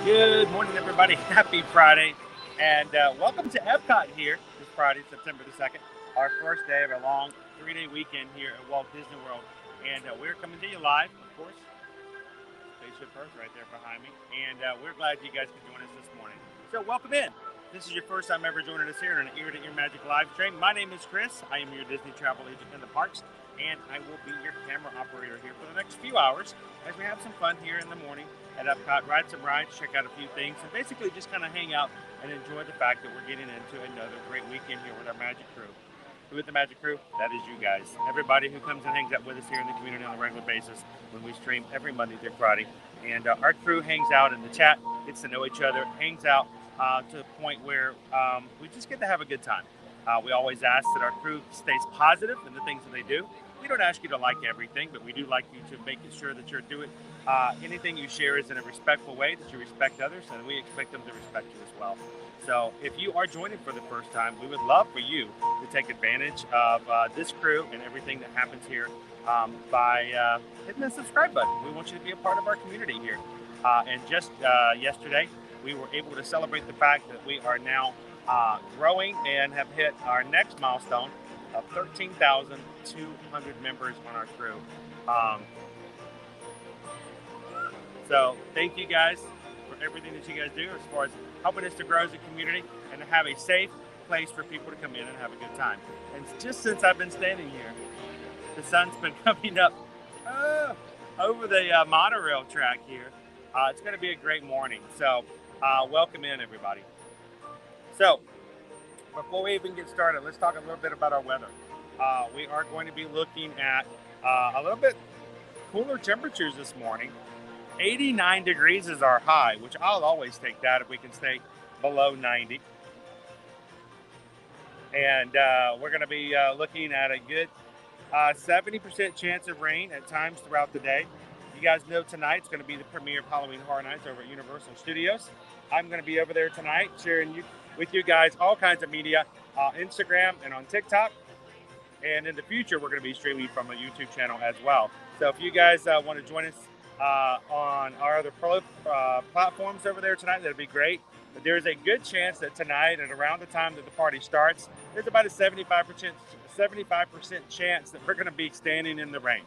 Good morning, everybody. Happy Friday, and welcome to EPCOT here this Friday, September the 2nd, our first day of a long 3-day weekend here at Walt Disney World. And we're coming to you live, of course. Spaceship Earth right there behind me. And we're glad you guys could join us this morning. So welcome in. This is your first time ever joining us here on an ear-to-ear magic live stream. My name is Chris. I am your Disney travel agent in the parks, and I will be your camera operator here for the next few hours as we have some fun here in the morning at Epcot, ride some rides, check out a few things, and basically just kind of hang out and enjoy the fact that we're getting into another great weekend here with our Magic Crew. Who is the Magic Crew? That is you guys. Everybody who comes and hangs out with us here in the community on a regular basis when we stream every Monday through Friday. And our crew hangs out in the chat, gets to know each other, hangs out to the point where we just get to have a good time. We always ask that our crew stays positive in the things that they do. We don't ask you to like everything, but we do like you to make sure that you're doing anything you share is in a respectful way, that you respect others, and we expect them to respect you as well. So if you are joining for the first time, we would love for you to take advantage of this crew and everything that happens here by hitting the subscribe button. We want you to be a part of our community here. And just yesterday, we were able to celebrate the fact that we are now growing and have hit our next milestone of 13,200 members on our crew. So thank you guys for everything that you guys do as far as helping us to grow as a community and to have a safe place for people to come in and have a good time. And just since I've been standing here, the sun's been coming up over the monorail track here. It's going to be a great morning. So welcome in, everybody. So before we even get started, let's talk a little bit about our weather. We are going to be looking at a little bit cooler temperatures this morning. 89 degrees is our high, which I'll always take that if we can stay below 90. And we're going to be looking at a good 70% chance of rain at times throughout the day. You guys know tonight's going to be the premiere of Halloween Horror Nights over at Universal Studios. I'm going to be over there tonight sharing with you guys all kinds of media, Instagram and on TikTok. And in the future, we're going to be streaming from a YouTube channel as well. So if you guys want to join us on our other platforms over there tonight, that'd be great. But there's a good chance that tonight at around the time that the party starts, there's about a 75% chance that we're going to be standing in the rain.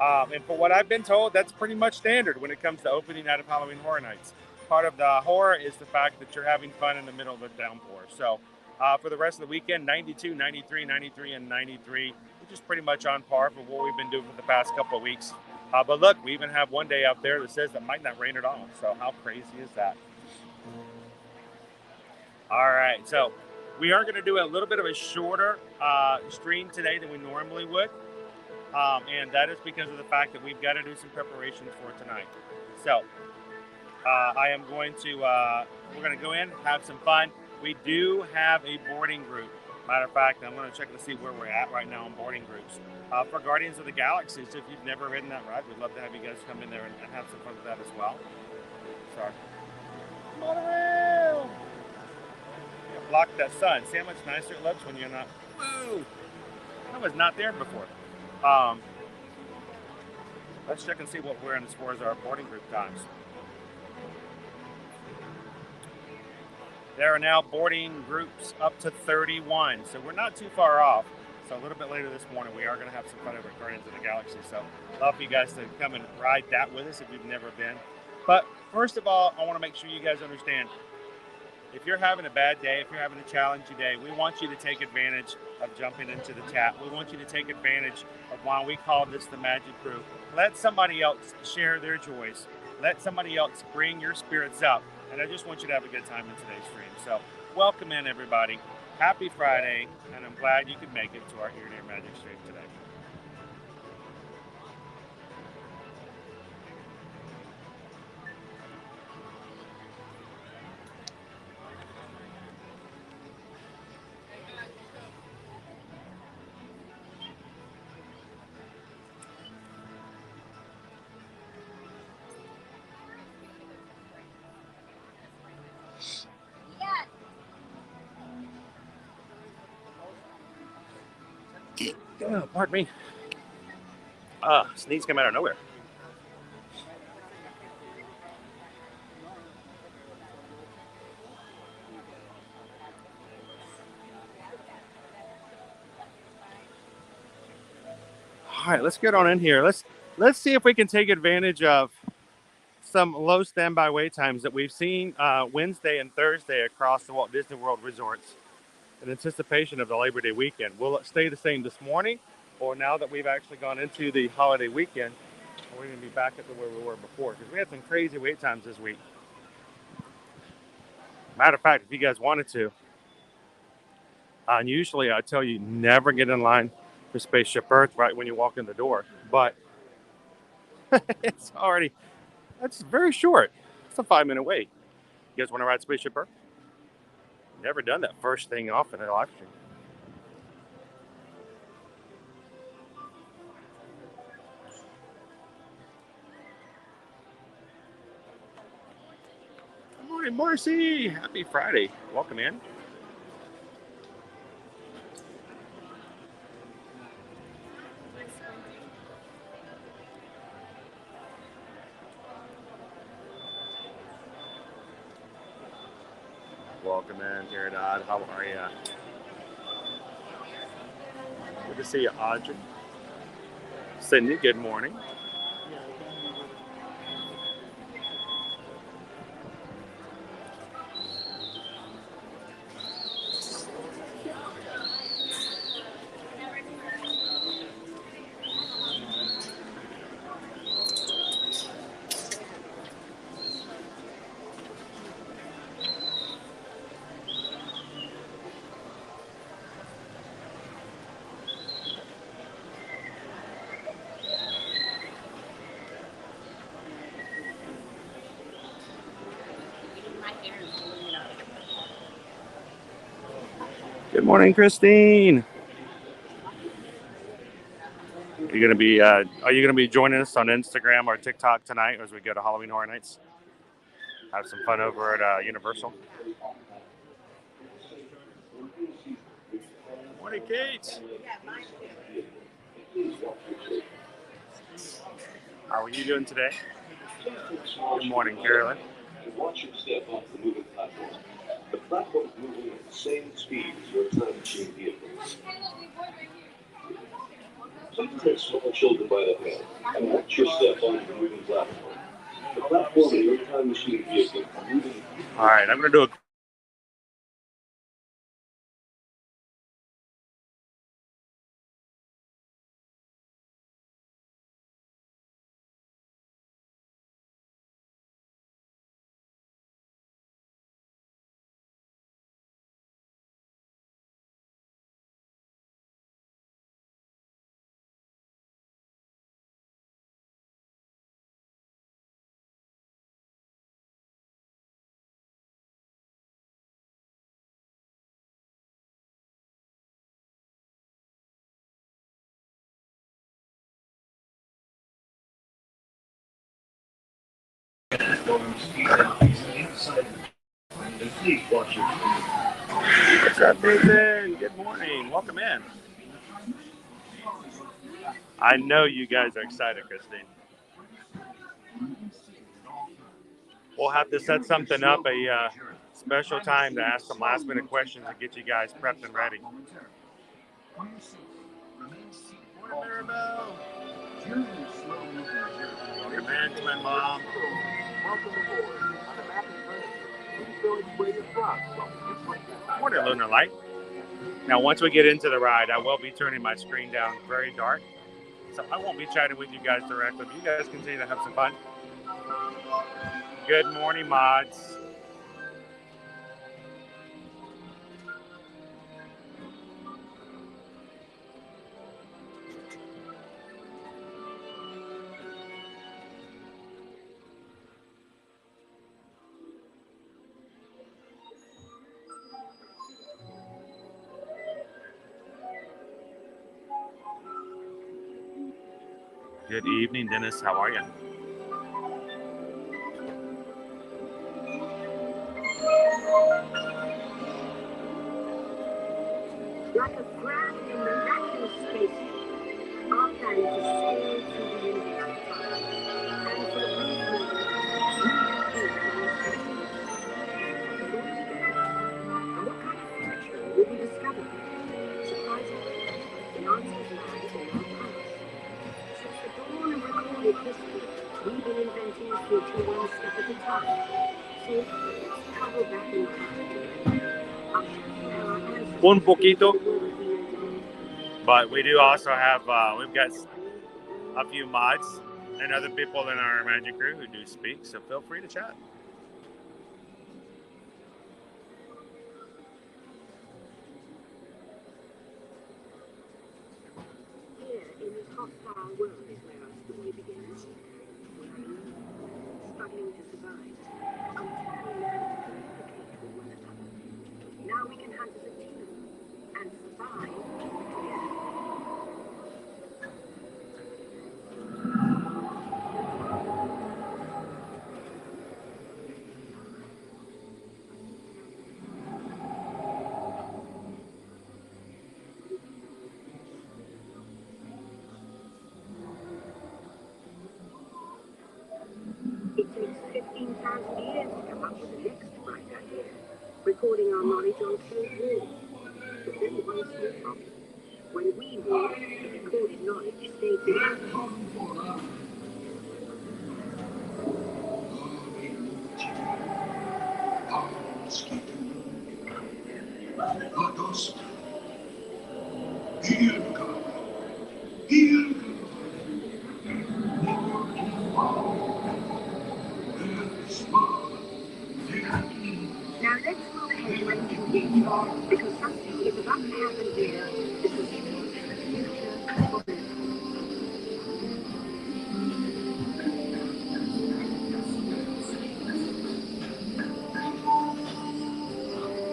And for what I've been told, that's pretty much standard when it comes to opening night of Halloween Horror Nights. Part of the horror is the fact that you're having fun in the middle of the downpour. So for the rest of the weekend, 92, 93, 93, and 93, which is pretty much on par for what we've been doing for the past couple of weeks. But look, we even have one day out there that says it might not rain at all. So how crazy is that? All right, so we are going to do a little bit of a shorter stream today than we normally would. And that is because of the fact that we've got to do some preparations for tonight. So I am going to, we're going to go in, have some fun. We do have a boarding group. Matter of fact, I'm going to check to see where we're at right now on boarding groups. For Guardians of the Galaxy, so if you've never ridden that ride, we'd love to have you guys come in there and have some fun with that as well. Sorry. Monorail! Block that sun. See how much nicer it looks when you're not... Woo! I was not there before. Let's check and see what we're in as far as our boarding group times. There are now boarding groups up to 31, so we're not too far off. So a little bit later this morning, we are going to have some fun over at Guardians of the Galaxy. So I'd love for you guys to come and ride that with us if you've never been. But first of all, I want to make sure you guys understand, if you're having a bad day, if you're having a challenging day, we want you to take advantage of jumping into the chat. We want you to take advantage of why we call this the Magic Crew. Let somebody else share their joys. Let somebody else bring your spirits up. And I just want you to have a good time in today's stream. So welcome in, everybody. Happy Friday, and I'm glad you could make it to our Ear-to-Ear Magic stream today. Oh, pardon me. Sneeze came out of nowhere. right, let's get on in here. Let's see if we can take advantage of some low standby wait times that we've seen Wednesday and Thursday across the Walt Disney World resorts in anticipation of the Labor Day weekend. Will it stay the same this morning, or now that we've actually gone into the holiday weekend, we're going to be back at where we were before? Because we had some crazy wait times this week. Matter of fact, if you guys wanted to, and usually I tell you never get in line for Spaceship Earth right when you walk in the door, but that's very short. It's a 5-minute wait. You guys want to ride Spaceship Earth? Never done that first thing off in a live stream. Good morning, Marcy. Happy Friday. Welcome in. Welcome in, Jared. How are you? Good to see you, Audrey. Cindy, good morning. Good morning, Christine. Are you gonna be joining us on Instagram or TikTok tonight as we go to Halloween Horror Nights? Have some fun over at Universal. Morning, Kate. How are you doing today? Good morning, Carolyn. Watch your step off the moving platform. The platform is moving at the same speed as your time machine vehicles. Please take small children by the hand and watch your step on the moving platform. The platform and your time machine vehicle are moving. All right, I'm going to do a What's up, Nathan? Good morning. Welcome in. I know you guys are excited, Christine. We'll have to set something up, a special time to ask some last-minute questions and get you guys prepped and ready. Morning, Maribel. Welcome in to my mom. Welcome aboard. On the map in front of you, please go any way you're from. Morning, Lunar Light. Now, once we get into the ride, I will be turning my screen down very dark, so I won't be chatting with you guys directly, but you guys continue to have some fun. Good morning, mods. Good evening, Dennis. How are you? Like a grand and miraculous spaceship, our planet is sailing through the universe of time. And for a brief moment, we will be on space. Where will we go? And what kind of future will we discover? Surprisingly, the answers lie in our past. solid history. We've been inventing the future one step at a time. So let's travel back in time. I'll show you how our ancestors Un poquito. created the world we know today. But we do also have, we've got a few mods and other people in our Magic crew who do speak, so feel free to chat. Here, in this hostile world, is where our story begins. Working, struggling to survive, until we learn to communicate with one another. Now we can hunt as a team and survive together. It takes 15,000 years to come up with the next bright idea, recording our knowledge on cave walls. But then one small problem. When we walk, the recorded knowledge stays behind. Now let's move ahead to ancient Egypt, because something is about to happen here. This will change the future forever.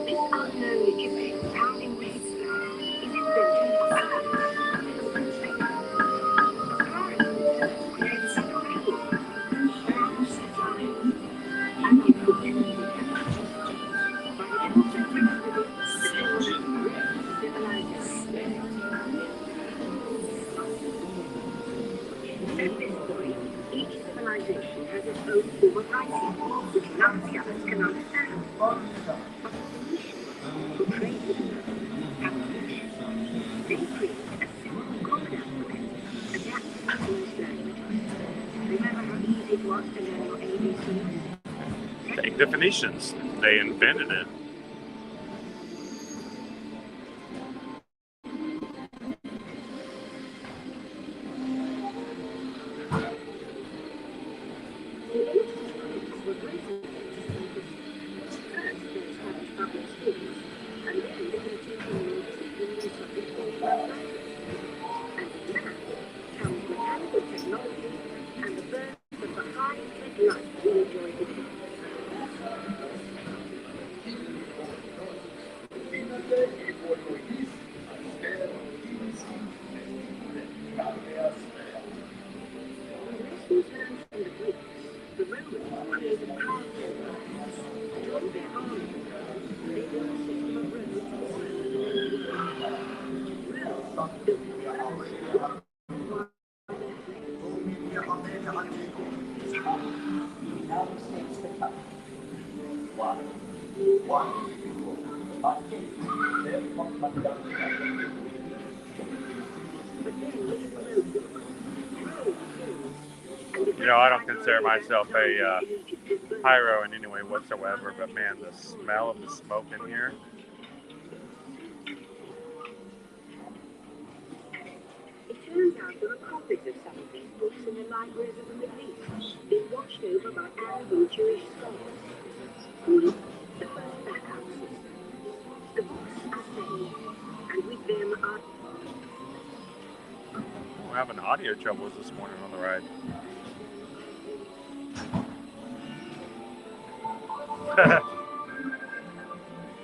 This unknown Egyptian pounding with his flag is inventing At this point, each civilization has its own form of writing, which none of the others can understand. But the Phoenicians, who trade with another, have a mission. They create a simple common alphabet, adapted to most languages. Remember how easy it was to learn your ABCs? Take the Phoenicians. They invented it. You know, I don't consider myself a pyro in any way whatsoever, but man, the smell of the smoke in here. It turns out there are copies of some of these books in the libraries of the Middle East, being watched over by Arabic Jewish scholars. Call it the first backup system. The books are saved, and with them are... We're having audio troubles this morning on the ride.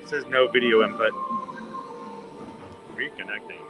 It says no video input. Reconnecting.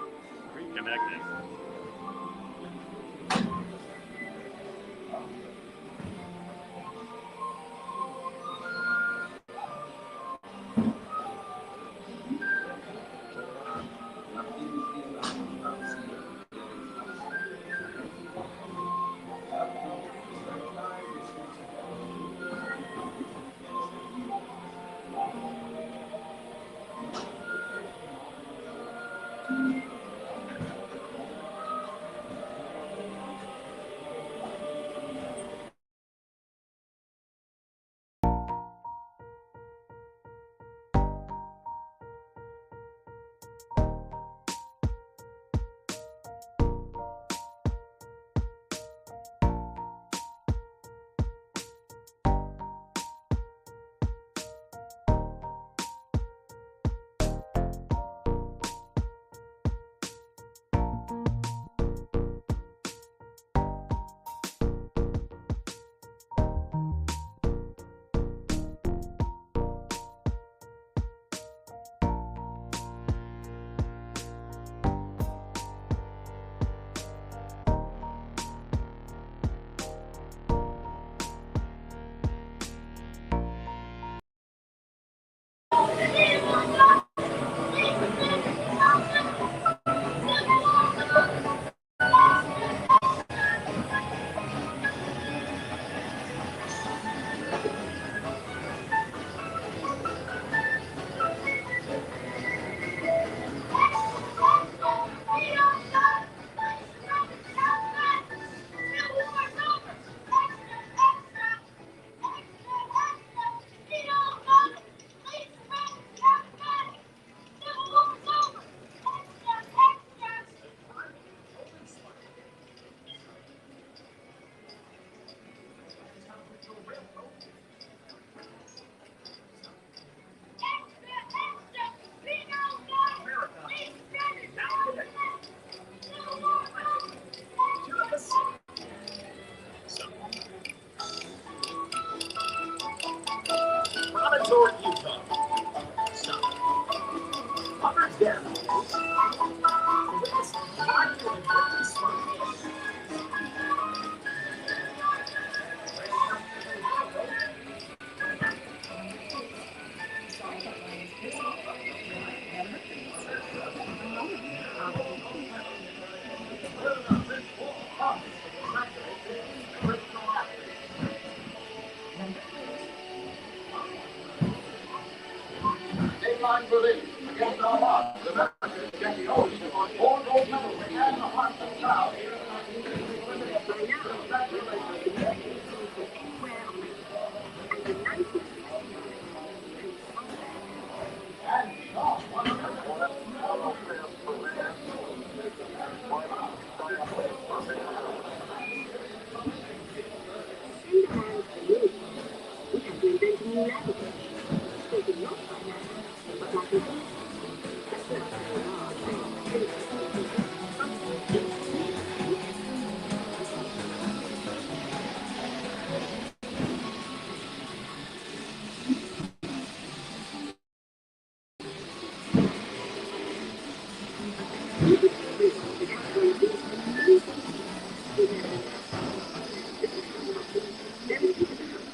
The system buttons, then into the house.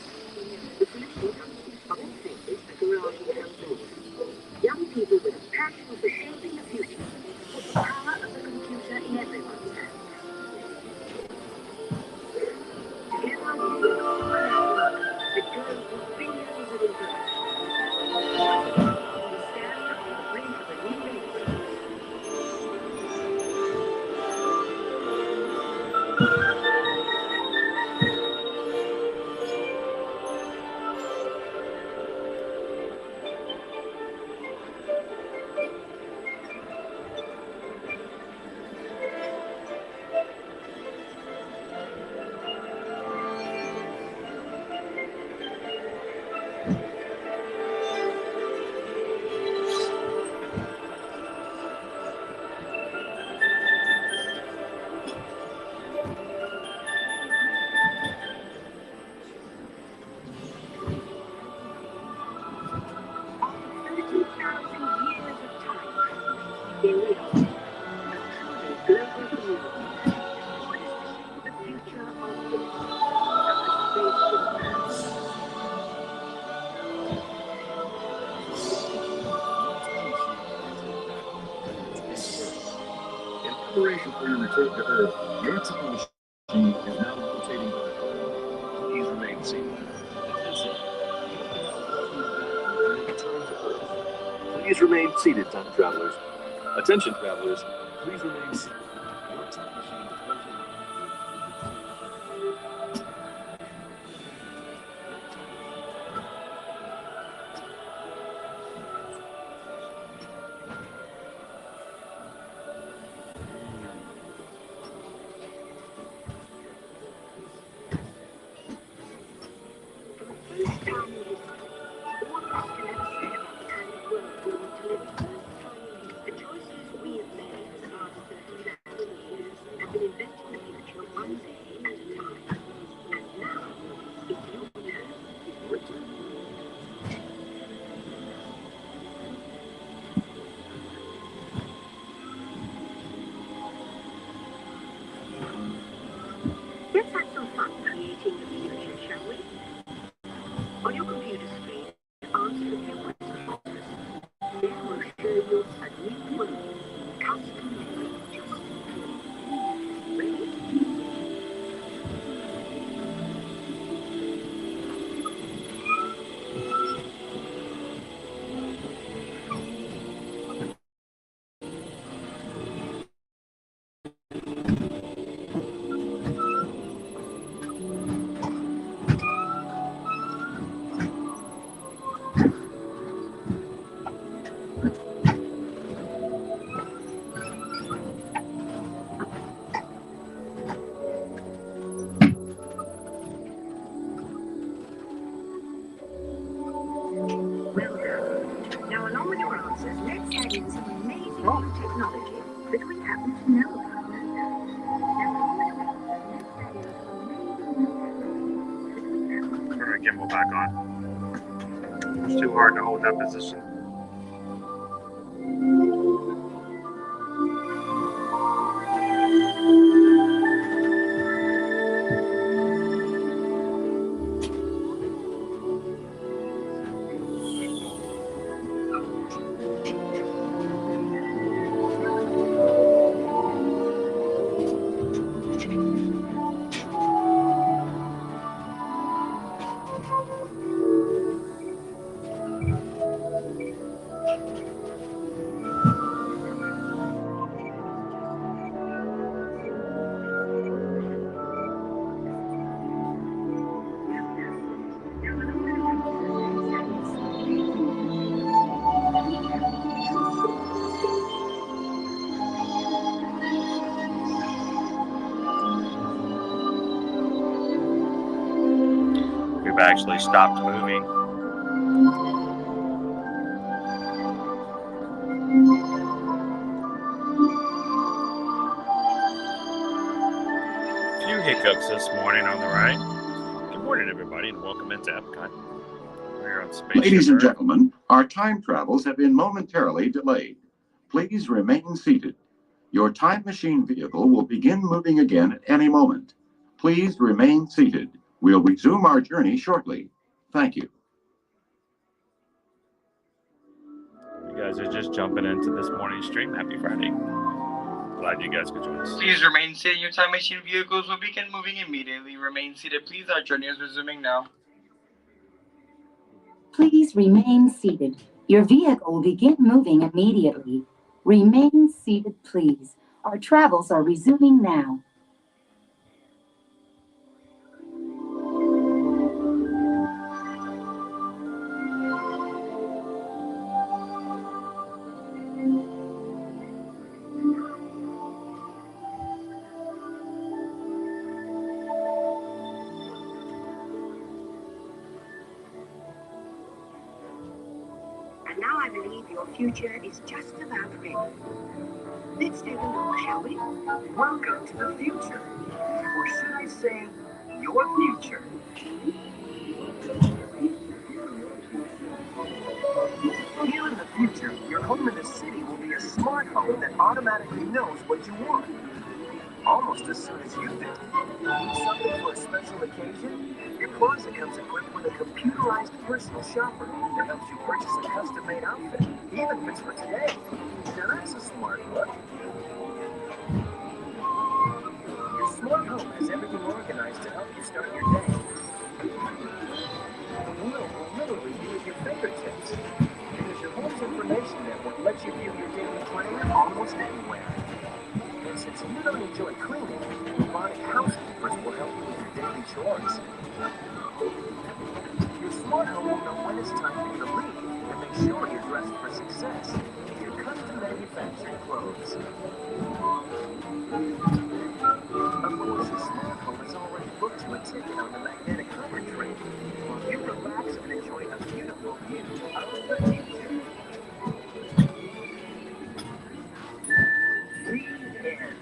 The solution comes, of all things, a garage and outdoors. Young people with a passion for shaping the future put the power of the computer in everyone's hands. Together, we build a super network that grows with billions of interactions. We stand on the brink of a new age. After 30,000 years of time, here we are, a truly global community, poised to shape the future of business and the spaceship man. In preparation for your return to Earth, your time machine is now rotating vertically. Please remain seated. Please remain seated, time travelers. Attention, travelers. Please remain seated. Your time machine is rotating. For the first time in history, all of us can ever say about the kind of world we want to live in. The choices we have made for the last 30,000 years have been inventing the future one day at a time. And now, it's your turn. Let's have some fun creating the future, shall we? On your computer screen, answer a few questions. Then we'll show you a new world, custom made just for you. Ready? Well done. Now, along with your answers, let's add in some amazing new technology that we happen to know about. Now, along with your answers, let's add in some amazing new technology that we happen to Turn the gimbal back on. It's too hard to hold that position. We've actually stopped moving. A few hiccups this morning on the right. Good morning, everybody, and welcome into EPCOT. We're on Spaceship. Ladies and gentlemen, our time travels have been momentarily delayed. Please remain seated. Your time machine vehicle will begin moving again at any moment. Please remain seated. We'll resume our journey shortly. Thank you. You guys are just jumping into this morning's stream. Happy Friday. Glad you guys could join us. Please remain seated in your time machine vehicles will begin moving immediately. Remain seated, please. Our journey is resuming now. Please remain seated. Your vehicle will begin moving immediately. Remain seated, please. Our travels are resuming now. And now I believe your future is just about ready. Let's take a look, shall we? Welcome to the future. Or should I say, your future. Here in the future, your home in the city will be a smart home that automatically knows what you want. Almost as soon as you do. Need something for a special occasion? Your closet comes equipped with a computerized personal shopper that helps you purchase a custom-made outfit, even if it's for today. Now that's a smart look. Your smart home has everything organized to help you start your day. The wheel will literally be at your fingertips, because your home's information network lets you view your daily plan almost anywhere. And since you don't enjoy cleaning, robotic housekeepers will help you with your daily chores. Your smart home will know when it's time for you to leave and make sure you're dressed for success in your custom manufactured clothes. Of course, your smart home has already booked you a ticket on the magnetic hover train while you relax and enjoy a beautiful view of the future. The end.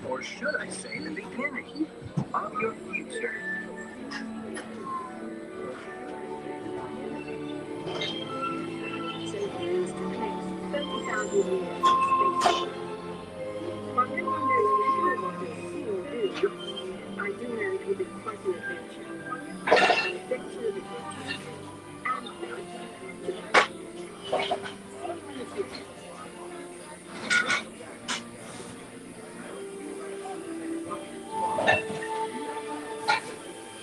Or should I say the beginning of your future. So here's to the next 30,000 years of Spaceship. While no one knows for sure what we'll see or do, I do know it will be quite an adventure. An adventure of adventures and very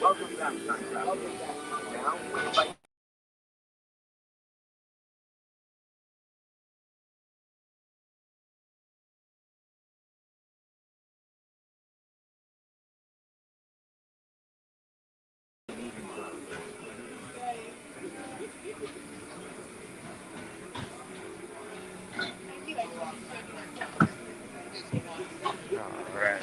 Welcome back, time travelers. Now, we're like All right.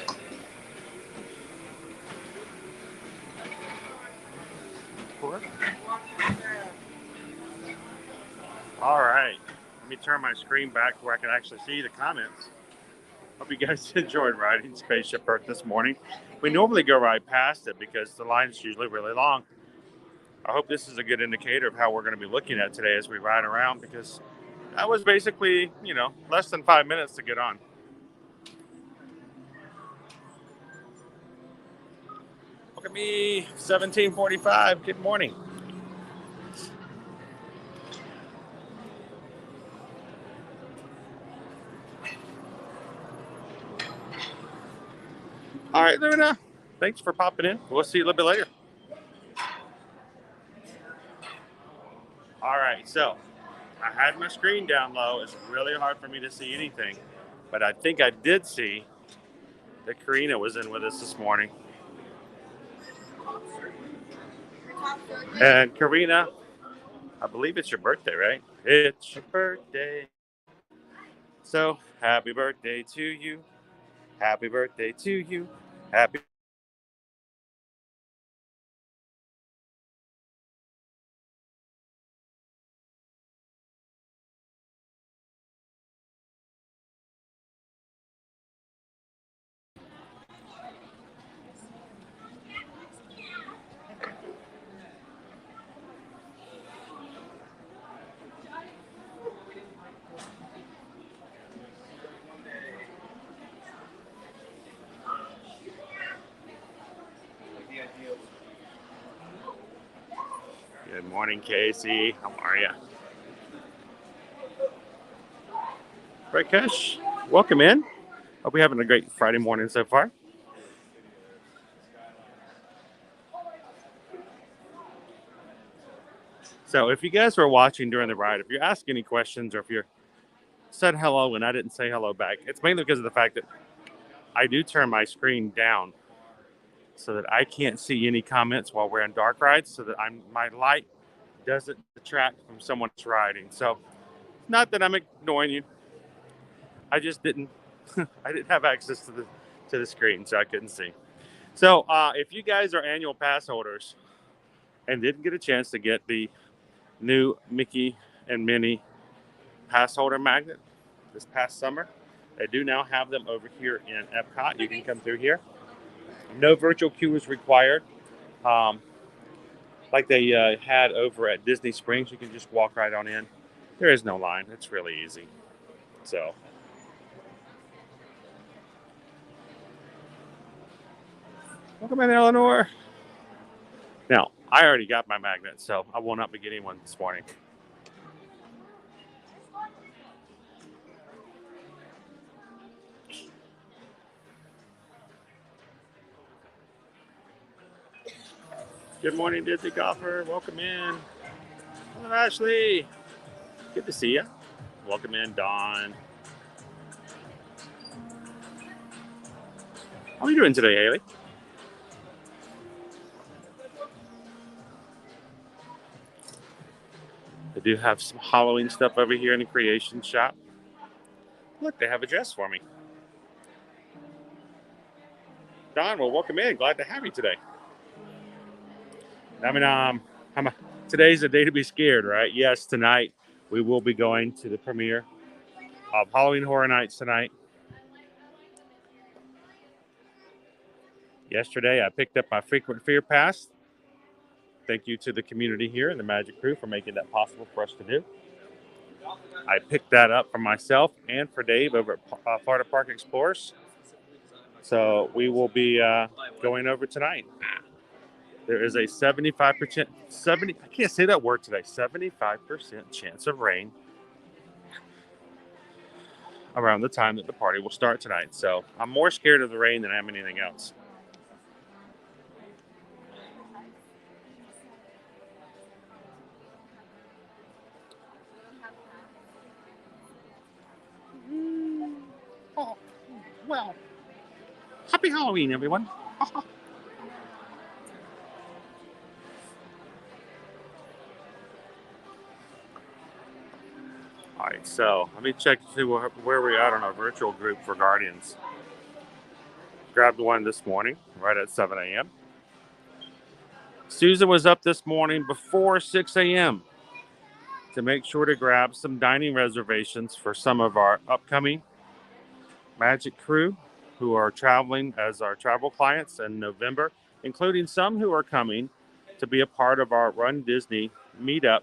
All right. Let me turn my screen back where I can actually see the comments. Hope you guys enjoyed riding Spaceship Earth this morning. We normally go right past it because the line's usually really long. I hope this is a good indicator of how we're going to be looking at today as we ride around, because that was basically, less than 5 minutes to get on. Look at me, 17:45. Good morning. All right, Luna. Thanks for popping in. We'll see you a little bit later. All right, so I had my screen down low. It's really hard for me to see anything, but I think I did see that Karina was in with us this morning. And Karina, I believe it's your birthday, right? It's your birthday. So happy birthday to you. Happy birthday to you. Happy Good morning, Casey. How are you? Rakesh, welcome in. Hope you're having a great Friday morning so far. So if you guys were watching during the ride, if you're asking any questions or if you said hello and I didn't say hello back, it's mainly because of the fact that I do turn my screen down so that I can't see any comments while we're in dark rides, so that my light doesn't detract from someone's riding. So not that I'm ignoring you. I just didn't I didn't have access to the screen, so I couldn't see. So if you guys are annual pass holders and didn't get a chance to get the new Mickey and Minnie pass holder magnet this past summer, they do now have them over here in EPCOT. You can come through here. No virtual queue is required. Like they had over at Disney Springs, you can just walk right on in. There is no line. It's really easy. So welcome in, Eleanor. Now, I already got my magnet, so I will not be getting one this morning. Good morning, Disney Golfer. Welcome in. Hello, Ashley. Good to see you. Welcome in, Dawn. How are you doing today, Haley? They do have some Halloween stuff over here in the Creation Shop. Look, they have a dress for me. Dawn, well, welcome in. Glad to have you today. I mean, today's a day to be scared, right? Yes, tonight we will be going to the premiere of Halloween Horror Nights tonight. Yesterday, I picked up my frequent fear pass. Thank you to the community here and the Magic Crew for making that possible for us to do. I picked that up for myself and for Dave over at Florida Park Explorers. So we will be going over tonight. There is a 75%, I can't say that word today, 75% chance of rain around the time that the party will start tonight. So I'm more scared of the rain than I am anything else. Oh, well, happy Halloween, everyone. All right, so let me check to see where we're at on our virtual group for Guardians. Grabbed one this morning, right at 7 a.m. Susan was up this morning before 6 a.m. to make sure to grab some dining reservations for some of our upcoming Magic Crew who are traveling as our travel clients in November, including some who are coming to be a part of our Run Disney meetup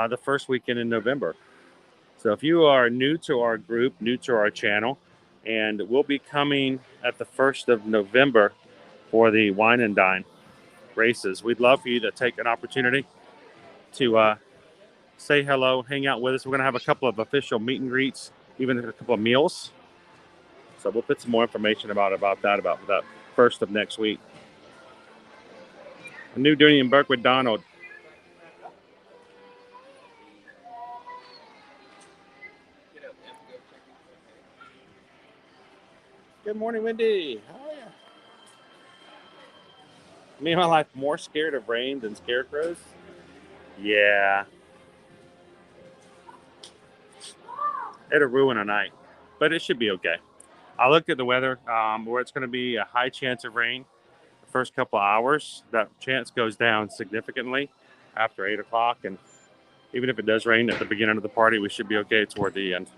the first weekend in November. So if you are new to our group, new to our channel, and we'll be coming at the 1st of November for the Wine and Dine races, we'd love for you to take an opportunity to say hello, hang out with us. We're going to have a couple of official meet and greets, even a couple of meals. So we'll put some more information about that first of next week. A new Dooney and Burke with Donald. Good morning, Wendy. How are you? Me and my life more scared of rain than scarecrows? Yeah. It'll ruin a night, but it should be okay. I looked at the weather where it's going to be a high chance of rain the first couple of hours. That chance goes down significantly after 8 o'clock. And even if it does rain at the beginning of the party, we should be okay toward the end.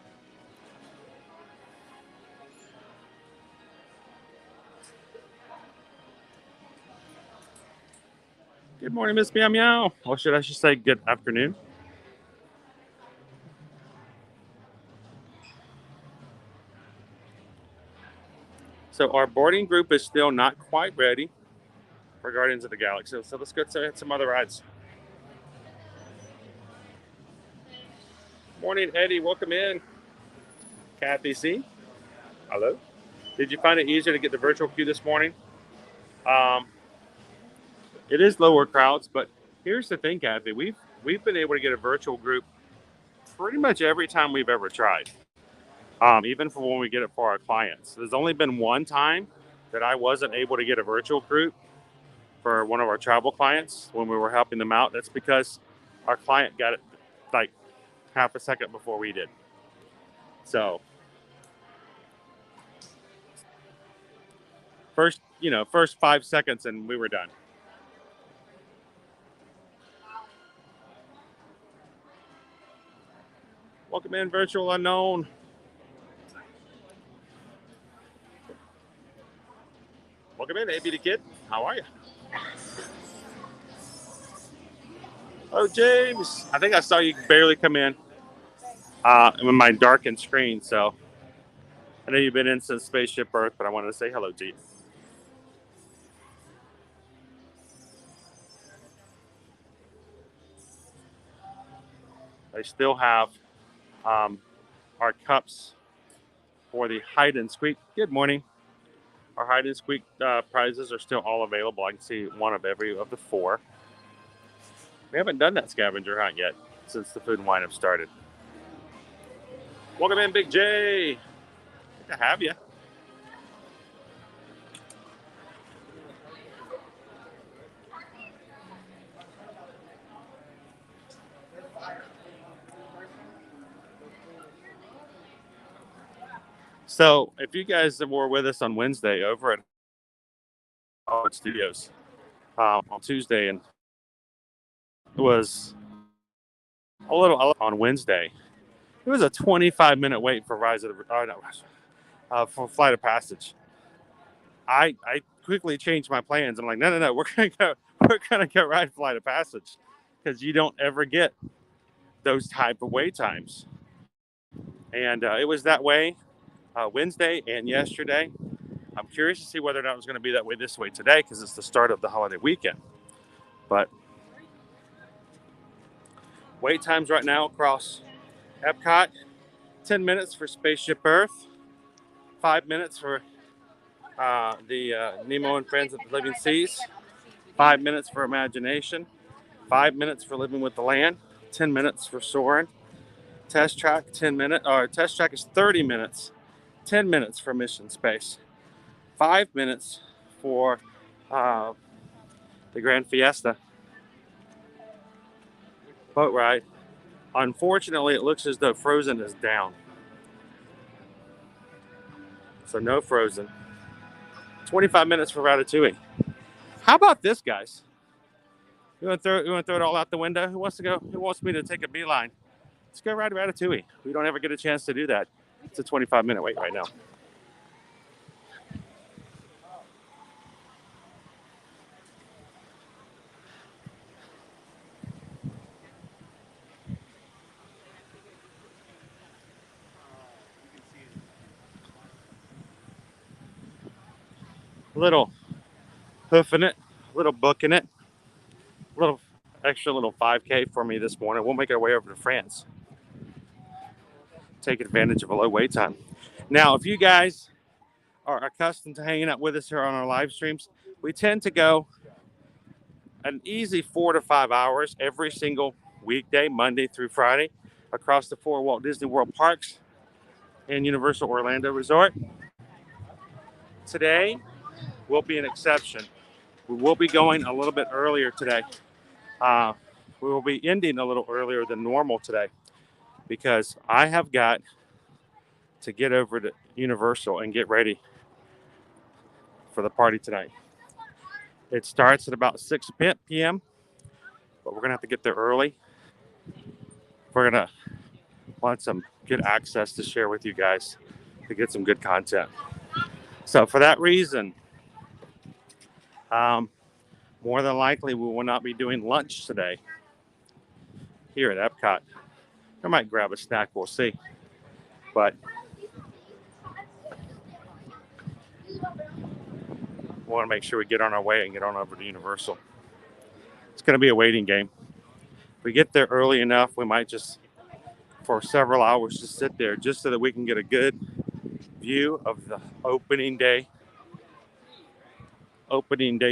Good morning, Miss Meow Meow. Or should I say good afternoon? So our boarding group is still not quite ready. for Guardians of the Galaxy. So let's go to some other rides. Morning, Eddie. Welcome in. Kathy C. Hello. Did you find it easier to get the virtual queue this morning? It is lower crowds, but here's the thing, Kathy. We've been able to get a virtual group pretty much every time we've ever tried. Even for when we get it for our clients. There's only been one time that I wasn't able to get a virtual group for one of our travel clients when we were helping them out. That's because our client got it like half a second before we did. So first 5 seconds and we were done. Welcome in, Virtual Unknown. Welcome in, AB the Kid. How are you? Oh, James. I think I saw you barely come in with my darkened screen. So I know you've been in since Spaceship Earth, but I wanted to say hello to you. They still have our cups for the hide and squeak. Good morning. Our hide and squeak prizes are still all available. I can see one of every of the 4. We haven't done that scavenger hunt yet since the Food and Wine have started. Welcome in, Big J. Good to have you. So, if you guys were with us on Wednesday over at Hollywood Studios on Tuesday, and it was a little on Wednesday, it was a 25-minute wait for for Flight of Passage. I quickly changed my plans. I'm like, no, we're gonna go ride Flight of Passage because you don't ever get those type of wait times. And it was that way Wednesday and yesterday. I'm curious to see whether or not it's going to be that way this way today because it's the start of the holiday weekend. But wait times right now across EPCOT: 10 minutes for Spaceship Earth, 5 minutes for the Nemo and Friends of the Living Seas, 5 minutes for Imagination, 5 minutes for Living with the Land, 10 minutes for Soarin'. Test track, 10 minutes. Test track is 30 minutes, 10 minutes for Mission Space, 5 minutes for the Grand Fiesta boat ride. Unfortunately, it looks as though Frozen is down. So no Frozen. 25 minutes for Ratatouille. How about this, guys? You want to throw it all out the window? Who wants me to take a beeline? Let's go ride Ratatouille. We don't ever get a chance to do that. It's a 25-minute wait right now. Little hoofing it, little booking it, little extra little 5K for me this morning. We'll make our way over to France. Take advantage of a low wait time. Now, if you guys are accustomed to hanging out with us here on our live streams, we tend to go an easy 4 to 5 hours every single weekday, Monday through Friday, across the 4 Walt Disney World parks and Universal Orlando Resort. Today will be an exception. We will be going a little bit earlier today. We will be ending a little earlier than normal today because I have got to get over to Universal and get ready for the party tonight. It starts at about 6 p.m., but we're going to have to get there early. We're going to want some good access to share with you guys to get some good content. So for that reason, more than likely we will not be doing lunch today here at EPCOT. I might grab a snack, we'll see. But We want to make sure we get on our way and get on over to Universal. It's going to be a waiting game. If we get there early enough, we might just, for several hours, just sit there just so that we can get a good view of the opening day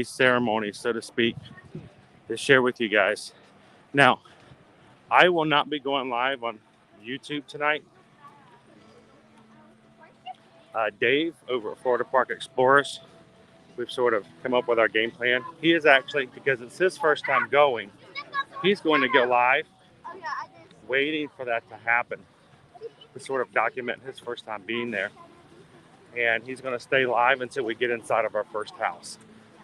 ceremony, so to speak, to share with you guys. Now, I will not be going live on YouTube tonight. Dave over at Florida Park Explorers, we've sort of come up with our game plan. He is actually, because it's his first time going, he's going to go live, waiting for that to happen, to sort of document his first time being there. And he's going to stay live until we get inside of our first house.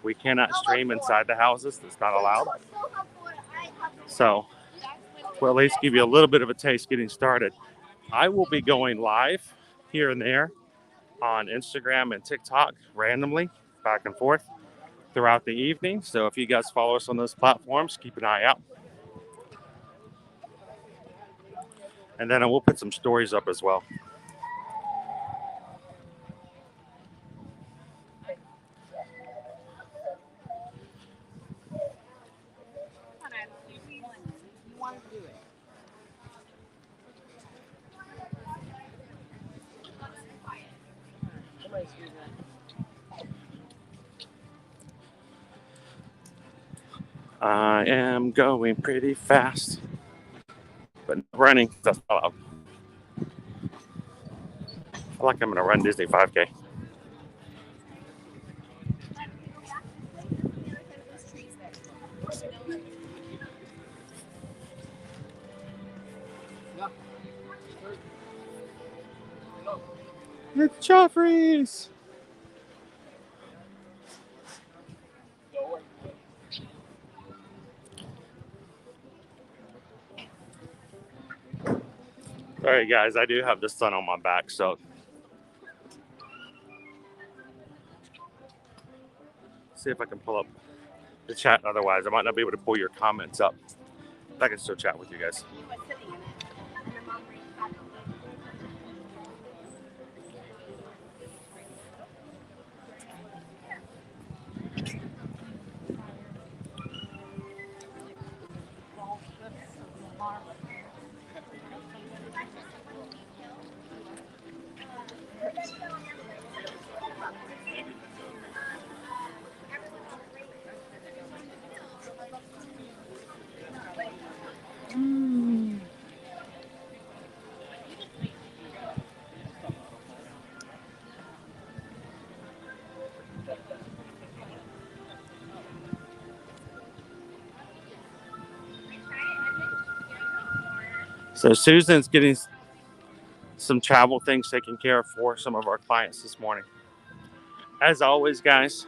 We cannot stream inside the houses. That's not allowed. So we'll at least give you a little bit of a taste getting started. I will be going live here and there on Instagram and TikTok randomly, back and forth throughout the evening. So if you guys follow us on those platforms, keep an eye out. And then I will put some stories up as well. I am going pretty fast, but not running. That's not allowed. I feel like I'm going to run Disney 5K. It's Joffrey's. All right, guys, I do have the sun on my back, so see if I can pull up the chat. Otherwise, I might not be able to pull your comments up. I can still chat with you guys. So Susan's getting some travel things taken care of for some of our clients this morning. As always, guys,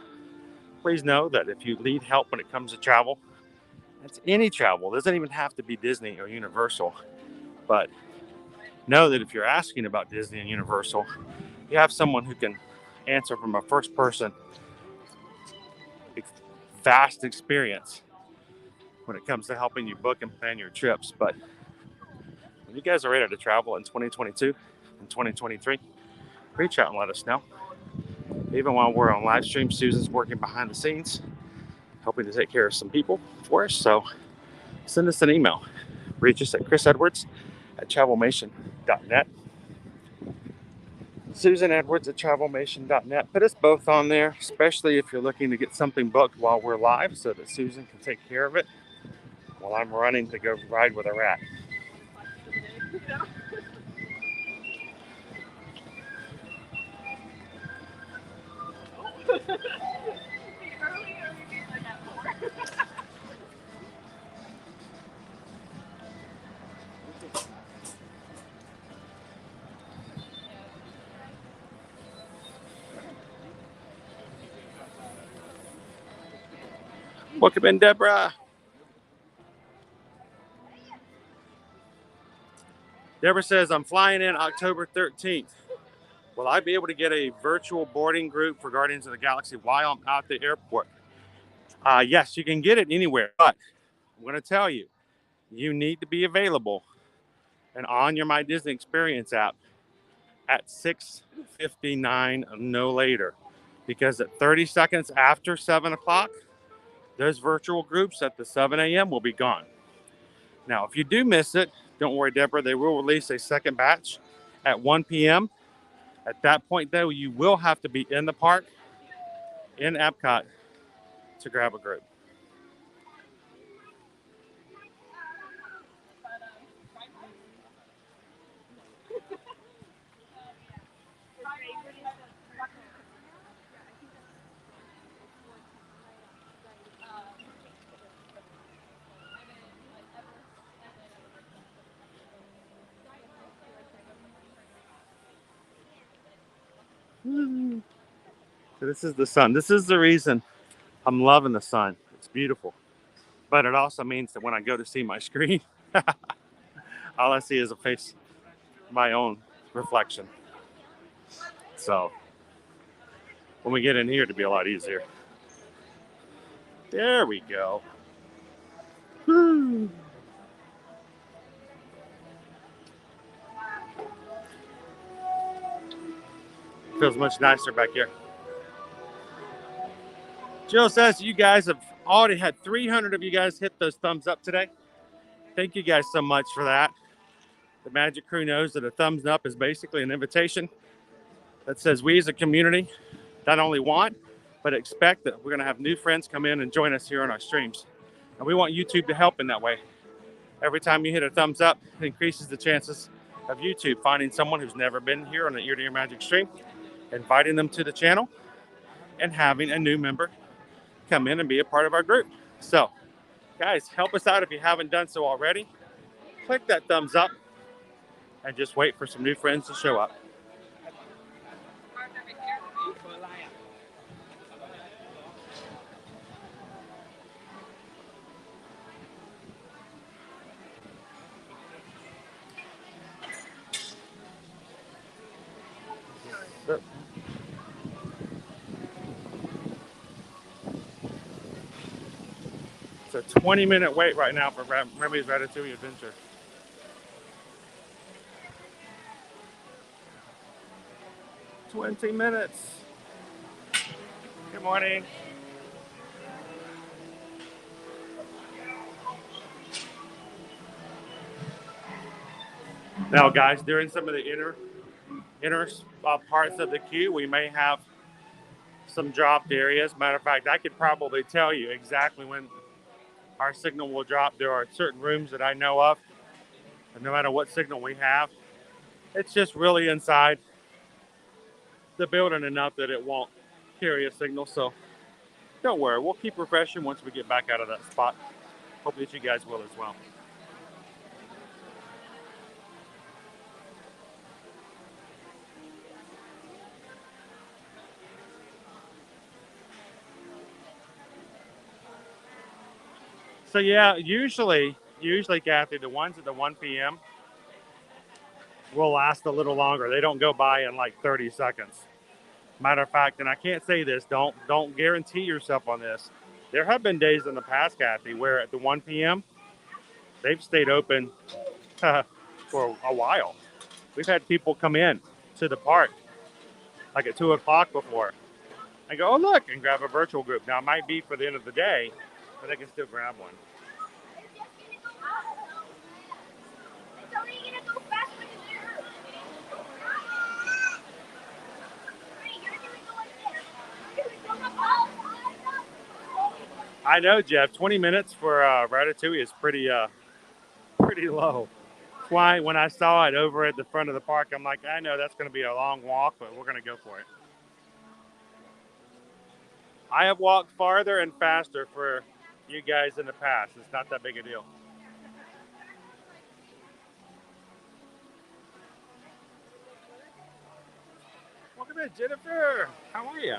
please know that if you need help when it comes to travel, it's any travel. It doesn't even have to be Disney or Universal. But know that if you're asking about Disney and Universal, you have someone who can answer from a first person, vast experience when it comes to helping you book and plan your trips. But when you guys are ready to travel in 2022 and 2023, reach out and let us know. Even while we're on live stream, Susan's working behind the scenes, helping to take care of some people for us. So send us an email. Reach us at chrisedwards@travelmation.net. susanedwards@travelmation.net. Put us both on there, especially if you're looking to get something booked while we're live so that Susan can take care of it while I'm running to go ride with a rat. Welcome in, Deborah. Deborah says, I'm flying in October 13th. Will I be able to get a virtual boarding group for Guardians of the Galaxy while I'm out at the airport? Yes, you can get it anywhere, but I'm going to tell you, you need to be available and on your My Disney Experience app at 6:59, no later, because at 30 seconds after 7 o'clock, those virtual groups at the 7 a.m. will be gone. Now, if you do miss it, don't worry, Deborah. They will release a second batch at 1 p.m. At that point, though, you will have to be in the park in EPCOT to grab a group. So this is the sun. This is the reason I'm loving the sun. It's beautiful. But it also means that when I go to see my screen, all I see is a face, my own reflection. So when we get in here, it'll be a lot easier. There we go. Woo. Feels much nicer back here. Jill says you guys have already had 300 of you guys hit those thumbs up today. Thank you guys so much for that. The Magic Crew knows that a thumbs up is basically an invitation that says we as a community not only want, but expect that we're going to have new friends come in and join us here on our streams. And we want YouTube to help in that way. Every time you hit a thumbs up, it increases the chances of YouTube finding someone who's never been here on an Ear to Ear Magic stream, inviting them to the channel, and having a new member come in and be a part of our group. So, guys, help us out if you haven't done so already. Click that thumbs up and just wait for some new friends to show up. It's a 20-minute wait right now for Remy's Ratatouille Adventure. $20 minutes. Good morning. Now, guys, during some of the inner parts of the queue, we may have some dropped areas. Matter of fact, I could probably tell you exactly when our signal will drop. There are certain rooms that I know of, and no matter what signal we have, it's just really inside the building enough that it won't carry a signal. So don't worry, we'll keep refreshing once we get back out of that spot. Hope that you guys will as well. So yeah, usually, Kathy, the ones at the 1 p.m. will last a little longer. They don't go by in like 30 seconds. Matter of fact, and I can't say this, don't guarantee yourself on this. There have been days in the past, Kathy, where at the 1 p.m. they've stayed open for a while. We've had people come in to the park like at 2 o'clock before and go, oh look, and grab a virtual group. Now it might be for the end of the day, but they can still grab one. I know, Jeff. 20 minutes for Ratatouille is pretty low. That's why when I saw it over at the front of the park, I'm like, I know that's going to be a long walk, but we're going to go for it. I have walked farther and faster for you guys in the past. It's not that big a deal. Welcome in, Jennifer. How are you?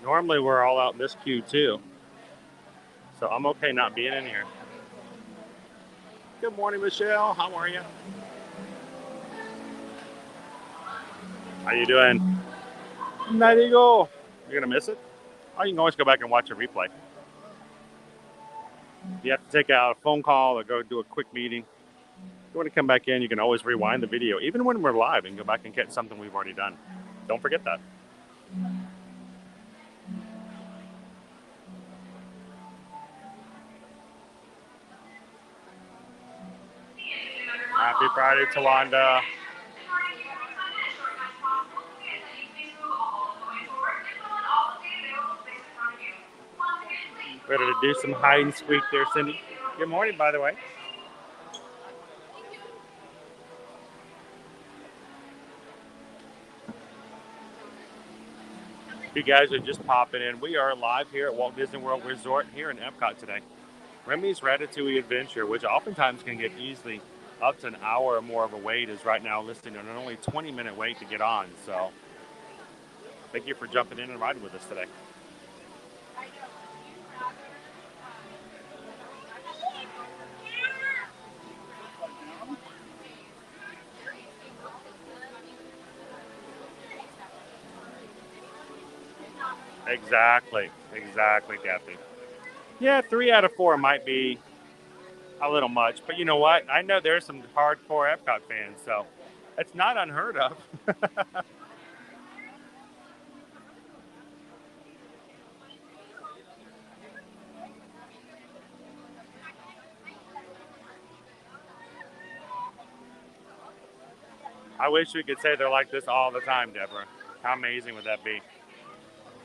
Normally we're all out in this queue too, so I'm okay not being in here. Good morning, Michelle. How are you? How you doing? Night Eagle. You're gonna miss it? Oh, you can always go back and watch a replay. You have to take out a phone call or go do a quick meeting. If you want to come back in, you can always rewind the video, even when we're live, and go back and catch something we've already done. Don't forget that. Happy Friday, Tawanda. Ready to do some hide and squeak there, Cindy? Good morning, by the way. If you guys are just popping in, we are live here at Walt Disney World Resort here in Epcot today. Remy's Ratatouille Adventure, which oftentimes can get easily up to an hour or more of a wait, is right now listed on an only 20-minute wait to get on. So thank you for jumping in and riding with us today. Exactly, Kathy. Yeah, 3 out of 4 might be a little much, but you know what? I know there's some hardcore Epcot fans, so it's not unheard of. I wish we could say they're like this all the time, Deborah. How amazing would that be?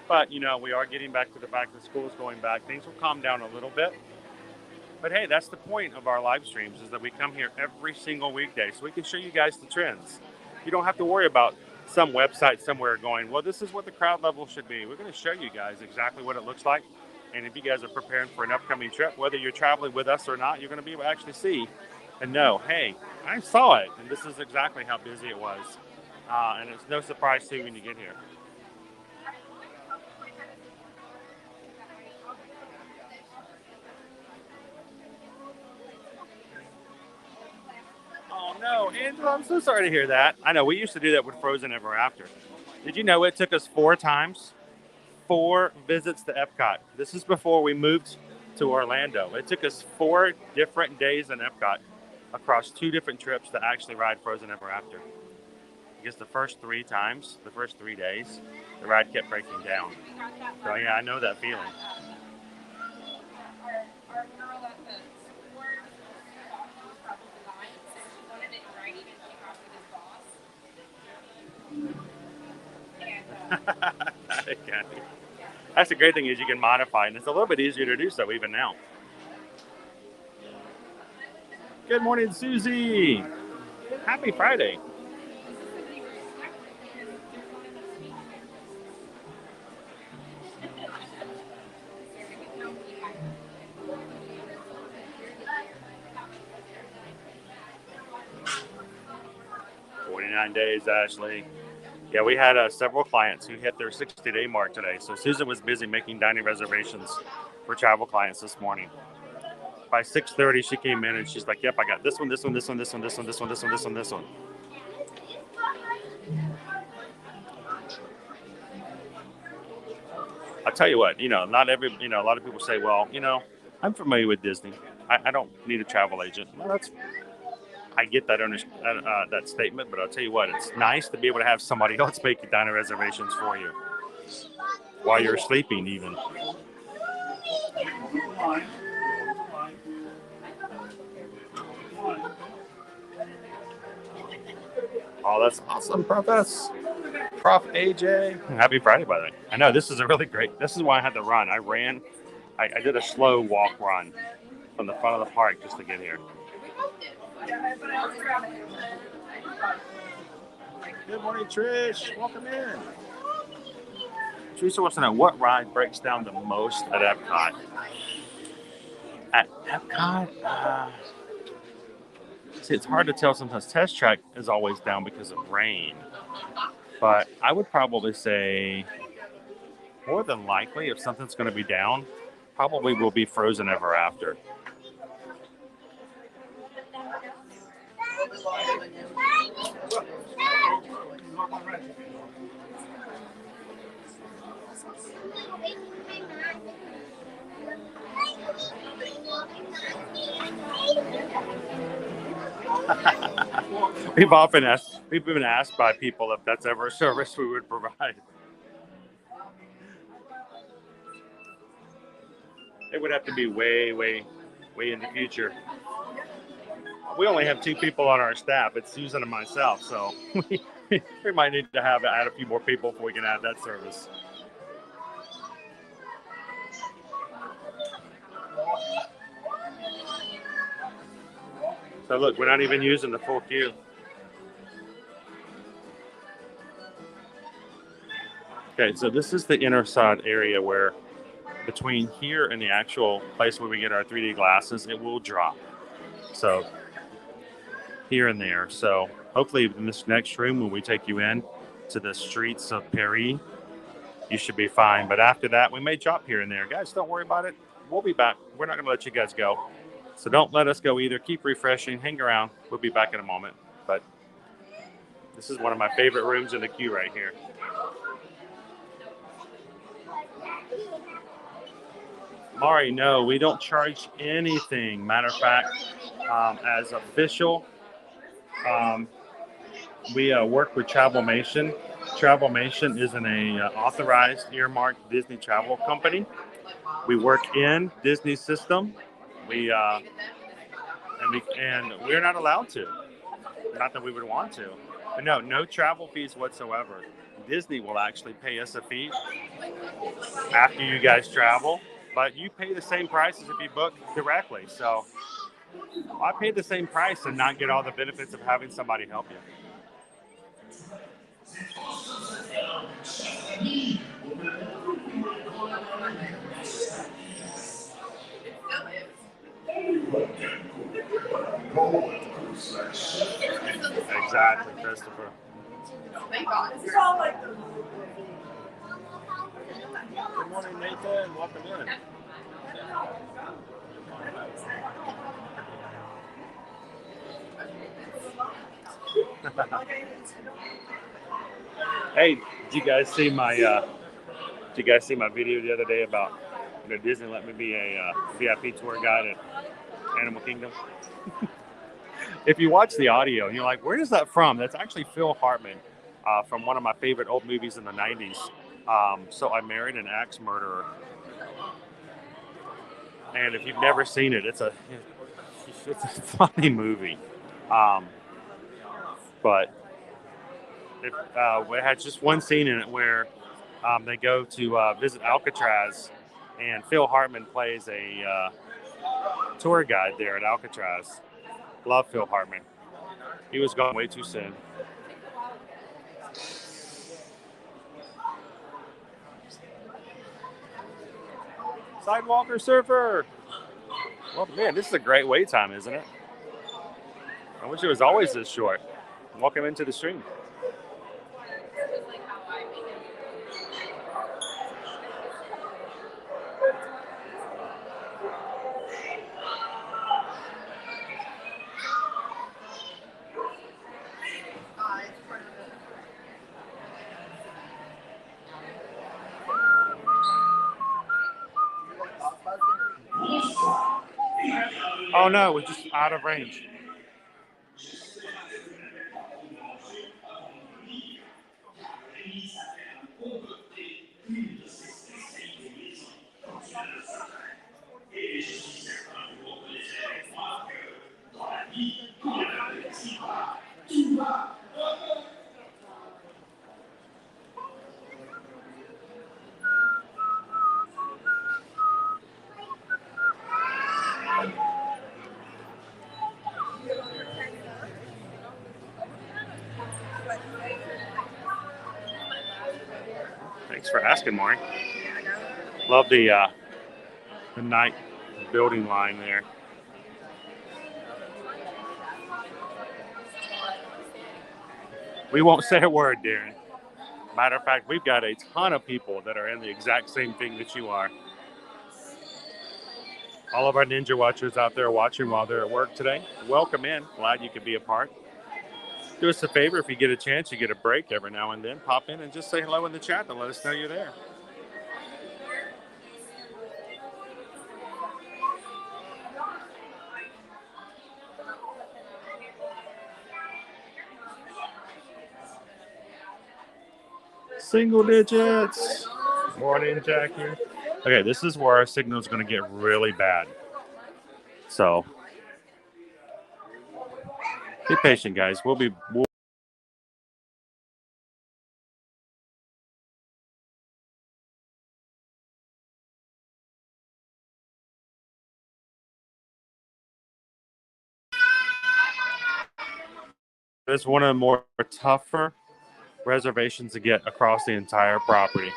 But, you know, we are getting back to the fact that school's going back. Things will calm down a little bit. But hey, that's the point of our live streams, is that we come here every single weekday so we can show you guys the trends. You don't have to worry about some website somewhere going, well, this is what the crowd level should be. We're going to show you guys exactly what it looks like. And if you guys are preparing for an upcoming trip, whether you're traveling with us or not, you're going to be able to actually see and know, hey, I saw it, and this is exactly how busy it was. And it's no surprise to you when you get here. Oh no, Angela, I'm so sorry to hear that. I know, we used to do that with Frozen Ever After. Did you know it took us 4 times? 4 visits to Epcot. This is before we moved to Orlando. It took us 4 different days in Epcot across 2 different trips to actually ride Frozen Ever After. I guess the first 3 times, the first 3 days, the ride kept breaking down. So yeah, I know that feeling. That's the great thing, is you can modify, and it's a little bit easier to do so even now. Good morning, Susie. Happy Friday. Days, Ashley. Yeah, we had several clients who hit their 60-day mark today. So Susan was busy making dining reservations for travel clients this morning. By 6:30, she came in and she's like, "Yep, I got this one, this one, this one, this one, this one, this one, this one, this one, this one." I'll tell you what, not every, a lot of people say, "Well, I'm familiar with Disney. I don't need a travel agent." Well, I get that that statement, but I'll tell you what, it's nice to be able to have somebody else make your dining reservations for you while you're sleeping even. Oh, that's awesome, Prof AJ. Happy Friday, by the way. I know, this is this is why I had to run. I did a slow walk run from the front of the park just to get here. Good morning, Trish. Welcome in. Teresa wants to know, what ride breaks down the most at Epcot? At Epcot? See, it's hard to tell sometimes. Test Track is always down because of rain. But I would probably say, more than likely, if something's going to be down, probably will be Frozen Ever After. We've been asked by people if that's ever a service we would provide. It would have to be way in the future. We only have 2 people on our staff. It's Susan and myself, so we might need to add a few more people before we can add that service. So look, we're not even using the full queue. Okay, so this is the inner side area where between here and the actual place where we get our 3D glasses, it will drop. So here and there. So hopefully in this next room, when we take you in to the streets of Paris, you should be fine. But after that, we may drop here and there. Guys, don't worry about it. We'll be back. We're not going to let you guys go. So don't let us go either. Keep refreshing. Hang around. We'll be back in a moment. But this is one of my favorite rooms in the queue right here. Mari, no, we don't charge anything. Matter of fact, as official, we work with Travelmation. Travelmation isn't a authorized earmarked Disney travel company. We work in Disney system. And we're not allowed to. Not that we would want to. But no travel fees whatsoever. Disney will actually pay us a fee after you guys travel, but you pay the same price as if you book directly. So I pay the same price and not get all the benefits of having somebody help you. Exactly, Christopher. Good morning, Nathan. Welcome in. Hey, did you guys see my video the other day about Disney let me be a VIP tour guide at Animal Kingdom? If you watch the audio and you're like, where is that from? That's actually Phil Hartman from one of my favorite old movies in the 90s. So I Married an Axe Murderer. And if you've never seen it, it's a funny movie. But it has just one scene in it where they go to visit Alcatraz, and Phil Hartman plays a tour guide there at Alcatraz. Love Phil Hartman. He was gone way too soon. Sidewalker surfer. Well, man, this is a great wait time, isn't it? I wish it was always this short. Welcome into the stream. Oh no, we're just out of range. Thanks for asking, Maury. Love the night building line there. We won't say a word, Darren. Matter of fact, we've got a ton of people that are in the exact same thing that you are. All of our Ninja Watchers out there watching while they're at work today, welcome in. Glad you could be a part. Do us a favor, if you get a chance, you get a break every now and then, pop in and just say hello in the chat and let us know you're there. Single digits. Morning, Jackie. Okay, this is where our signal is going to get really bad. So be patient, guys. We'll It's one of the more tougher reservations to get across the entire property.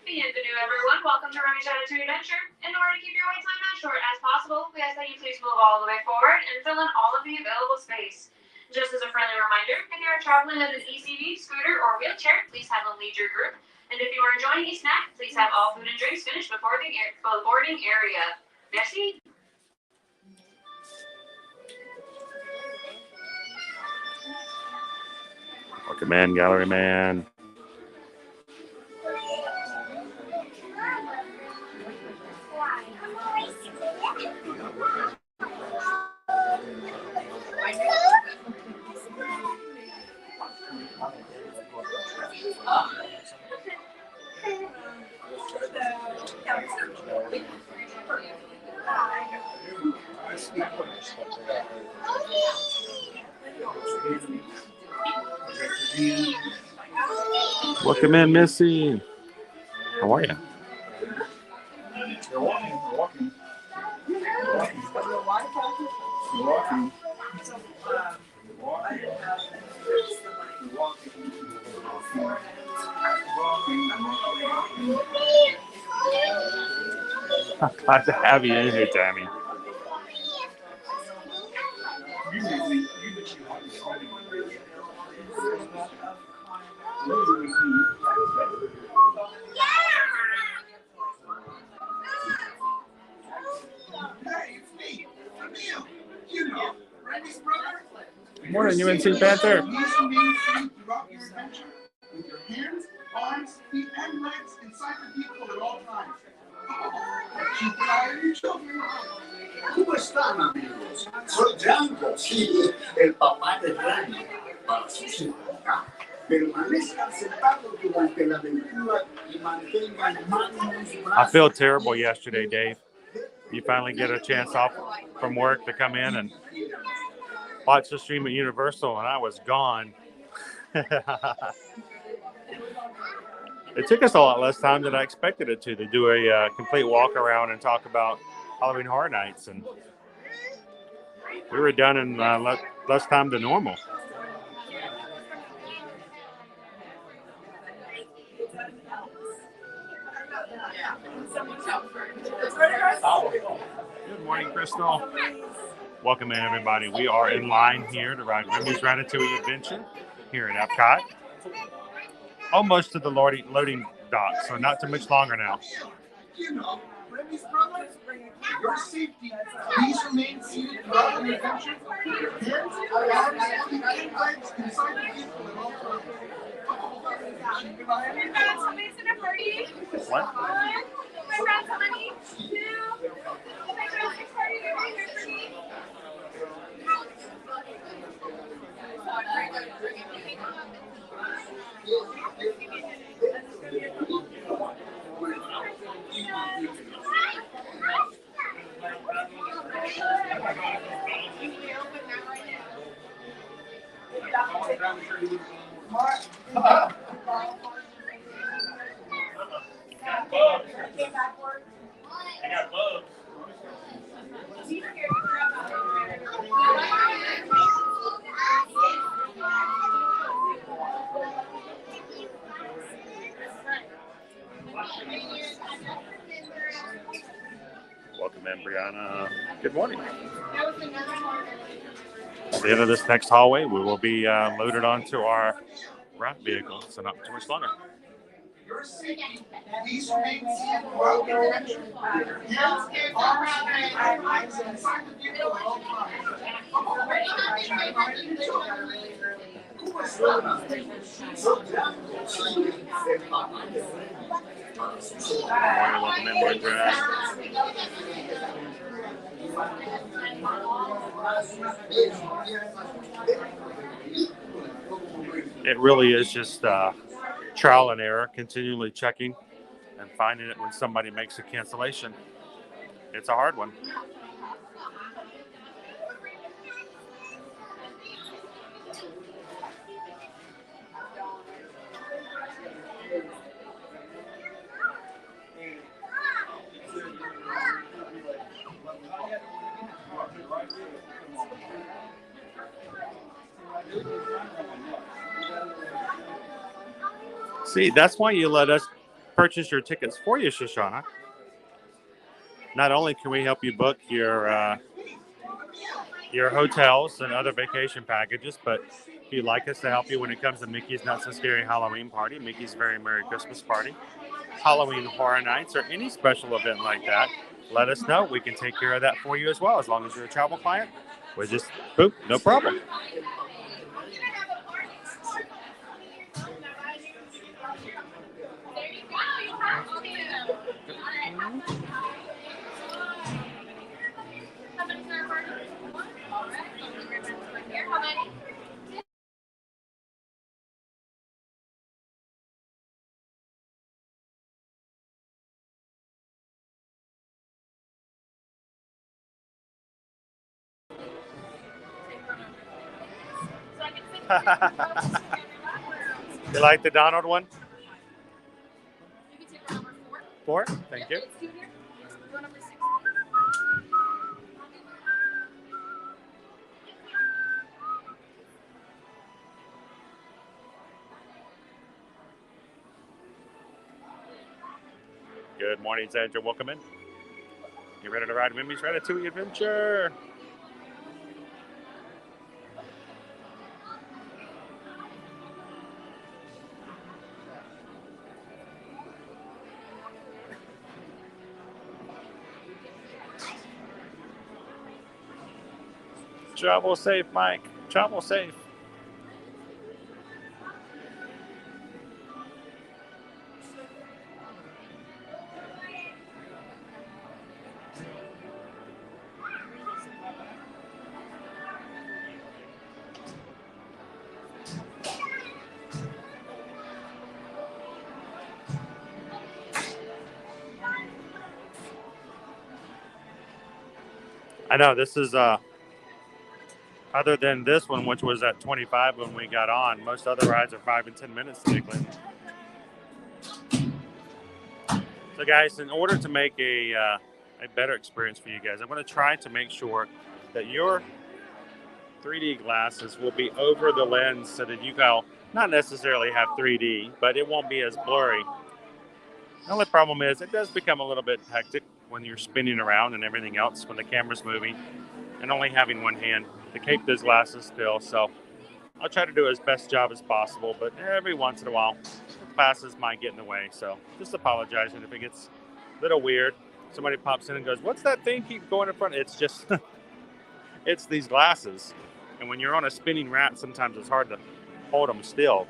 Bienvenue, everyone. Welcome to Ratatouille Adventure. In order to keep your wait time as short as possible, we ask that you please move all the way forward and fill in all of the available space. Just as a friendly reminder, if you are traveling in an ECV, scooter, or wheelchair, please have a lead your group. And if you are enjoying a snack, please have all food and drinks finished before the boarding area. Merci. Welcome in, gallery man. Welcome in, Missy. How are you? They're walking. Glad to have you in here, Tammy. Morning, UNC Panther. With your hands, arms, feet, and legs inside the vehicle at all times. Keep an eye on your children. ¿Cómo están, amigos? Soy Django, sí, el papá de Rani, para sus hijos, ¿verdad? Permanezcan sentados durante la aventura y mantengan manos. I feel terrible yesterday, Dave. You finally get a chance off from work to come in and watch the stream at Universal, and I was gone. It took us a lot less time than I expected it to do a complete walk around and talk about Halloween Horror Nights, and we were done in less time than normal. Good morning, Crystal. Welcome in, everybody. We are in line here to ride Remy's Ratatouille Adventure here at EPCOT. Almost to the loading dock, so not too much longer now. You know, Remy's brother, your safety. Please remain seated throughout the adventure. With your hands, arms, feet, and legs inside the vehicle at all times. Keep an eye on your children. Somebody's in a party. What? My friend's honey. 2. My girl's party. I got bugs. Welcome in, Brianna. Good morning. At the end of this next hallway, we will be loaded onto our route vehicle, so not too much longer. Your safety. Please remain seated throughout the adventure. With your hands, arms, feet, and legs inside the vehicle at all times. Keep an eye on your children. ¿Cómo están, amigos? Soy Django, sí, el papá de Rani, para sus hijos. Welcome in, boy, Brad. it really is just trial and error, continually checking and finding it when somebody makes a cancellation. It's a hard one. See, that's why you let us purchase your tickets for you, Shoshana. Not only can we help you book your hotels and other vacation packages, but if you'd like us to help you when it comes to Mickey's Not So Scary Halloween Party, Mickey's Very Merry Christmas Party, Halloween Horror Nights, or any special event like that, let us know. We can take care of that for you as well. As long as you're a travel client, we're just, boop, no problem. You like the Donald one? Four? Thank you. Good morning, Sandra. Welcome in. You ready to ride Mimi's Ratatouille adventure? Travel safe, Mike. Travel safe. I know this is other than this one, which was at 25 when we got on, most other rides are 5 and 10 minutes today, Clinton. So guys, in order to make a better experience for you guys, I'm going to try to make sure that your 3D glasses will be over the lens so that you can not necessarily have 3D, but it won't be as blurry. The only problem is it does become a little bit hectic when you're spinning around and everything else, when the camera's moving and only having one hand to keep those glasses still. So I'll try to do as best job as possible, but every once in a while, the glasses might get in the way. So just apologizing if it gets a little weird. Somebody pops in and goes, "What's that thing keep going in front?" It's just, it's these glasses. And when you're on a spinning rat, sometimes it's hard to hold them still.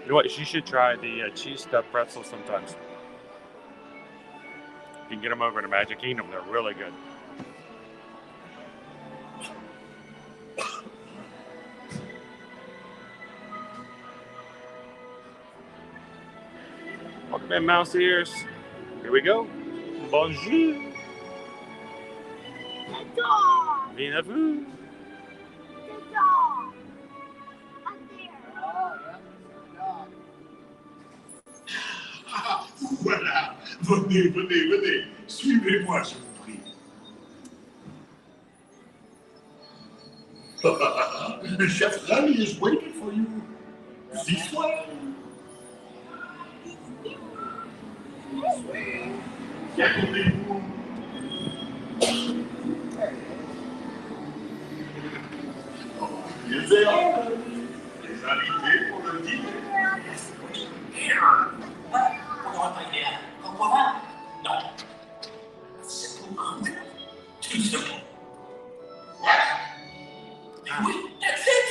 You know what? You should try the cheese stuffed pretzels sometimes. You can get them over in the Magic Kingdom. They're really good. Welcome in, mouse ears. Here we go. Bonjour. Bienvenue. Venez, venez, venez. Suivez-moi, je vous prie. Chef Rally is waiting for you. This way. Détendez-vous. Ils et hors. Les invités pour le dîner. Non. C'est pour un tout simple. Oui, that's it.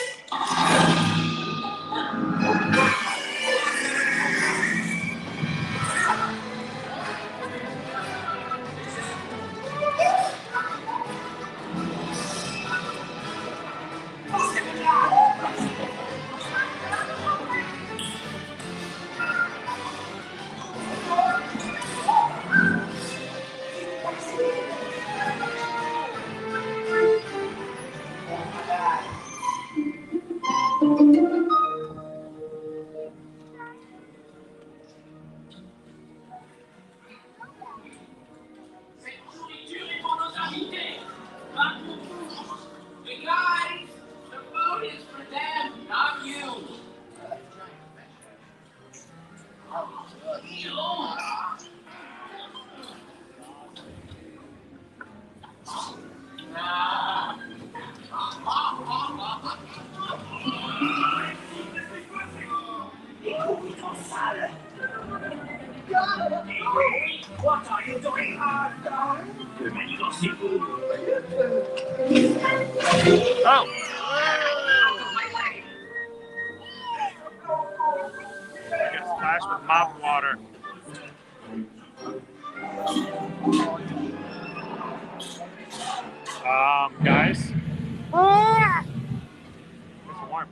What are you doing, Arthur? Oh! Get splashed with mop water. Guys. It's warm.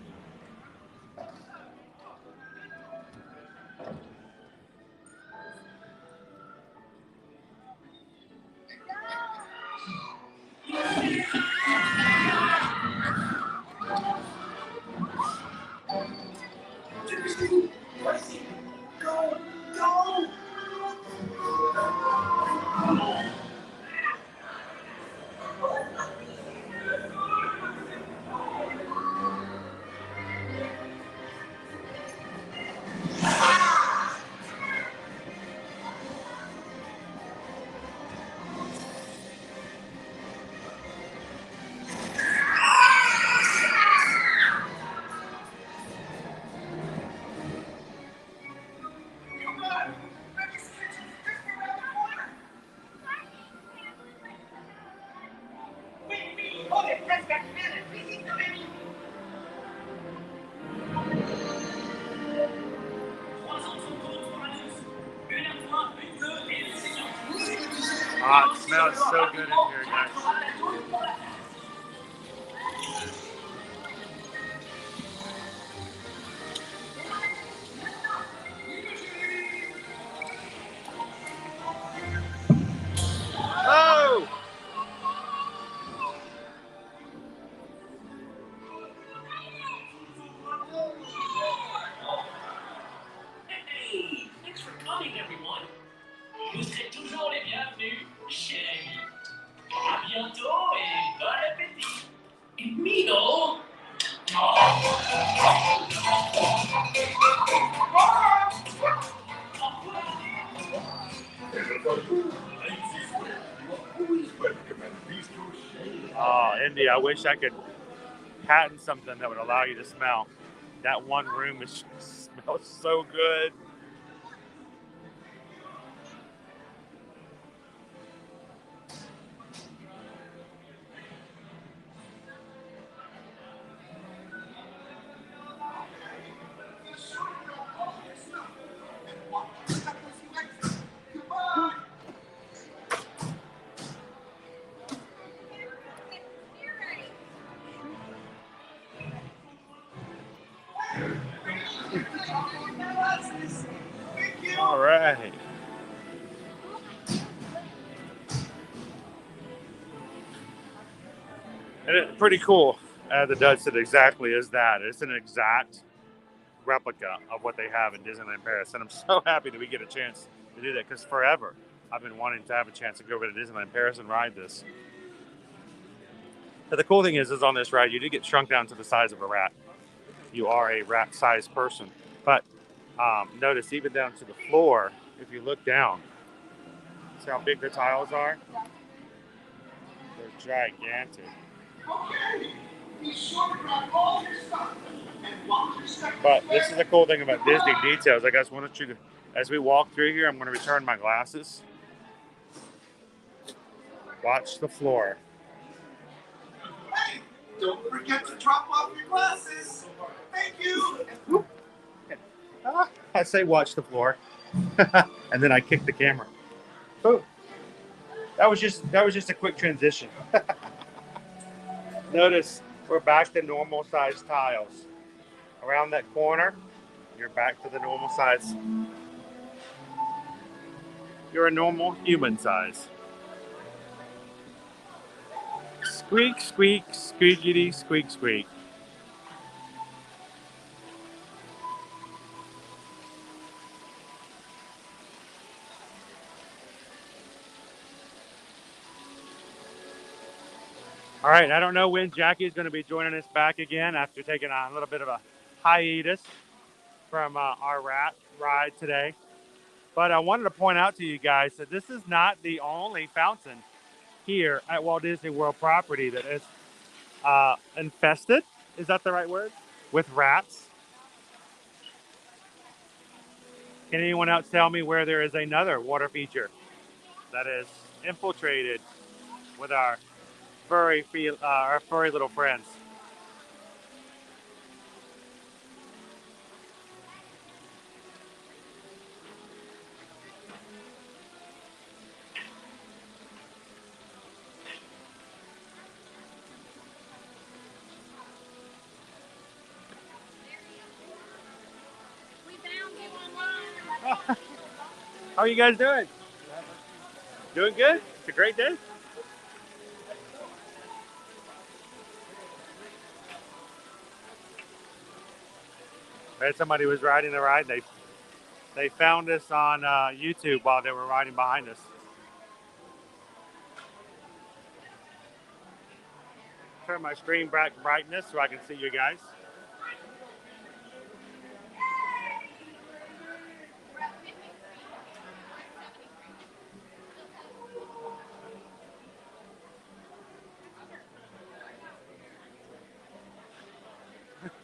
Ah, it smells so good in here, guys. Oh! Hey, thanks for coming, everyone. Vous serez toujours les bienvenus chez l'ami. À bientôt et bon appétit. Mino. Oh, Indy, I wish I could patent something that would allow you to smell. That one room smells so good. All right. And it's pretty cool. The Dutch said exactly is that. It's an exact replica of what they have in Disneyland Paris. And I'm so happy that we get a chance to do that, because forever I've been wanting to have a chance to go over to Disneyland Paris and ride this. But the cool thing is on this ride, you do get shrunk down to the size of a rat. You are a rat-sized person. But notice even down to the floor, if you look down, see how big the tiles are? They're gigantic. But this is the cool thing about Disney details. I guess wanted you to, as we walk through here, I'm going to return my glasses. Watch the floor. Hey, don't forget to drop off your glasses. Thank you. I say watch the floor, and then I kick the camera. Boom. That was just a quick transition. Notice we're back to normal size tiles. Around that corner, you're back to the normal size. You're a normal human size. Squeak, squeak, squeakity, squeak, squeak. All right, I don't know when Jackie is going to be joining us back again after taking a little bit of a hiatus from our rat ride today. But I wanted to point out to you guys that this is not the only fountain here at Walt Disney World property that is infested, is that the right word, with rats. Can anyone else tell me where there is another water feature that is infiltrated with our furry little friends? How are you guys doing? Doing good? It's a great day? I had somebody who was riding the ride. They found us on YouTube while they were riding behind us. Turn my screen back brightness so I can see you guys.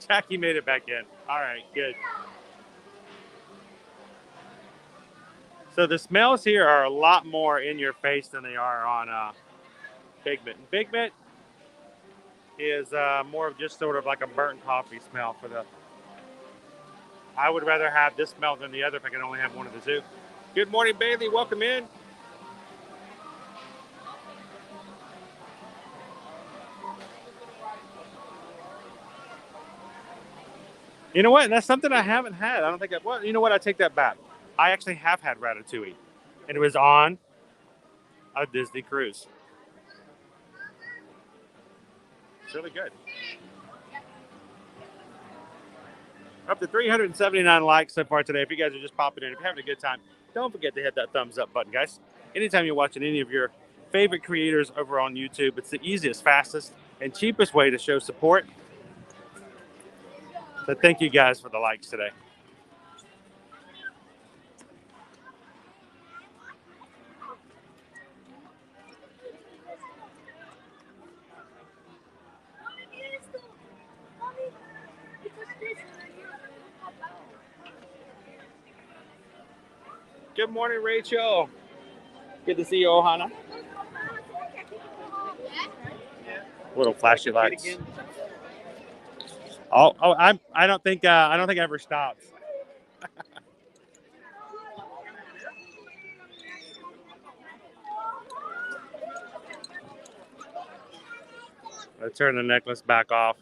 Jackie made it back in. All right, good. So the smells here are a lot more in your face than they are on Figment. And Figment is more of just sort of like a burnt coffee smell for the... I would rather have this smell than the other if I could only have one of the two. Good morning, Bailey. Welcome in. You know what? That's something I haven't had. I don't think well, you know what? I take that back. I actually have had Ratatouille, and it was on a Disney cruise. It's really good. Up to 379 likes so far today. If you guys are just popping in, if you're having a good time, don't forget to hit that thumbs up button, guys. Anytime you're watching any of your favorite creators over on YouTube, it's the easiest, fastest, and cheapest way to show support. So thank you guys for the likes today. Good morning, Rachel. Good to see you, Ohana. Little flashy lights. Oh, I don't think I ever stopped. I'll turn the necklace back off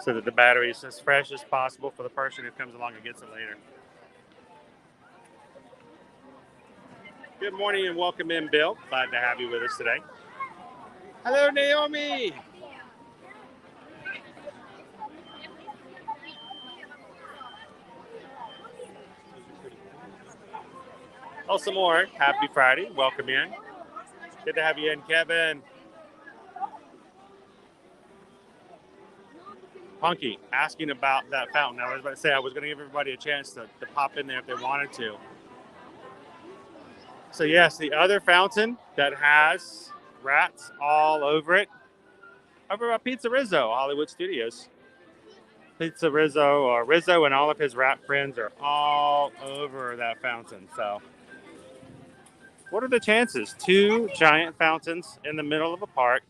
so that the battery is as fresh as possible for the person who comes along and gets it later. Good morning and welcome in, Bill. Glad to have you with us today. Hello, Naomi. Oh, some more. Happy Friday. Welcome in. Good to have you in, Kevin. Punky asking about that fountain. I was about to say I was going to give everybody a chance to pop in there if they wanted to. So yes, the other fountain that has rats all over it, over at Pizza Rizzo, Hollywood Studios. Pizza Rizzo, or Rizzo and all of his rat friends are all over that fountain. So what are the chances? 2 giant fountains in the middle of a park,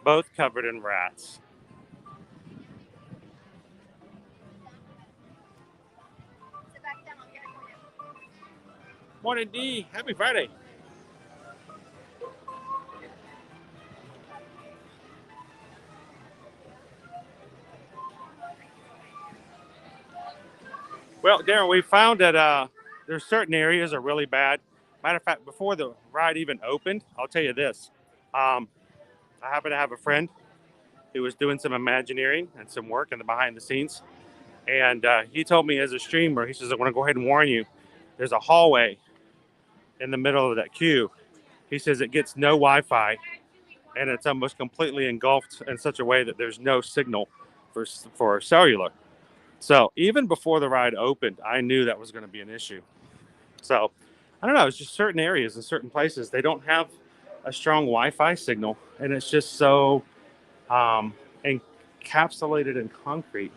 both covered in rats. Morning, D. Happy Friday. Well, Darren, we found that there's certain areas are really bad. Matter of fact, before the ride even opened, I'll tell you this. I happen to have a friend who was doing some Imagineering and some work in the behind the scenes. And he told me as a streamer, he says, I want to go ahead and warn you, there's a hallway in the middle of that queue. He says it gets no Wi-Fi, and it's almost completely engulfed in such a way that there's no signal for cellular. So even before the ride opened, I knew that was going to be an issue. So I don't know, it's just certain areas and certain places, they don't have a strong Wi-Fi signal, and it's just so encapsulated in concrete.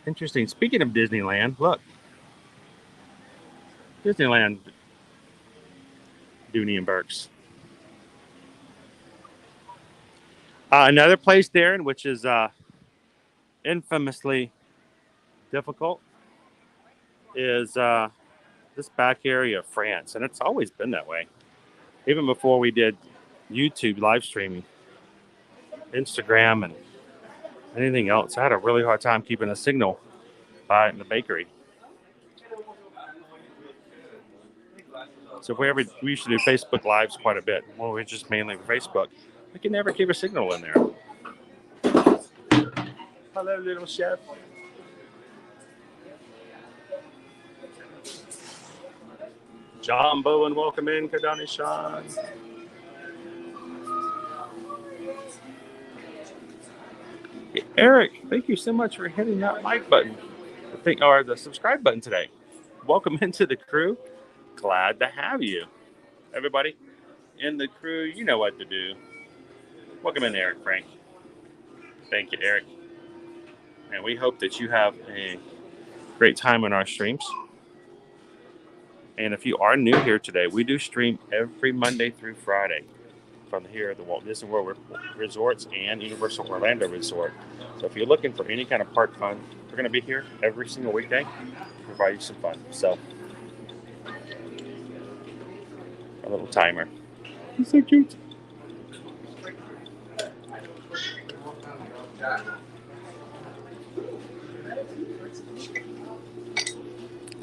Interesting. Speaking of Disneyland, look. Disneyland, Dooney and Burks. Another place, Darren, which is infamously difficult, is this back area of France. And it's always been that way. Even before we did YouTube live streaming, Instagram, and anything else. I had a really hard time keeping a signal in the bakery. So we used to do Facebook Lives quite a bit. Well, we just mainly Facebook. We can never keep a signal in there. Hello, little chef. John Bowen, welcome in. Kadani Sean. Hey, Eric, thank you so much for hitting that like button. Or the subscribe button today. Welcome into the crew. Glad to have you. Everybody in the crew, you know what to do. Welcome in, Eric Frank. Thank you, Eric. And we hope that you have a great time on our streams. And if you are new here today, we do stream every Monday through Friday from here at the Walt Disney World Resorts and Universal Orlando Resort. So if you're looking for any kind of park fun, we're going to be here every single weekday to provide you some fun. So, a little timer. He's so cute.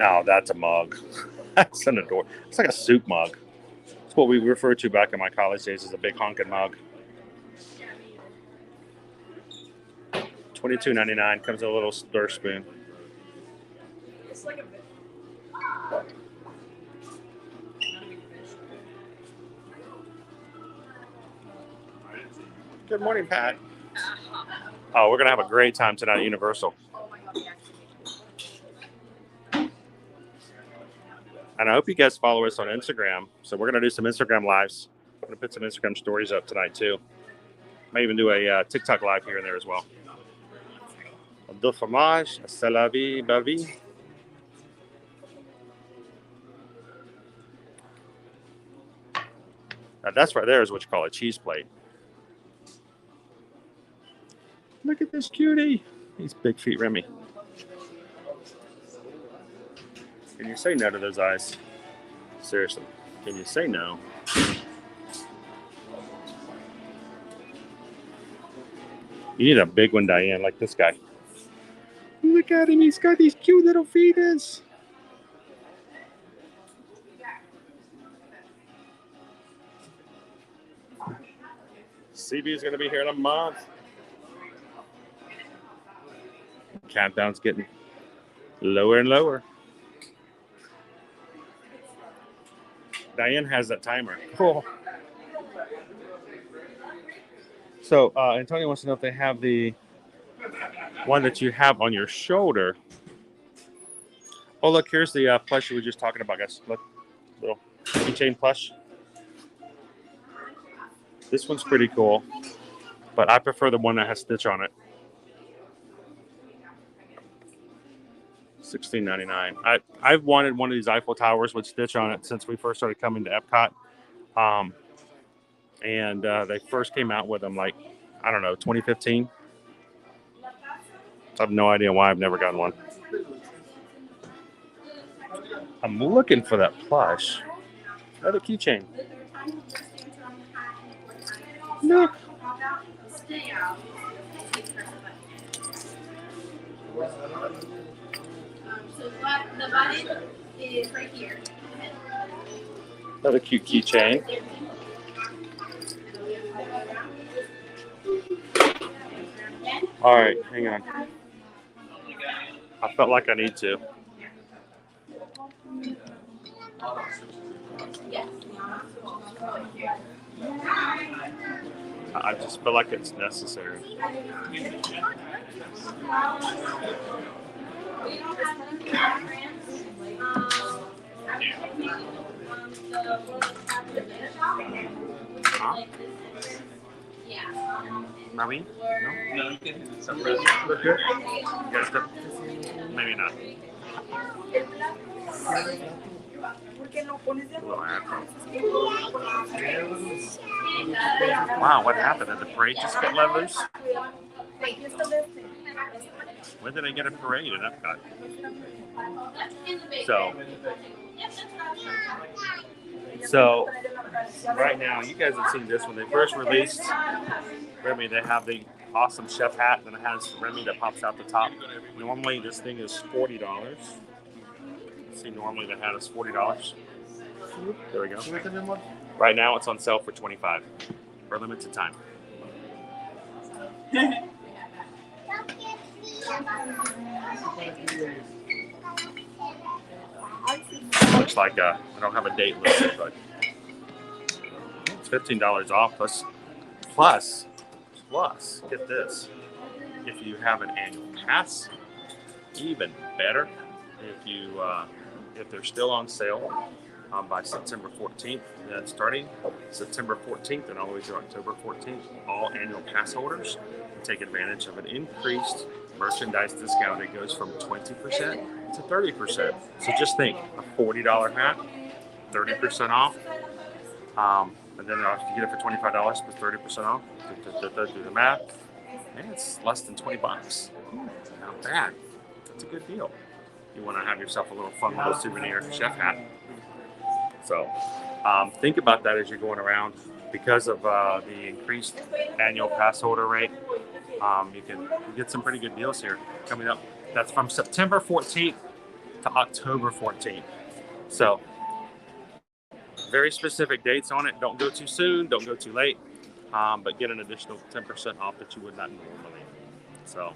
Oh, that's a mug. That's an adorable. It's like a soup mug. It's what we referred to back in my college days as a big honking mug. $22.99 comes in a little stir spoon. Good morning, Pat. Oh, we're gonna have a great time tonight at Universal. And I hope you guys follow us on Instagram. So we're going to do some Instagram lives. I'm going to put some Instagram stories up tonight, too. May even do a TikTok live here and there as well. De fromage, c'est la vie, bavie. Now that's right there is what you call a cheese plate. Look at this cutie. These big feet, Remy. Can you say no to those eyes? Seriously, can you say no? You need a big one, Diane, like this guy. Look at him, he's got these cute little fetus. CB is going to be here in a month. Countdown's getting lower and lower. Diane has that timer. Cool. So, Antonio wants to know if they have the one that you have on your shoulder. Oh, look, here's the plush we were just talking about, guys. Look, little keychain plush. This one's pretty cool, but I prefer the one that has Stitch on it. $16.99. I've wanted one of these Eiffel Towers with Stitch on it since we first started coming to Epcot. And they first came out with them, like, I don't know, 2015. I have no idea why I've never gotten one. I'm looking for that plush. Another keychain. Look. So the button is right here. Another cute keychain. All right, hang on. I felt like I need to. I just feel like it's necessary. Huh? Marine? No, you can do some rest. Look good? You guys good? Maybe not. Wow, what happened? Did the parade just get let loose? When did I get a parade in Epcot? So right now, you guys have seen this when they first released Remy. They have the awesome chef hat, and it has Remy that pops out the top. Normally, this thing is $40. See, normally the hat is $40. There we go. Right now, it's on sale for $25 for a limited time. Looks like I don't have a date listed, but it's $15 off plus, get this. If you have an annual pass, even better. If they're still on sale by September 14th, then starting September 14th and all the way to October 14th, all annual pass holders can take advantage of an increased merchandise discount. It goes from 20% to 30%. So just think, a $40 hat, 30% off. And then if you get it for $25 plus 30% off, do the math, and it's less than $20. Not bad. That's a good deal. You want to have yourself a little fun little souvenir chef hat. So think about that as you're going around. Because of the increased annual pass holder rate, you can get some pretty good deals here coming up. That's from September 14th to October 14th. So very specific dates on it. Don't go too soon. Don't go too late. But get an additional 10% off that you would not normally. So.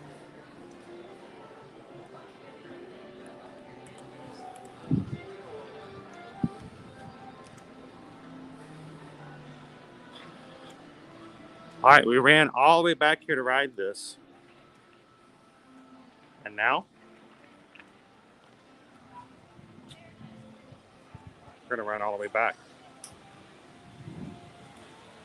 All right, we ran all the way back here to ride this. And now we're going to run all the way back.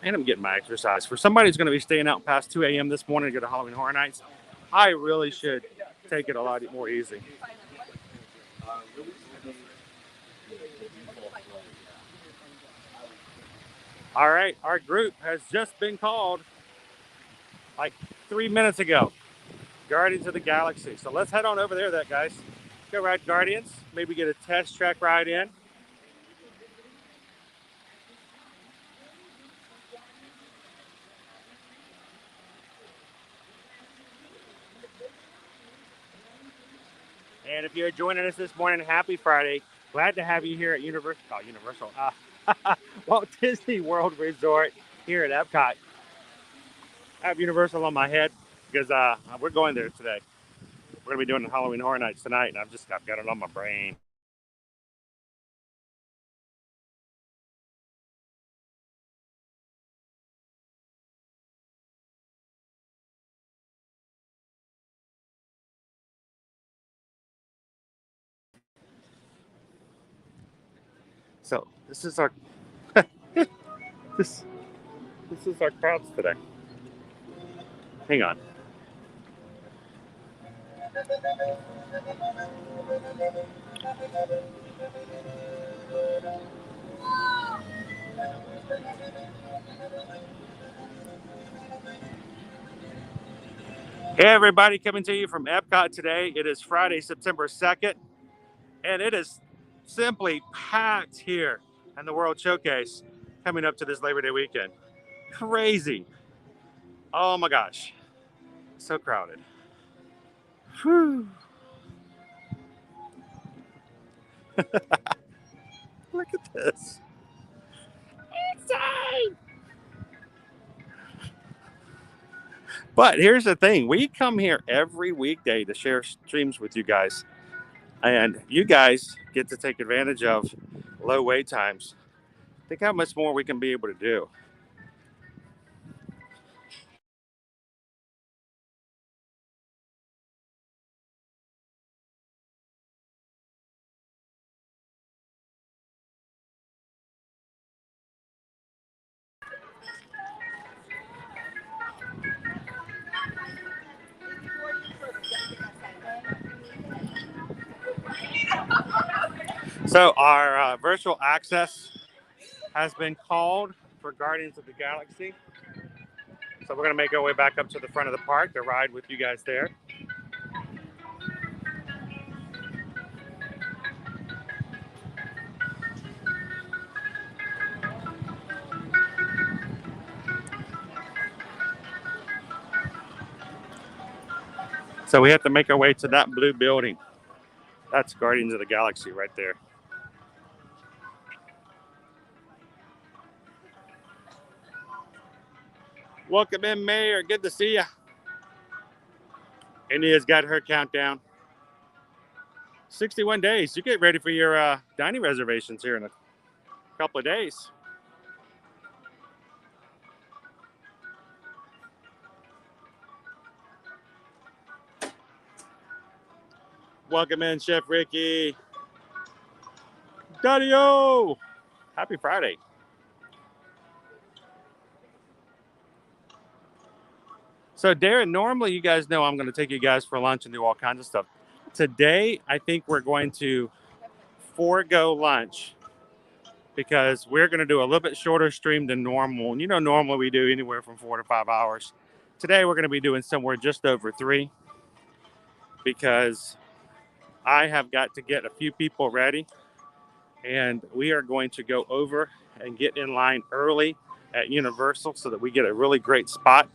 And I'm getting my exercise. For somebody who's going to be staying out past 2 a.m. this morning to go to Halloween Horror Nights, I really should take it a lot more easy. All right, our group has just been called like 3 minutes ago. Guardians of the Galaxy. So let's head on over there, guys. Go ride Guardians. Maybe get a test track ride in. And if you're joining us this morning, happy Friday. Glad to have you here at Walt Disney World Resort here at Epcot. I have Universal on my head because we're going there today. We're gonna be doing the Halloween Horror Nights tonight, and I've got it on my brain. So this is our this is our crowds today. Hang on. Hey everybody, coming to you from EPCOT today. It is Friday, September 2nd, and it is simply packed here in the World Showcase coming up to this Labor Day weekend. Crazy. Oh my gosh. So crowded. Whew. Look at this. Insane. But here's the thing. We come here every weekday to share streams with you guys. And you guys get to take advantage of low wait times. Think how much more we can be able to do. So our virtual access has been called for Guardians of the Galaxy. So we're going to make our way back up to the front of the park to ride with you guys there. So we have to make our way to that blue building. That's Guardians of the Galaxy right there. Welcome in, Mayor. Good to see you. India's got her countdown. 61 days. You get ready for your dining reservations here in a couple of days. Welcome in, Chef Ricky. Daddy-o! Happy Friday. So, Darren, normally you guys know I'm going to take you guys for lunch and do all kinds of stuff. Today, I think we're going to forego lunch because we're going to do a little bit shorter stream than normal. And you know, normally we do anywhere from 4 to 5 hours. Today, we're going to be doing somewhere just over 3 because I have got to get a few people ready. And we are going to go over and get in line early at Universal so that we get a really great spot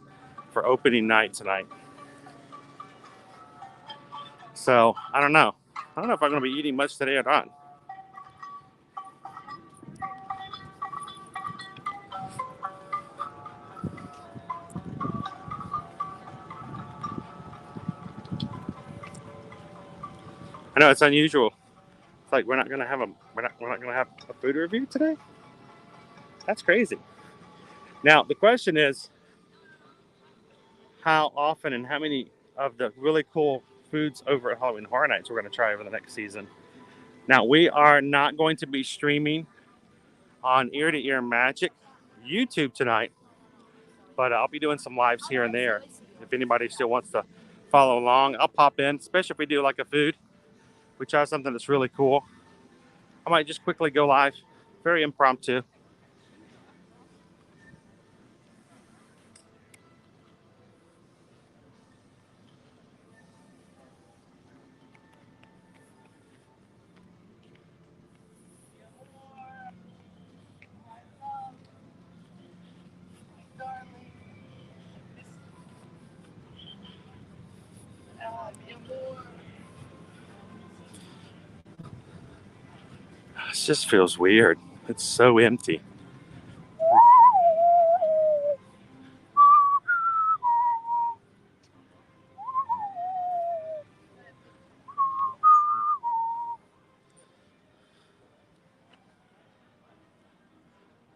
for opening night tonight. So I don't know. I don't know if I'm going to be eating much today or not. I know it's unusual. It's like we're not going to have a food review today. That's crazy. Now the question is, how often and how many of the really cool foods over at Halloween Horror Nights we're going to try over the next season. Now we are not going to be streaming on Ear to Ear Magic YouTube tonight, but I'll be doing some lives here and there. If anybody still wants to follow along, I'll pop in, especially if we do like a food. We try something that's really cool. I might just quickly go live. Very impromptu. It just feels weird. It's so empty.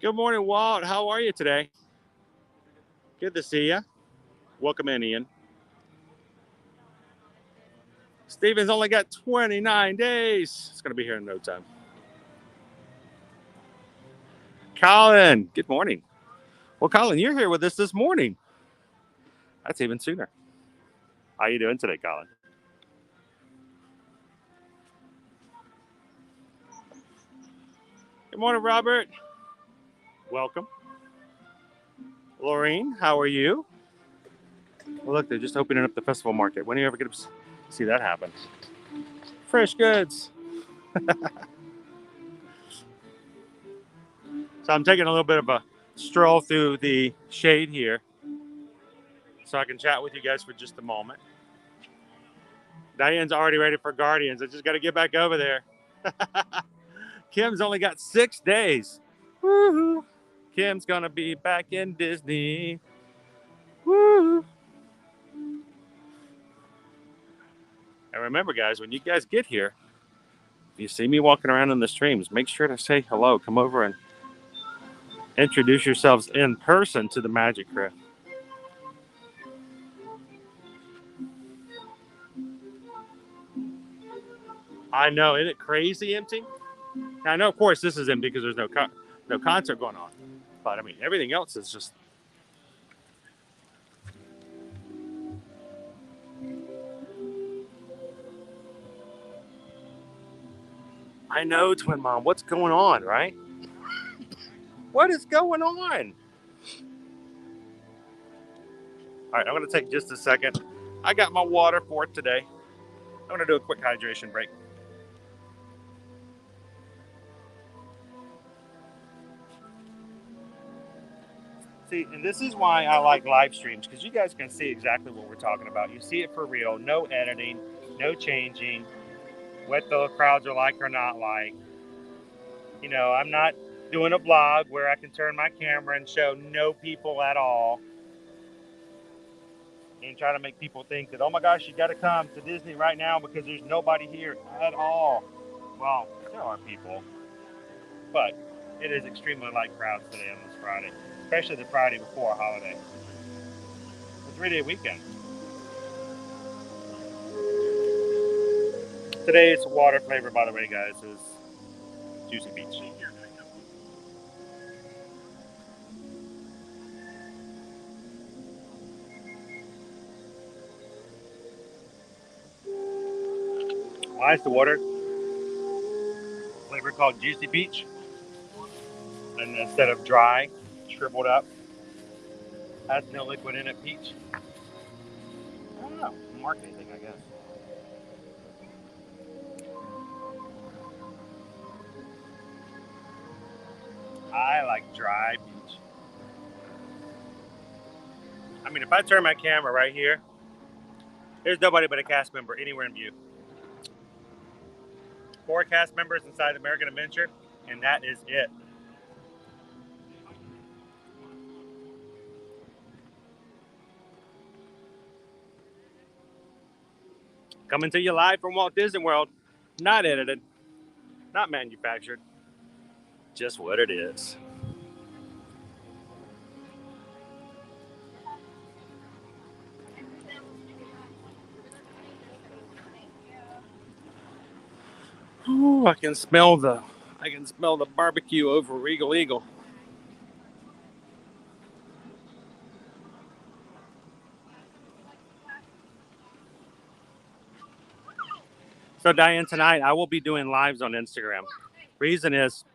Good morning, Walt. How are you today? Good to see you. Welcome in, Ian. Steven's only got 29 days. It's going to be here in no time. Colin, good morning. Well, Colin, you're here with us this morning. That's even sooner. How you doing today, Colin? Good morning, Robert. Welcome. Laureen, how are you? Well, look, they're just opening up the festival market. When are you ever going to see that happen? Fresh goods. So I'm taking a little bit of a stroll through the shade here so I can chat with you guys for just a moment. Diane's already ready for Guardians. I just got to get back over there. Kim's only got 6 days. Woo-hoo. Kim's going to be back in Disney. Woo! And remember, guys, when you guys get here, if you see me walking around in the streams, make sure to say hello. Come over and introduce yourselves in person to the Magic Crew. I know, isn't it crazy empty? Now, I know, of course, this is empty because there's no concert going on. But, I mean, everything else is just... I know, Twin Mom. What's going on, right? What is going on? All right, I'm going to take just a second. I got my water for today. I'm going to do a quick hydration break. See, and this is why I like live streams, because you guys can see exactly what we're talking about. You see it for real. No editing, no changing, what the crowds are like or not like. You know, I'm not doing a vlog where I can turn my camera and show no people at all and try to make people think that, oh my gosh, you got to come to Disney right now because there's nobody here at all. Well, there are people, but it is extremely light crowds today on this Friday, especially the Friday before a holiday. The 3-day weekend. Today's water flavor, by the way, guys, is Juicy Peach. Why is the water flavor called Juicy Peach? And instead of dry, shriveled up, has no liquid in it, peach. I don't know. Marketing thing, I guess. I like dry peach. I mean, if I turn my camera right here, there's nobody but a cast member anywhere in view. 4 cast members inside American Adventure, and that is it. Coming to you live from Walt Disney World, not edited, not manufactured, just what it is. Ooh, I can smell the barbecue over Regal Eagle. So Diane, tonight I will be doing lives on Instagram. Reason is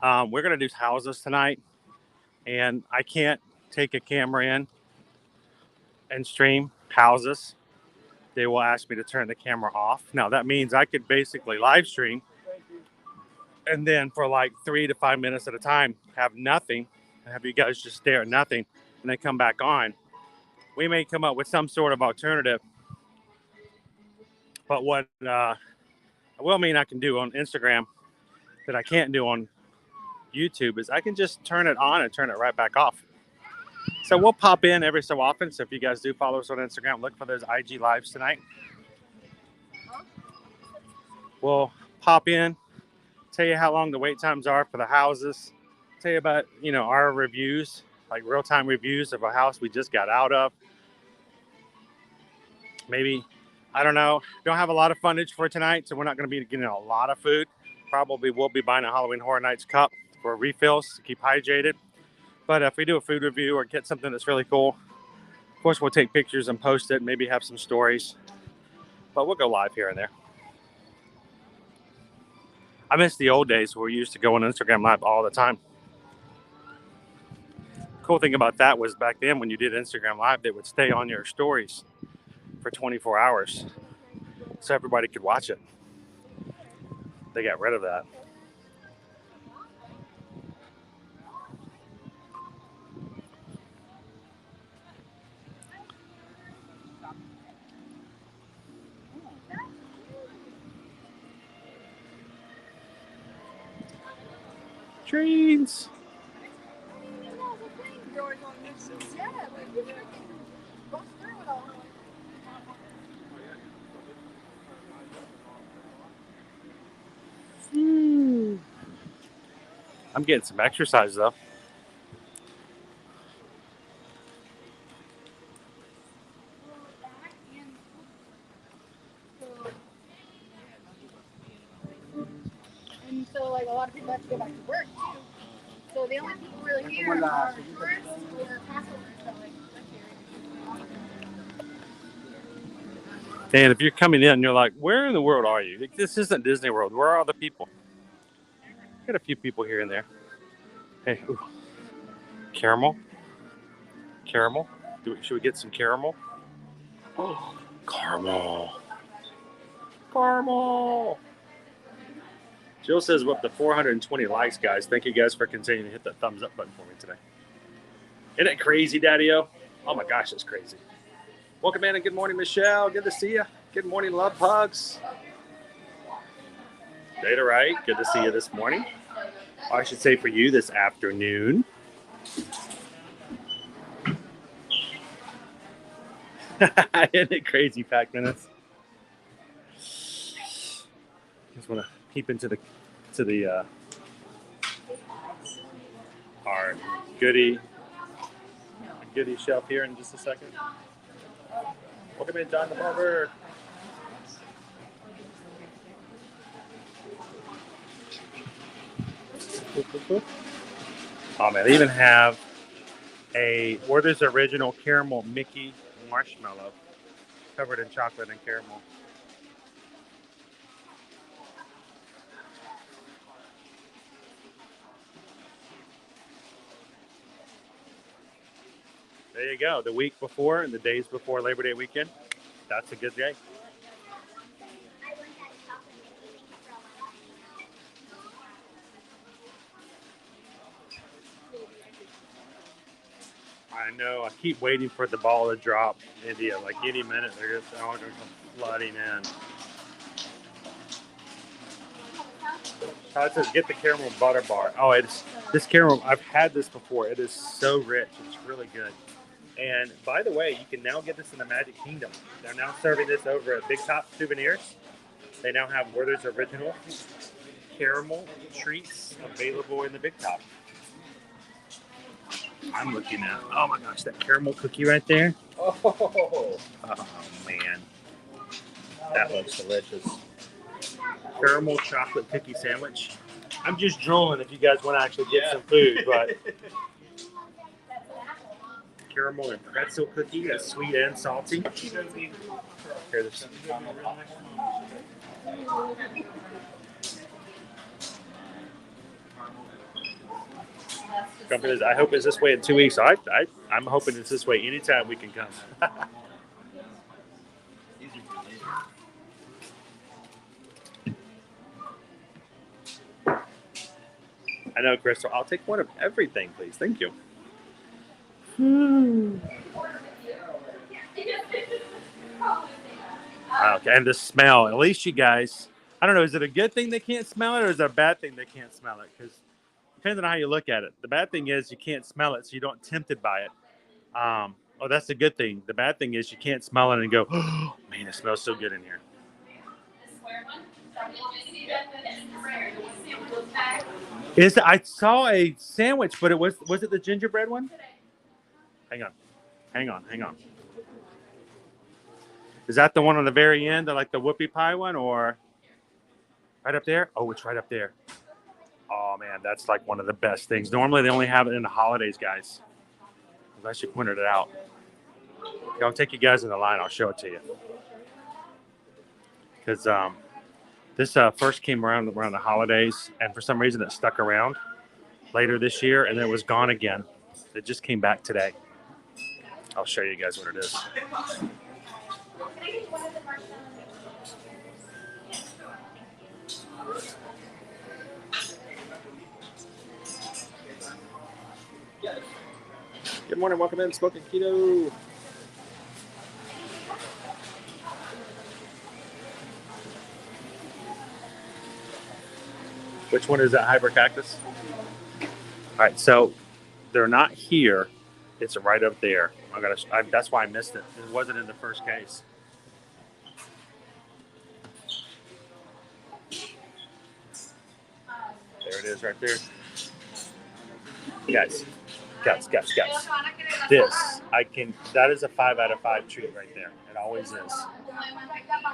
we're going to do houses tonight, and I can't take a camera in and stream houses. They will ask me to turn the camera off. Now that means I could basically live stream and then for like 3 to 5 minutes at a time have nothing, have you guys just stare at nothing, and then come back on. We may come up with some sort of alternative, but what I will mean I can do on Instagram that I can't do on YouTube is I can just turn it on and turn it right back off. So we'll pop in every so often. So if you guys do follow us on Instagram, look for those IG lives tonight. We'll pop in, tell you how long the wait times are for the houses, tell you about, our reviews, like real-time reviews of a house we just got out of. Maybe, I don't know. Don't have a lot of fundage for tonight, so we're not going to be getting a lot of food. Probably will be buying a Halloween Horror Nights cup for refills to keep hydrated. But if we do a food review or get something that's really cool, of course we'll take pictures and post it, maybe have some stories. But we'll go live here and there. I miss the old days where we used to go on Instagram Live all the time. Cool thing about that was back then when you did Instagram Live, they would stay on your stories for 24 hours so everybody could watch it. They got rid of that. Trains. I'm getting some exercise though. And so, like, a lot of people have to go back to work too. So the only people really here are tourists or passengers that like live here. And if you're coming in, you're like, where in the world are you? This isn't Disney World. Where are all the people? Got a few people here and there. Hey, ooh. Caramel? Caramel? Should we get some caramel? Oh, caramel. Caramel. Jill says we're up to 420 likes, guys. Thank you guys for continuing to hit that thumbs up button for me today. Isn't it crazy, Daddy-O? Oh my gosh, it's crazy. Welcome in and good morning, Michelle. Good to see you. Good morning, love hugs. Data right. Good to see you this morning. Or I should say for you this afternoon. Isn't it crazy, Pac Minutes? Just want to peep into the our goodie shelf here in just a second. Welcome in, John the Barber. Oh man, they even have a Werther's Original Caramel Mickey marshmallow covered in chocolate and caramel. There you go. The week before and the days before Labor Day weekend. That's a good day. I know. I keep waiting for the ball to drop, India. Like any minute, they're just all going to come flooding in. Todd says, get the caramel butter bar. Oh, this caramel. I've had this before. It is so rich. It's really good. And by the way, you can now get this in the Magic Kingdom. They're now serving this over at Big Top Souvenirs. They now have Werther's Original caramel treats available in the Big Top. I'm looking at, oh my gosh, that caramel cookie right there. Oh man. That looks delicious. Caramel chocolate cookie sandwich. I'm just drooling if you guys want to actually get some food, but caramel and pretzel cookie, that's sweet and salty. Here, there's companies. I hope it's this way in 2 weeks. I'm hoping it's this way anytime we can come. I know, Crystal. I'll take one of everything, please. Thank you. Okay, and the smell. At least you guys, I don't know, is it a good thing they can't smell it or is it a bad thing they can't smell it? Because depends on how you look at it. The bad thing is you can't smell it, so you don't tempted by it. Oh, that's the good thing. The bad thing is you can't smell it and go, oh, man, it smells so good in here. I saw a sandwich, but was it the gingerbread one? Hang on. Is that the one on the very end, like the whoopie pie one, or right up there? Oh, it's right up there. Oh man, that's like one of the best things. Normally they only have it in the holidays, guys. Unless you pointed it out. I'll take you guys in the line. I'll show it to you. Because this first came around the holidays, and for some reason it stuck around later this year, and then it was gone again. It just came back today. I'll show you guys what it is. Good morning, welcome in, Smoking Keto. Which one is that, Hyper Cactus? All right, so they're not here. It's right up there. That's why I missed it. It wasn't in the first case. There it is, right there. Guys. That is a 5 out of 5 treat right there. It always is.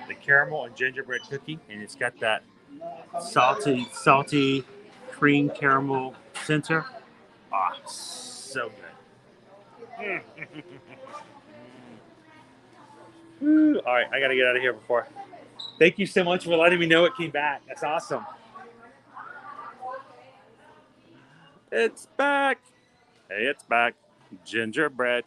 The caramel and gingerbread cookie, and it's got that salty cream caramel center. Ah, so good. All right, I got to get out of here before. Thank you so much for letting me know it came back. That's awesome. It's back. Hey, it's back. Gingerbread.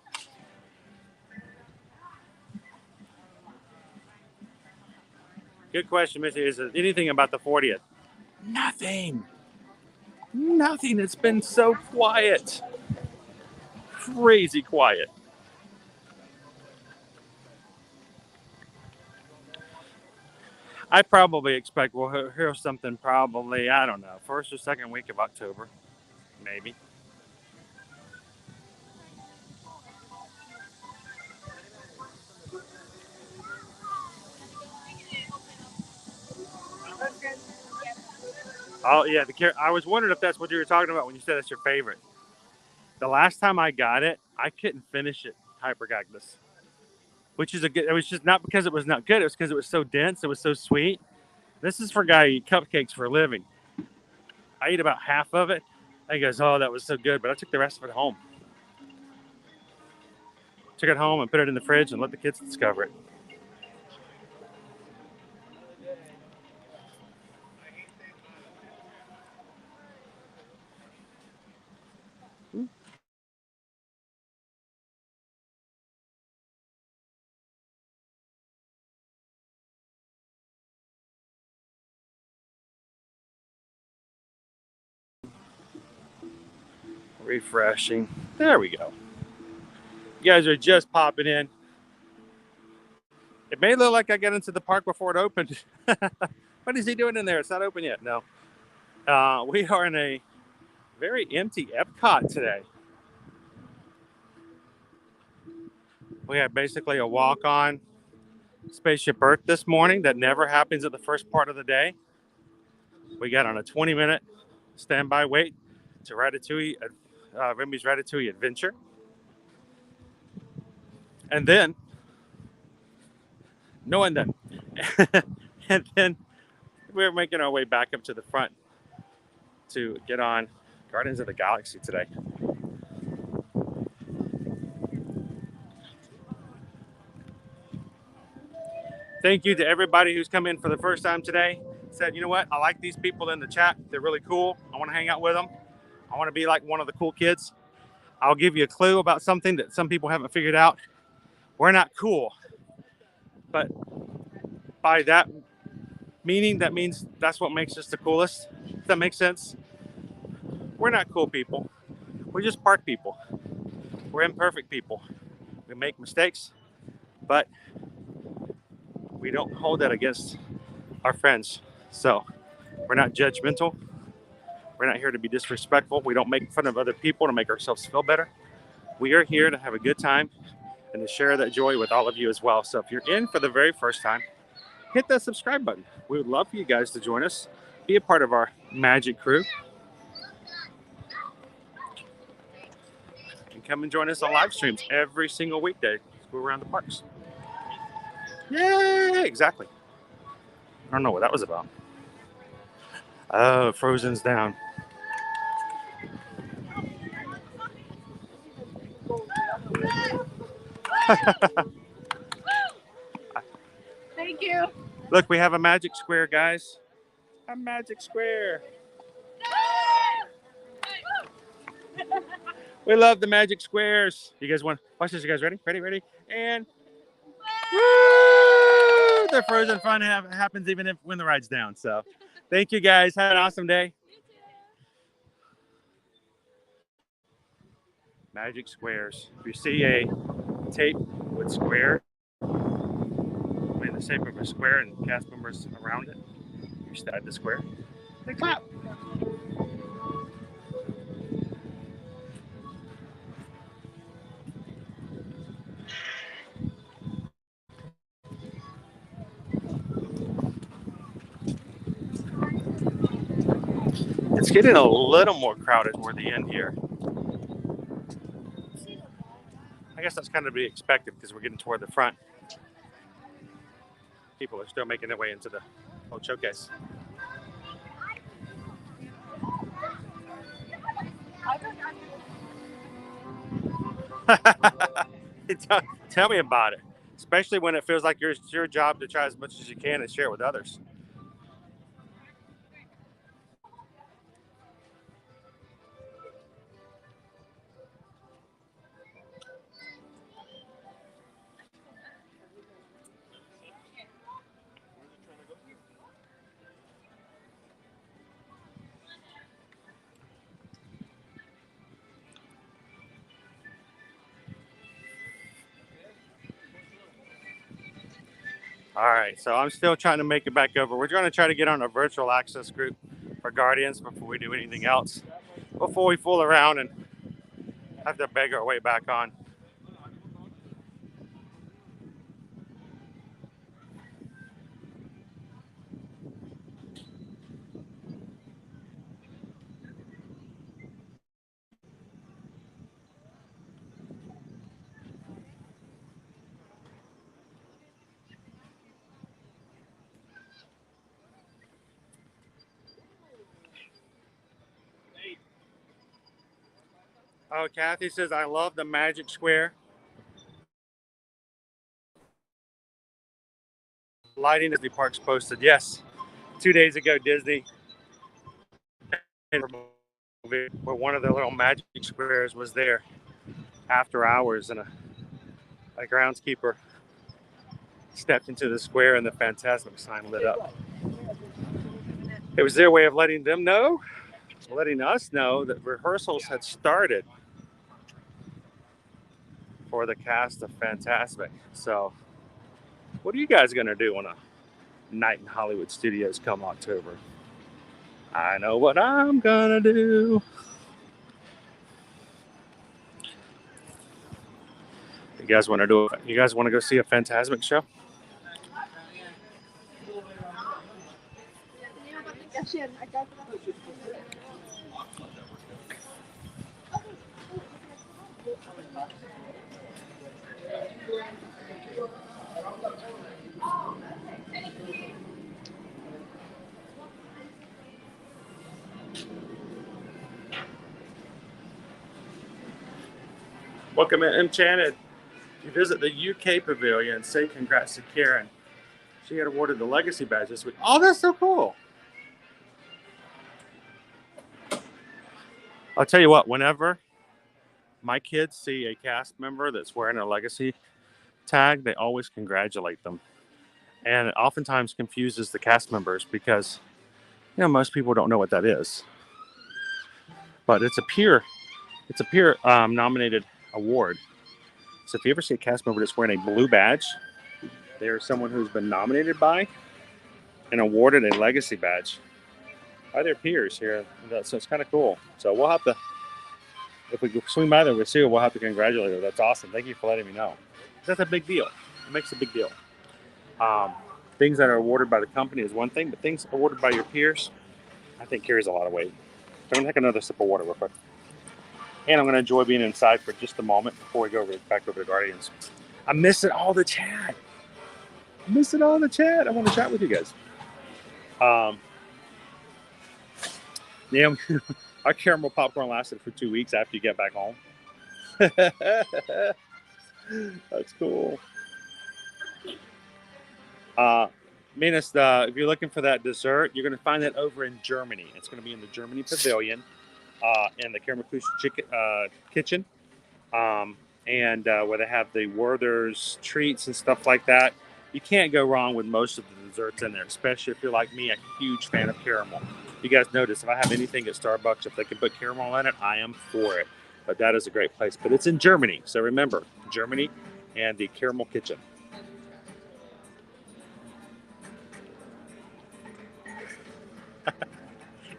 Good question, Missy. Is there anything about the 40th? Nothing. It's been so quiet. Crazy quiet. I probably expect we'll hear something probably, I don't know, first or second week of October. Maybe. Oh, yeah. I was wondering if that's what you were talking about when you said it's your favorite. The last time I got it, I couldn't finish it, Hypercactus. Which is it was just not because it was not good. It was because it was so dense. It was so sweet. This is for a guy who eats cupcakes for a living. I ate about half of it. He goes, oh, that was so good. But I took the rest of it home. Took it home and put it in the fridge and let the kids discover it. Refreshing. There we go. You guys are just popping in. It may look like I got into the park before it opened. What is he doing in there? It's not open yet. No. We are in a very empty EPCOT today. We had basically a walk-on Spaceship Earth this morning that never happens at the first part of the day. We got on a 20-minute standby wait to Ratatouille, Remy's Ratatouille adventure. And then, and then we're making our way back up to the front to get on Guardians of the Galaxy today. Thank you to everybody who's come in for the first time today. Said, you know what? I like these people in the chat. They're really cool. I want to hang out with them. I want to be like one of the cool kids. I'll give you a clue about something that some people haven't figured out. We're not cool. But by that meaning, that means that's what makes us the coolest. Does that make sense? We're not cool people. We're just park people. We're imperfect people. We make mistakes, but we don't hold that against our friends. So we're not judgmental. We're not here to be disrespectful. We don't make fun of other people to make ourselves feel better. We are here to have a good time and to share that joy with all of you as well. So if you're in for the very first time, hit that subscribe button. We would love for you guys to join us, be a part of our magic crew, and come and join us on live streams every single weekday. Go around the parks. Yeah, exactly. I don't know what that was about. Oh, Frozen's down. Thank you. Look, we have a magic square, guys. A magic square. We love the magic squares. You guys want watch this? You guys ready? Ready? And woo! The Frozen fun happens even when the ride's down. So, thank you guys. Have an awesome day. Magic squares. If you see a tape with square in the shape of a square and cast members around it, you stab the square. They clap. It's getting a little more crowded toward the end here. I guess that's kind of to be expected because we're getting toward the front. People are still making their way into the old showcase. Tell me about it. Especially when it feels like it's your job to try as much as you can and share it with others. All right, so I'm still trying to make it back over. We're going to try to get on a virtual access group for Guardians before we do anything else. Before we fool around and have to beg our way back on. Oh, Kathy says, I love the Magic Square. Lighting Disney Parks posted, yes. 2 days ago, Disney, where one of the little magic squares was there after hours, and a groundskeeper stepped into the square and the Fantasmic sign lit up. It was their way of letting them know, letting us know that rehearsals had started for the cast of Fantasmic. So, what are you guys going to do on a night in Hollywood Studios come October? I know what I'm going to do. You guys want to do it? You guys want to go see a Fantasmic show? Welcome in, Enchanted. You visit the UK Pavilion, say congrats to Karen. She had awarded the Legacy Badge this week. Oh, that's so cool. I'll tell you what, whenever my kids see a cast member that's wearing a Legacy tag, they always congratulate them. And it oftentimes confuses the cast members because, most people don't know what that is. But it's a peer nominated award. So if you ever see a cast member that's wearing a blue badge, they're someone who's been nominated by and awarded a Legacy badge by their peers here. So it's kind of cool. So we'll have to, if we swing by there, we'll see her. We'll have to congratulate her. That's awesome. Thank you for letting me know. That's a big deal. It makes a big deal. things that are awarded by the company is one thing, but things awarded by your peers, I think carries a lot of weight. So I'm gonna take another sip of water real quick. And I'm gonna enjoy being inside for just a moment before we go back over to Guardians. I'm missing all the chat. I want to chat with you guys. Yeah, our caramel popcorn lasted for 2 weeks after you get back home. That's cool. Minas, if you're looking for that dessert, you're going to find that over in Germany. It's going to be in the Germany Pavilion in the Caramel Kitchen. And where they have the Werther's treats and stuff like that. You can't go wrong with most of the desserts in there, especially if you're like me, a huge fan of caramel. You guys notice if I have anything at Starbucks, if they can put caramel in it, I am for it. But that is a great place. But it's in Germany. So remember, Germany and the Caramel Kitchen.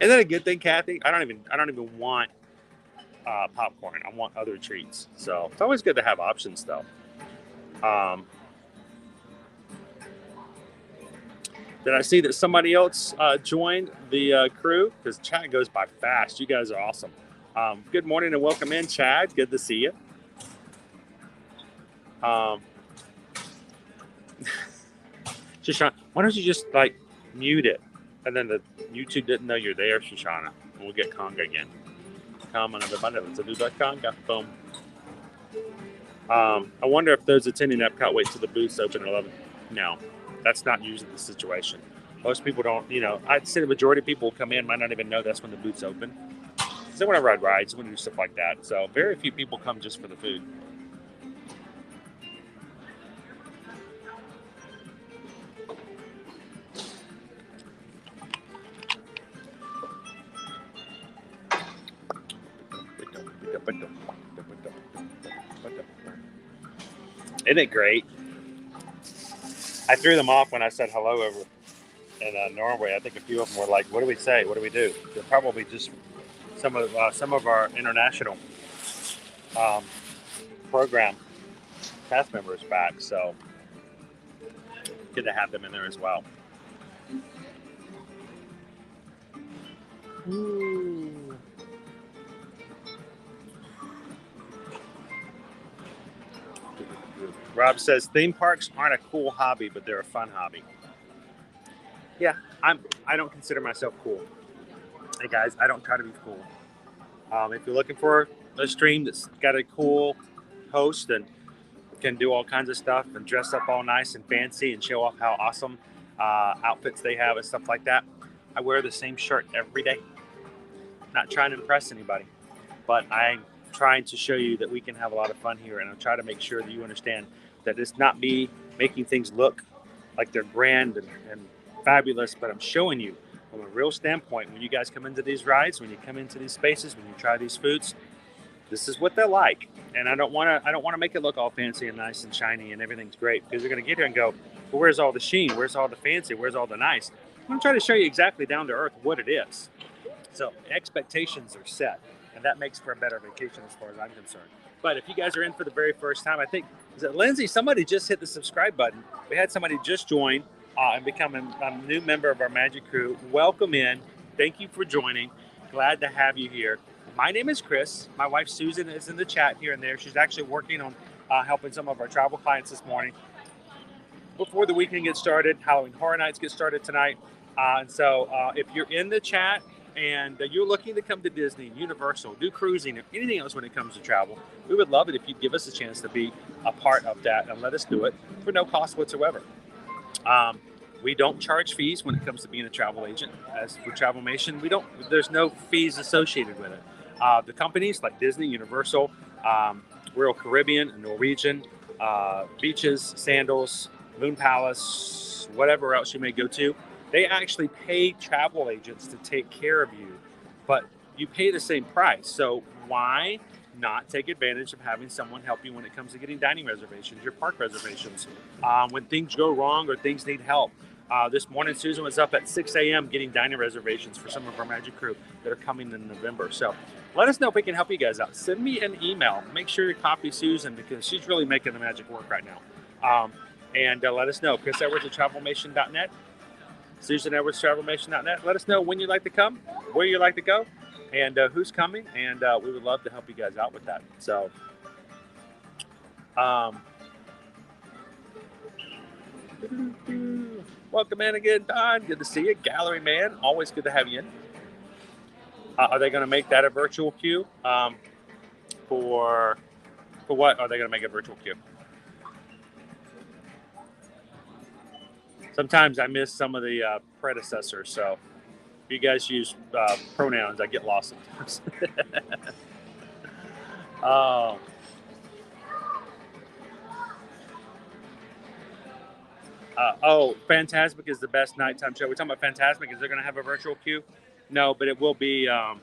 Isn't that a good thing, Kathy? I don't even want popcorn. I want other treats. So it's always good to have options, though. Did I see that somebody else joined the crew? Because chat goes by fast. You guys are awesome. Good morning and welcome in, Chad. Good to see you. Shoshana, why don't you just like mute it? And then the YouTube didn't know you're there, Shoshana. And we'll get conga again. Come on, everybody. Let's do that conga. Boom. I wonder if those attending Epcot wait till the booths open at 11. No, that's not usually the situation. Most people don't, I'd say the majority of people who come in might not even know that's when the booths open. They want to ride rides, they want to do stuff like that. So very few people come just for the food. Isn't it great? I threw them off when I said hello over in Norway. I think a few of them were like, what do we say? What do we do? They're probably just some of our international program cast members back. So good to have them in there as well. Ooh. Rob says theme parks aren't a cool hobby, but they're a fun hobby. Yeah, I don't consider myself cool. Hey guys, I don't try to be cool. If you're looking for a stream that's got a cool host and can do all kinds of stuff and dress up all nice and fancy and show off how awesome outfits they have and stuff like that, I wear the same shirt every day. Not trying to impress anybody, but I'm trying to show you that we can have a lot of fun here, and I'll try to make sure that you understand that it's not me making things look like they're grand and fabulous, but I'm showing you from a real standpoint, when you guys come into these rides, when you come into these spaces, when you try these foods, this is what they're like. And I don't want to make it look all fancy and nice and shiny and everything's great, because you're going to get here and go, well, where's all the sheen? Where's all the fancy? Where's all the nice? I'm going to try to show you exactly down to earth what it is. So expectations are set, and that makes for a better vacation as far as I'm concerned. But if you guys are in for the very first time, I think, is it Lindsay? Somebody just hit the subscribe button. We had somebody just join and become a new member of our Magic Crew. Welcome in. Thank you for joining. Glad to have you here. My name is Chris. My wife Susan is in the chat here and there. She's actually working on helping some of our travel clients this morning. Before the weekend gets started, Halloween Horror Nights get started tonight. And so if you're in the chat and you're looking to come to Disney, Universal, do cruising, or anything else when it comes to travel, we would love it if you'd give us a chance to be a part of that and let us do it for no cost whatsoever. We don't charge fees when it comes to being a travel agent. As for Travelmation, there's no fees associated with it. The companies like Disney, Universal, Royal Caribbean, Norwegian, Beaches, Sandals, Moon Palace, whatever else you may go to, they actually pay travel agents to take care of you, but you pay the same price. So why not take advantage of having someone help you when it comes to getting dining reservations, your park reservations, when things go wrong or things need help? This morning, Susan was up at 6 a.m. getting dining reservations for some of our Magic Crew that are coming in November. So let us know if we can help you guys out. Send me an email. Make sure you copy Susan, because she's really making the magic work right now. And let us know. Chris Edwards at travelmation.net. Susan Edwards, travelmation.net. Let us know when you'd like to come, where you'd like to go, and who's coming. And we would love to help you guys out with that. So, welcome in again, Don. Good to see you. Gallery Man, always good to have you in. Are they going to make that a virtual queue? For what are they going to make a virtual queue? Sometimes I miss some of the predecessors, so if you guys use pronouns, I get lost sometimes. Fantasmic is the best nighttime show. We're talking about Fantasmic. Is they're going to have a virtual queue? No, but it will be a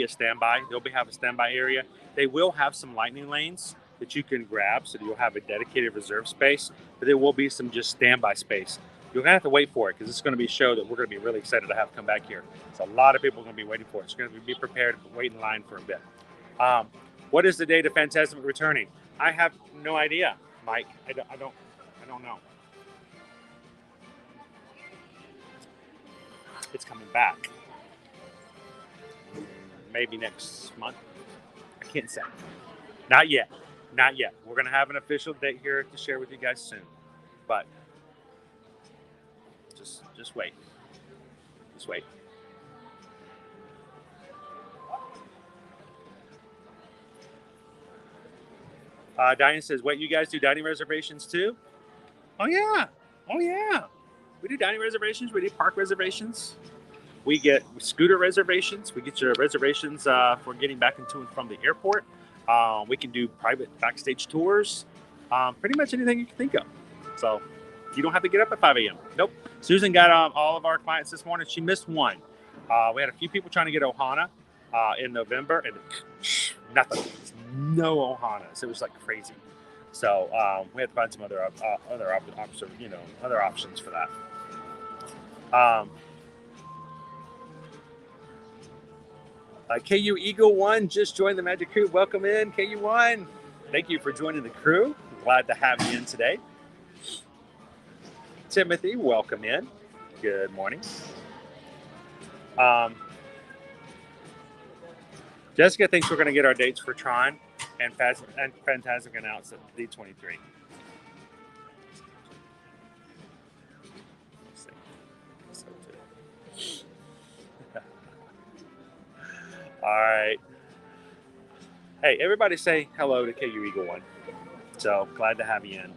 standby. They'll have a standby area. They will have some lightning lanes that you can grab, so you'll have a dedicated reserve space. But there will be some just standby space. You're gonna have to wait for it because it's going to be a show that we're going to be really excited to have come back here. So a lot of people are going to be waiting for it. So you're going to be prepared to wait in line for a bit. What is the date of Fantasmic returning? I have no idea, Mike. I don't know. It's coming back. Maybe next month. I can't say. Not yet. We're going to have an official date here to share with you guys soon. But just wait. Just wait. Diane says, wait, you guys do dining reservations too? Oh, yeah. We do dining reservations. We do park reservations. We get scooter reservations. We get your reservations for getting back into and from the airport. We can do private backstage tours. Pretty much anything you can think of. So you don't have to get up at 5 a.m. Nope. Susan got all of our clients this morning. She missed one. We had a few people trying to get Ohana in November, and nothing. No Ohanas. It was like crazy. So we had to find some other options for that. KU Eagle 1 just joined the Magic Crew. Welcome in, KU 1. Thank you for joining the crew. Glad to have you in today. Timothy, welcome in. Good morning. Jessica thinks we're going to get our dates for Tron and Fantasmic announced at D23. All right. Hey, everybody say hello to KU Eagle 1. So glad to have you in.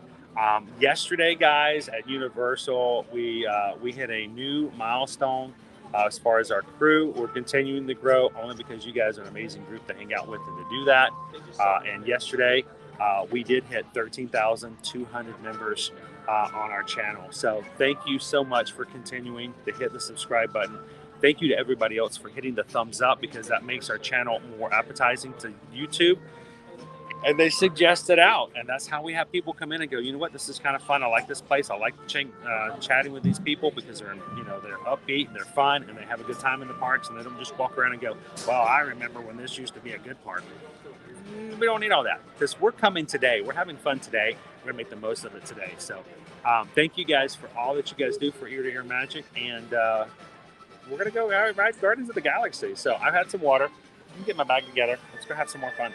Yesterday, guys, at Universal, we hit a new milestone as far as our crew. We're continuing to grow only because you guys are an amazing group to hang out with and to do that. And yesterday, we did hit 13,200 members on our channel. So thank you so much for continuing to hit the subscribe button. Thank you to everybody else for hitting the thumbs up because that makes our channel more appetizing to YouTube. And they suggest it out. And that's how we have people come in and go, you know what, this is kind of fun. I like this place. I like chatting with these people because they're upbeat and they're fun and they have a good time in the parks and they don't just walk around and go, well, I remember when this used to be a good park. We don't need all that because we're coming today. We're having fun today. We're going to make the most of it today. So thank you guys for all that you guys do for Ear to Ear Magic. And we're going to go ride Guardians of the Galaxy. So I've had some water. Let me get my bag together. Let's go have some more fun.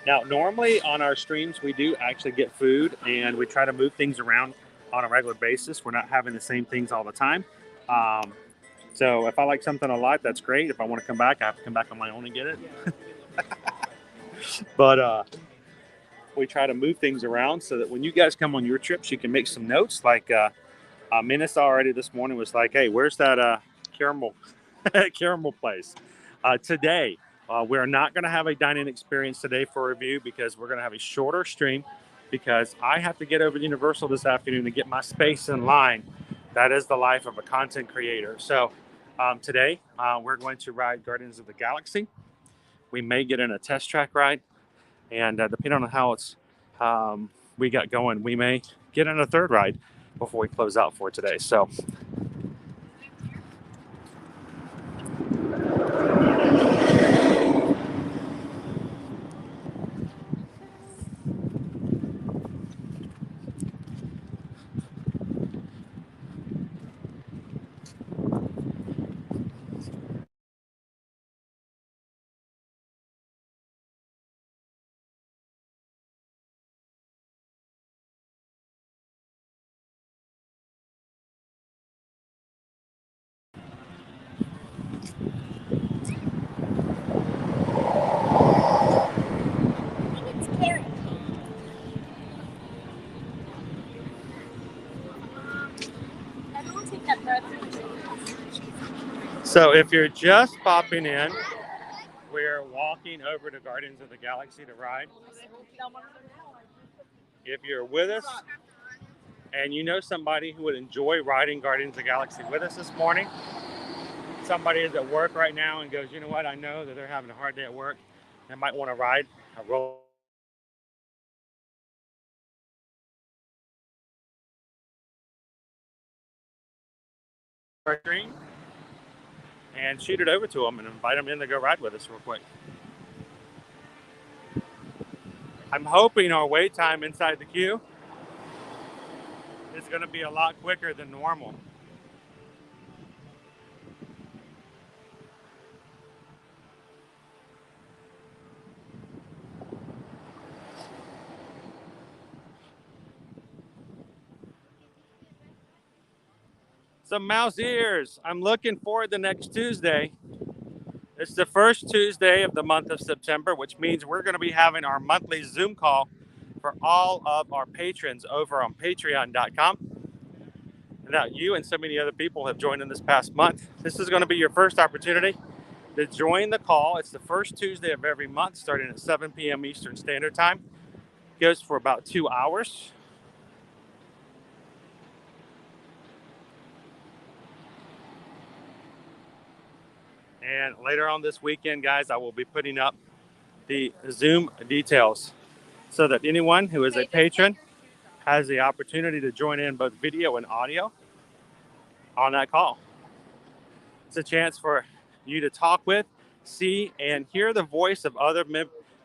Now, normally on our streams, we do actually get food and we try to move things around on a regular basis. We're not having the same things all the time. So if I like something a lot, that's great. If I want to come back, I have to come back on my own and get it. But we try to move things around so that when you guys come on your trips, you can make some notes. Like Menace already this morning was like, hey, where's that caramel place? Today, we're not going to have a dining experience today for review because we're going to have a shorter stream because I have to get over to Universal this afternoon to get my space in line. That is the life of a content creator. So today, we're going to ride Guardians of the Galaxy. We may get in a test track ride. And depending on how it's we got going, we may get in a third ride before we close out for today. So So if you're just popping in, we're walking over to Guardians of the Galaxy to ride. If you're with us and you know somebody who would enjoy riding Guardians of the Galaxy with us this morning, somebody is at work right now and goes, you know what, I know that they're having a hard day at work and might want to ride a roll stream, and shoot it over to them and invite them in to go ride with us real quick. I'm hoping our wait time inside the queue is going to be a lot quicker than normal. Some mouse ears. I'm looking forward to next Tuesday. It's the first Tuesday of the month of September, which means we're going to be having our monthly Zoom call for all of our patrons over on patreon.com. Now, you and so many other people have joined in this past month. This is going to be your first opportunity to join the call. It's the first Tuesday of every month, starting at 7 p.m. Eastern Standard Time. It goes for about 2 hours. And later on this weekend, guys, I will be putting up the Zoom details so that anyone who is a patron has the opportunity to join in both video and audio on that call. It's a chance for you to talk with, see, and hear the voice of other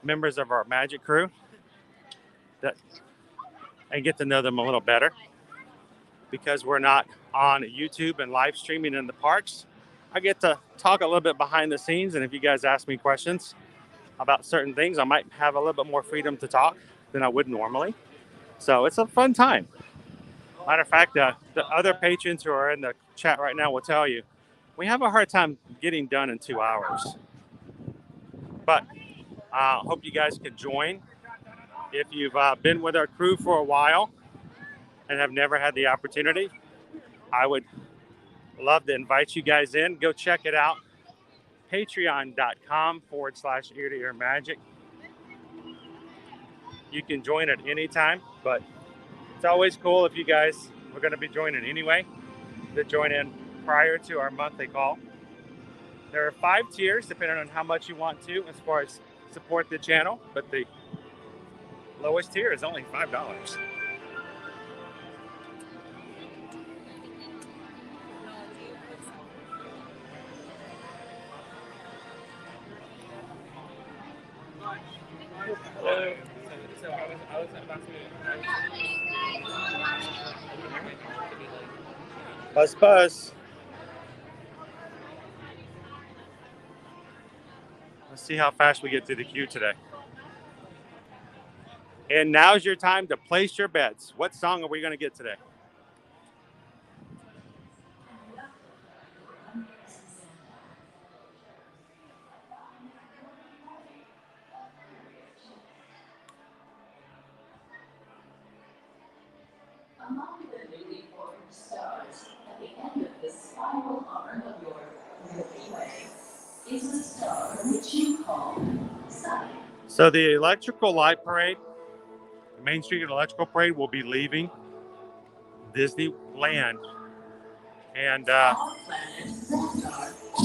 members of our Magic crew and get to know them a little better, because we're not on YouTube and live streaming in the parks. I get to talk a little bit behind the scenes, and if you guys ask me questions about certain things, I might have a little bit more freedom to talk than I would normally. So it's a fun time. Matter of fact, the other patrons who are in the chat right now will tell you, we have a hard time getting done in 2 hours. But I hope you guys can join. If you've been with our crew for a while and have never had the opportunity, I would love to invite you guys in. Go check it out. Patreon.com/ear-to-ear magic. You can join at any time, but it's always cool if you guys are going to be joining anyway, to join in prior to our monthly call. There are 5 tiers depending on how much you want to as far as support the channel, but the lowest tier is only $5. Buzz. Let's see how fast we get through the queue today. And now's your time to place your bets. What song are we going to get today? Among the newly formed stars at the end of the spiral arm of your Milky Way is a star which you call Sun. So the electrical light parade, the Main Street Electrical Parade, will be leaving Disneyland. And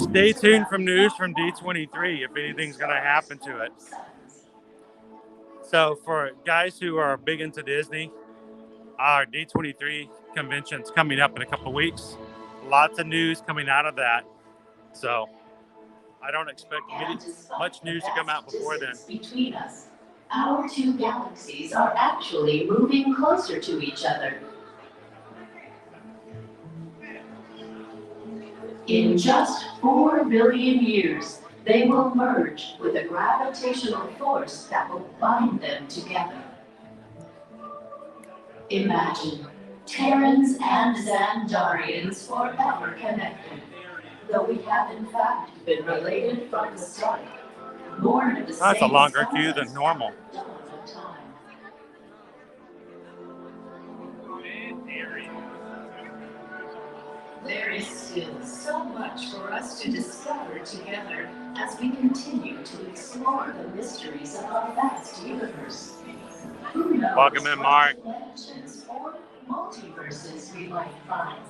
stay tuned from news from D23 if anything's going to happen to it. So for guys who are big into Disney, our D23 convention's coming up in a couple of weeks. Lots of news coming out of that. So I don't expect much news to come out before then. Between us, our 2 galaxies are actually moving closer to each other. In just 4 billion years, they will merge with a gravitational force that will bind them together. Imagine Terrans and Xandarians forever connected, though we have in fact been related from the start. Born of the That's a same longer queue stars than normal. at the dawn of time. There is still so much for us to discover together as we continue to explore the mysteries of our vast universe. Who knows Welcome in, Mark. what dimensions or multiverses we might find.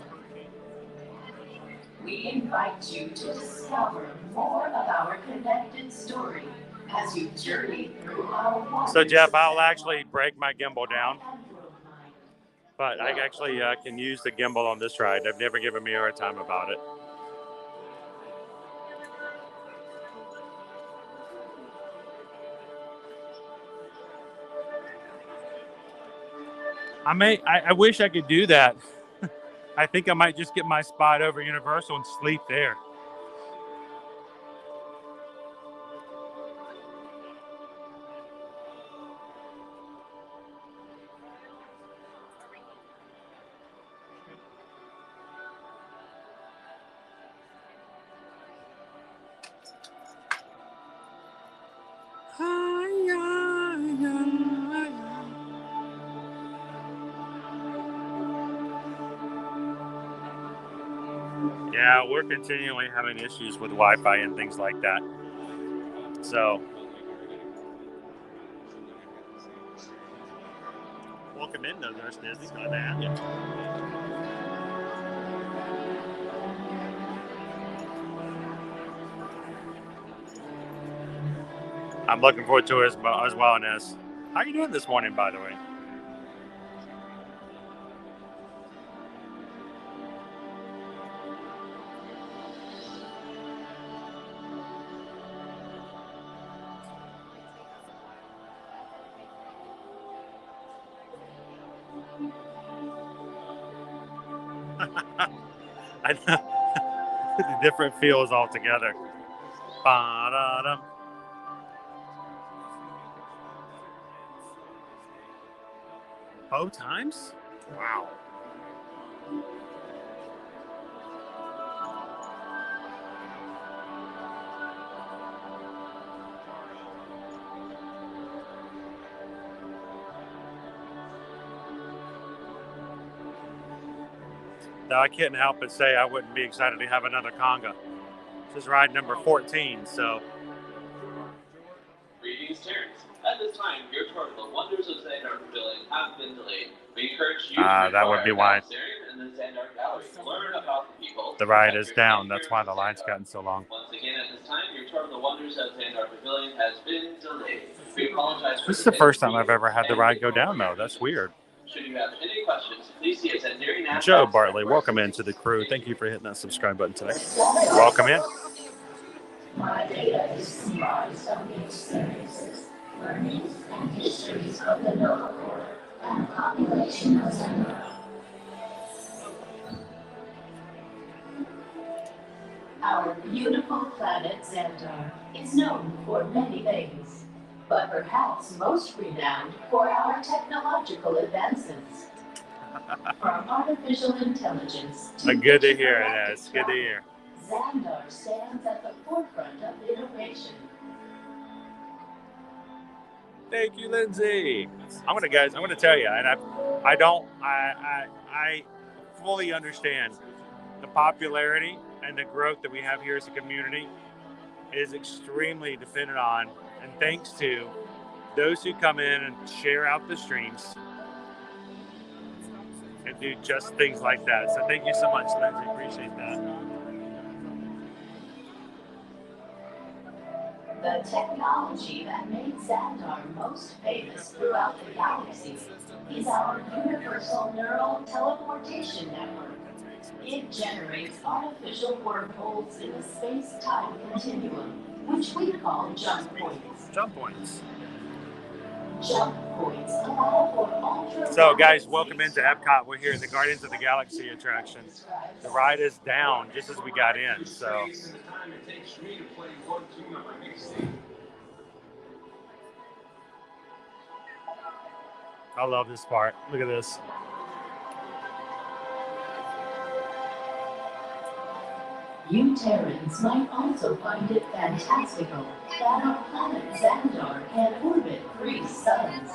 We invite you to discover more of our connected story as you journey through our wonders. So, Jeff, I'll actually break my gimbal down, but I actually can use the gimbal on this ride. They've never given me a hard time about it. I wish I could do that. I think I might just get my spot over Universal and sleep there. Yeah, we're continually having issues with Wi-Fi and things like that. So, welcome in, though, Nurse Disney's glad to have you. I'm looking forward to it as well, Inez. How are you doing this morning, by the way? I know. The different feels altogether. Ba-da-dum. Both times? Wow. Now, I can't help but say I wouldn't be excited to have another conga. This is ride number 14, so. Greetings, Terrence. At this time, your tour of the wonders of Xandar Pavilion have been delayed. We encourage you to that would be why and the Xandar Gallery to learn about the people. the ride is down. That's why the line's gotten so long. Once again, at this time, your tour of the wonders of Xandar Pavilion has been delayed. We apologize for This is the first time I've ever had the ride go down, though. That's weird. Should you have any questions, please see us at Dairy National. Joe Bartley, welcome into the crew. Thank you for hitting that subscribe button today. Welcome in. My data is comprised of the experiences, learnings, and histories of the Nova Corps and population of Xandar. Our beautiful planet Xandar is known for many things, but perhaps most renowned for our technological advancements. From artificial intelligence to Good to hear it, Ez. Good to hear. Xandar stands at the forefront of innovation. Thank you, Lindsay. I'm gonna tell you, and I fully understand the popularity and the growth that we have here as a community is extremely dependent on, and thanks to those who come in and share out the streams and do just things like that. So thank you so much, Lindsay. Appreciate that. The technology that made Xandar most famous throughout the galaxy is our universal neural teleportation network. It generates artificial wormholes in the space-time continuum, which we call jump points. Jump points. Jump points allow for ultra. So, guys, welcome into Epcot. We're here at the Guardians of the Galaxy attraction. The ride is down just as we got in, so. I love this part. Look at this. You Terrans might also find it fantastical that our planet Xandar can orbit 3 suns.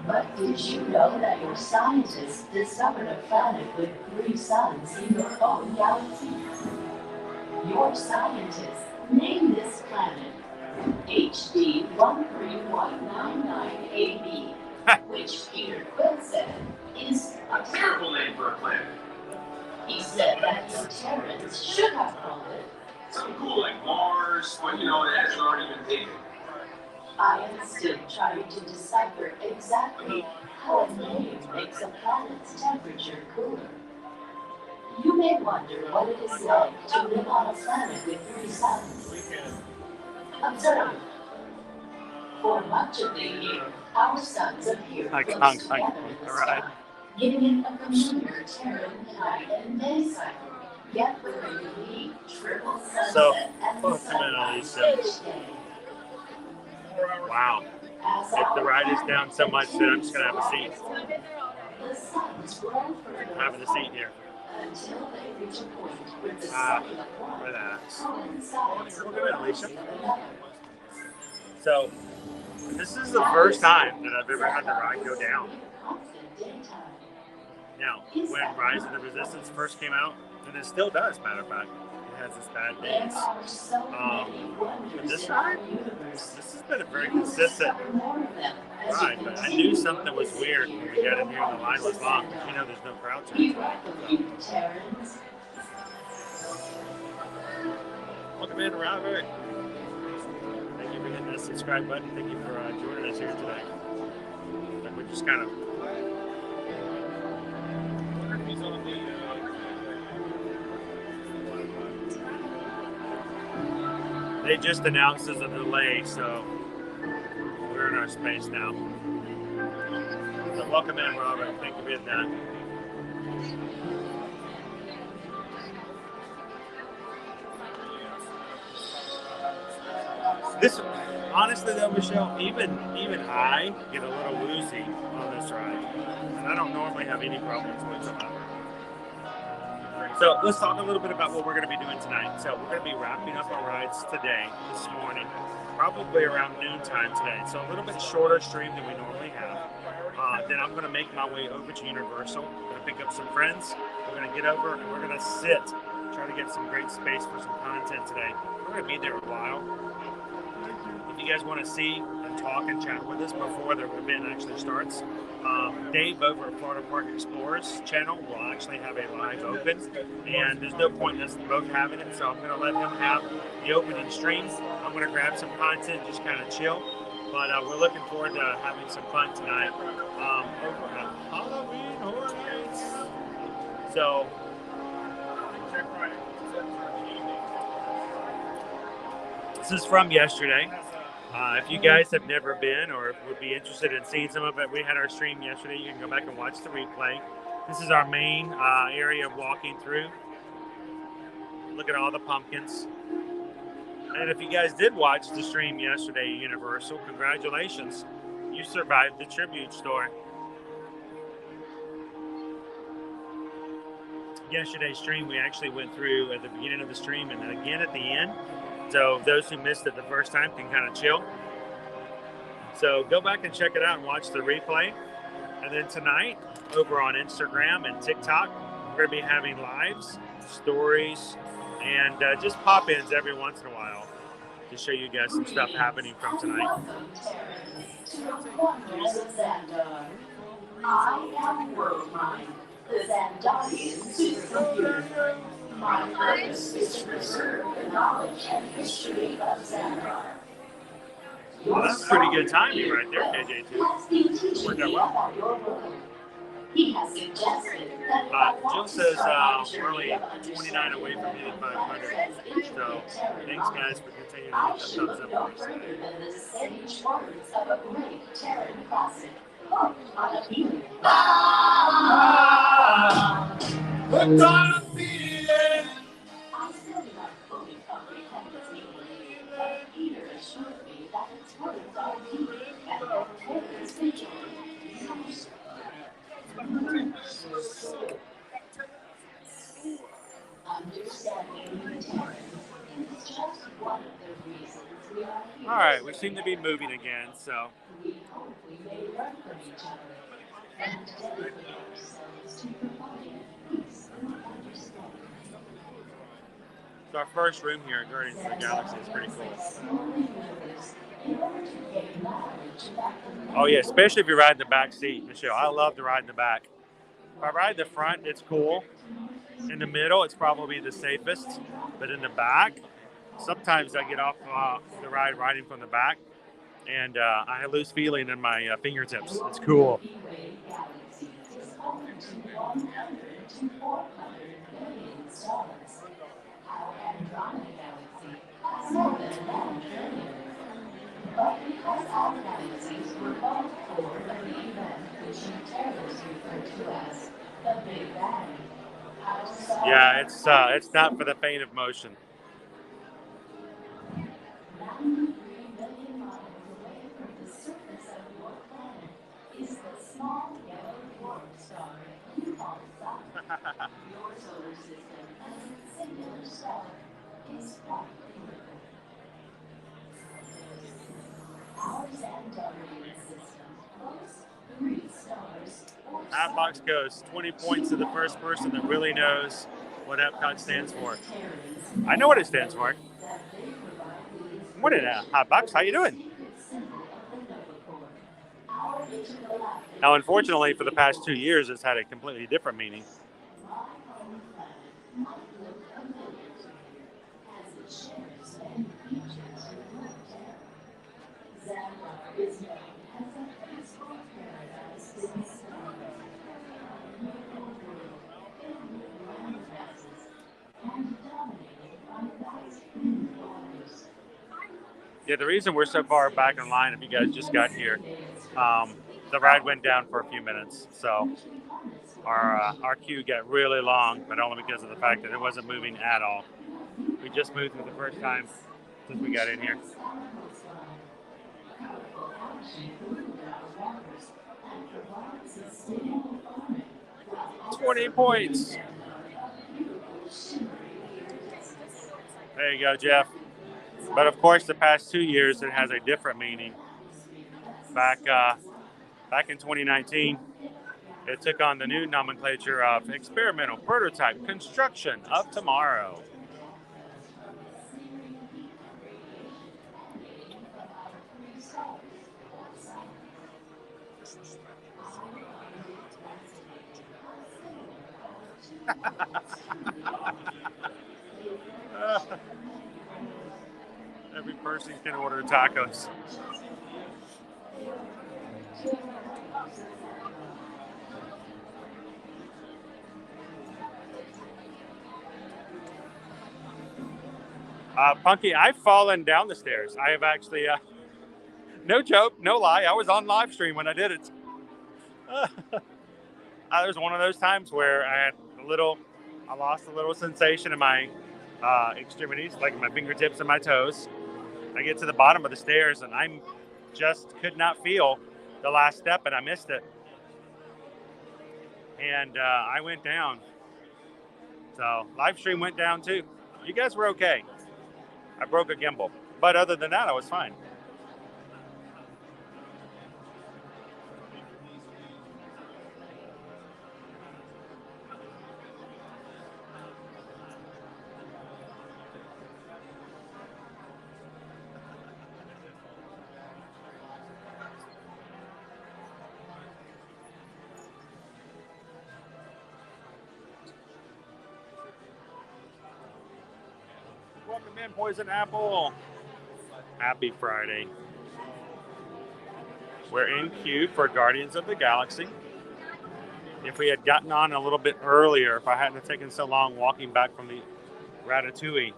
But did you know that your scientists discovered a planet with 3 suns in your own galaxy? Your scientists named this planet HD 131999AB, which Peter Quill said is a terrible name for a planet. He said that the Terrans should have called it Something cool like Mars, but you know, it hasn't already been taken. I am still trying to decipher exactly how a name makes a planet's temperature cooler. You may wonder what it is like to live on a planet with 3 suns. Observe. For much of the year, our suns appear close together in the sky, giving it a familiar Terran night and day cycle. Yet with a unique triple sunset and sunrise each day. Wow. If the ride is down so much that I'm just going to have a seat. Having a seat here. Relax. Welcome in, Alicia. So, this is the first time that I've ever had the ride go down. Now, when Rise of the Resistance first came out, and it still does, matter of fact, it has its bad days. But this ride, this has been a very consistent ride, but I knew something was weird when we got in here and the line was long, because you know there's no crowd change. Welcome in, Robert. Thank you for hitting that subscribe button. Thank you for joining us here today. Like we're just kind of... They just announced there's a delay, so we're in our space now. So welcome in, Robert. Thank you for hitting that. This, honestly though, Michelle, even I get a little woozy on this ride, and I don't normally have any problems whatsoever. So let's talk a little bit about what we're going to be doing tonight. So we're going to be wrapping up our rides today, this morning, probably around noontime today. So a little bit shorter stream than we normally have. Then I'm going to make my way over to Universal. I'm going to pick up some friends. We're going to get over and we're going to sit, try to get some great space for some content today. We're going to be there a while. If you guys want to see and talk and chat with us before the event actually starts, Dave over at Florida Park Explorers channel will actually have a live open, and there's no point in us both having it, so I'm going to let him have the opening stream. I'm going to grab some content, just kind of chill, but we're looking forward to having some fun tonight over at Halloween Horror Nights. So, this is from yesterday. If you guys have never been or would be interested in seeing some of it, we had our stream yesterday. You can go back and watch the replay. This is our main area of walking through. Look at all the pumpkins. And if you guys did watch the stream yesterday at Universal, congratulations. You survived the tribute store. Yesterday's stream, we actually went through at the beginning of the stream and then again at the end. So those who missed it the first time can kind of chill. So go back and check it out and watch the replay. And then tonight, over on Instagram and TikTok, we're going to be having lives, stories, and just pop-ins every once in a while to show you guys some stuff happening from tonight. I am Worldmind, the Xandarian supercomputer. My purpose is to preserve the knowledge and history of Xandar. Well, that's pretty good timing right there, KJ2. Worked out well. He has suggested that Jill says we're only 29 away from hitting 500. So thanks guys for continuing to hit the thumbs up for us. The sage words of a great Terran classic. On a feeling. Hooked on a feeling. I still do not fully comprehend its meaning, but Peter assured me that its words are deep and that Terrans vigil use. Understanding new Terrans All right, we seem to be moving again, so. So our first room here at Guardians of the Galaxy is pretty cool. Oh yeah, especially if you ride in the back seat, Michelle. I love to ride in the back. If I ride the front, it's cool. In the middle, it's probably the safest. But in the back, sometimes I get off the ride riding from the back, and I lose feeling in my fingertips. It's cool. But because all galaxies were both core of the event which terrorists refer to as the Big Bang. Yeah, it's not for the faint of motion. 93 million miles away from the surface of your planet is the small yellow dwarf star you call Sun. Your solar system as its singular star is quite beautiful. Our Xandarian system boasts 3 stars. Hotbox goes 20 points to the first person that really knows what EPCOT stands for. I know what it stands for. What is that? Hotbox, how you doing? Now, unfortunately, for the past 2 years, it's had a completely different meaning. Yeah, the reason we're so far back in line, if you guys just got here, the ride went down for a few minutes, so our queue got really long, but only because of the fact that it wasn't moving at all. We just moved for the first time since we got in here. 20 points. There you go, Jeff. But of course, the past 2 years, it has a different meaning. Back in 2019, it took on the new nomenclature of experimental prototype construction of tomorrow. Every person can order tacos. Punky, I've fallen down the stairs. I have actually, no joke, no lie, I was on live stream when I did it. It was one of those times where I lost a little sensation in my extremities, like my fingertips and my toes. I get to the bottom of the stairs and I just could not feel the last step and I missed it. And I went down. So live stream went down too. You guys were okay. I broke a gimbal. But other than that, I was fine. Welcome in, Poison Apple. Happy Friday. We're in queue for Guardians of the Galaxy. If we had gotten on a little bit earlier, if I hadn't taken so long walking back from the Ratatouille,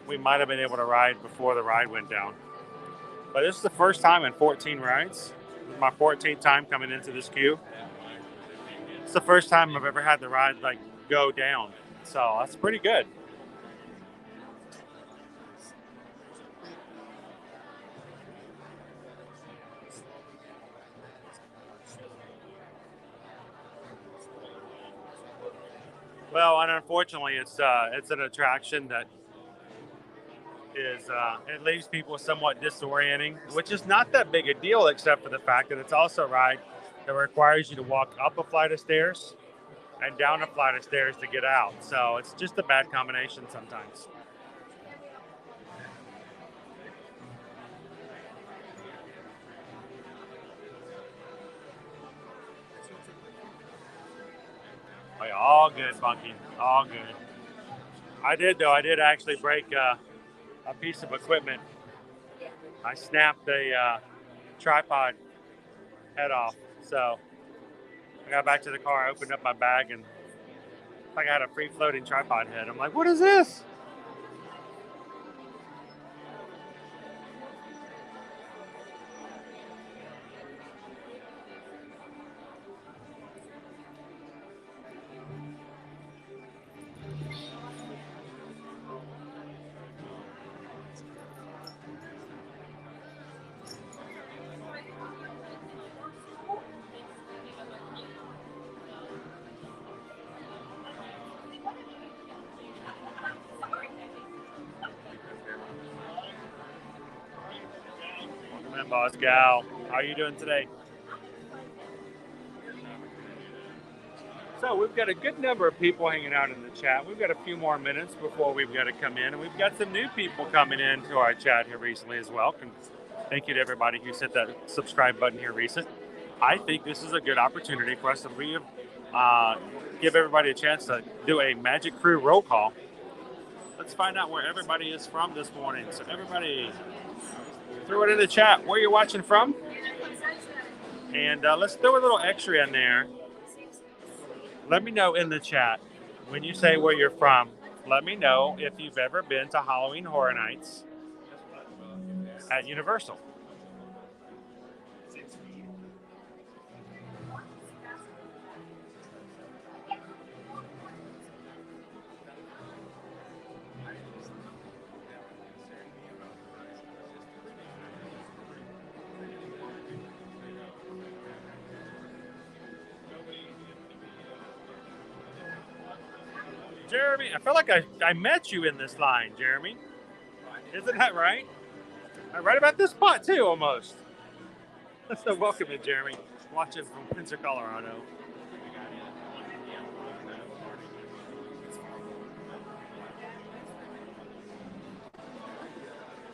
we might have been able to ride before the ride went down. But this is the first time in 14 rides. This is my 14th time coming into this queue. It's the first time I've ever had the ride go down. So that's pretty good. Well, and unfortunately, it's an attraction that is it leaves people somewhat disorienting, which is not that big a deal, except for the fact that it's also a ride that requires you to walk up a flight of stairs and down a flight of stairs to get out. So it's just a bad combination sometimes. Oh, yeah, all good, Funky. All good. I did actually break a piece of equipment. I snapped the tripod head off. So I got back to the car, I opened up my bag, and I had a free floating tripod head. I'm like, what is this? Welcome in, Boss Gal. How are you doing today? So we've got a good number of people hanging out in the chat. We've got a few more minutes before we've got to come in. And we've got some new people coming into our chat here recently as well. And thank you to everybody who's hit that subscribe button here recent. I think this is a good opportunity for us to give everybody a chance to do a Magic Crew roll call. Let's find out where everybody is from this morning. So everybody, throw it in the chat where you're watching from. And let's throw a little extra in there. Let me know in the chat when you say where you're from. Let me know if you've ever been to Halloween Horror Nights at Universal. Jeremy, I feel like I met you in this line, Jeremy. Isn't that right? Right about this spot, too, almost. So welcome in, Jeremy. Watching from Pincer, Colorado.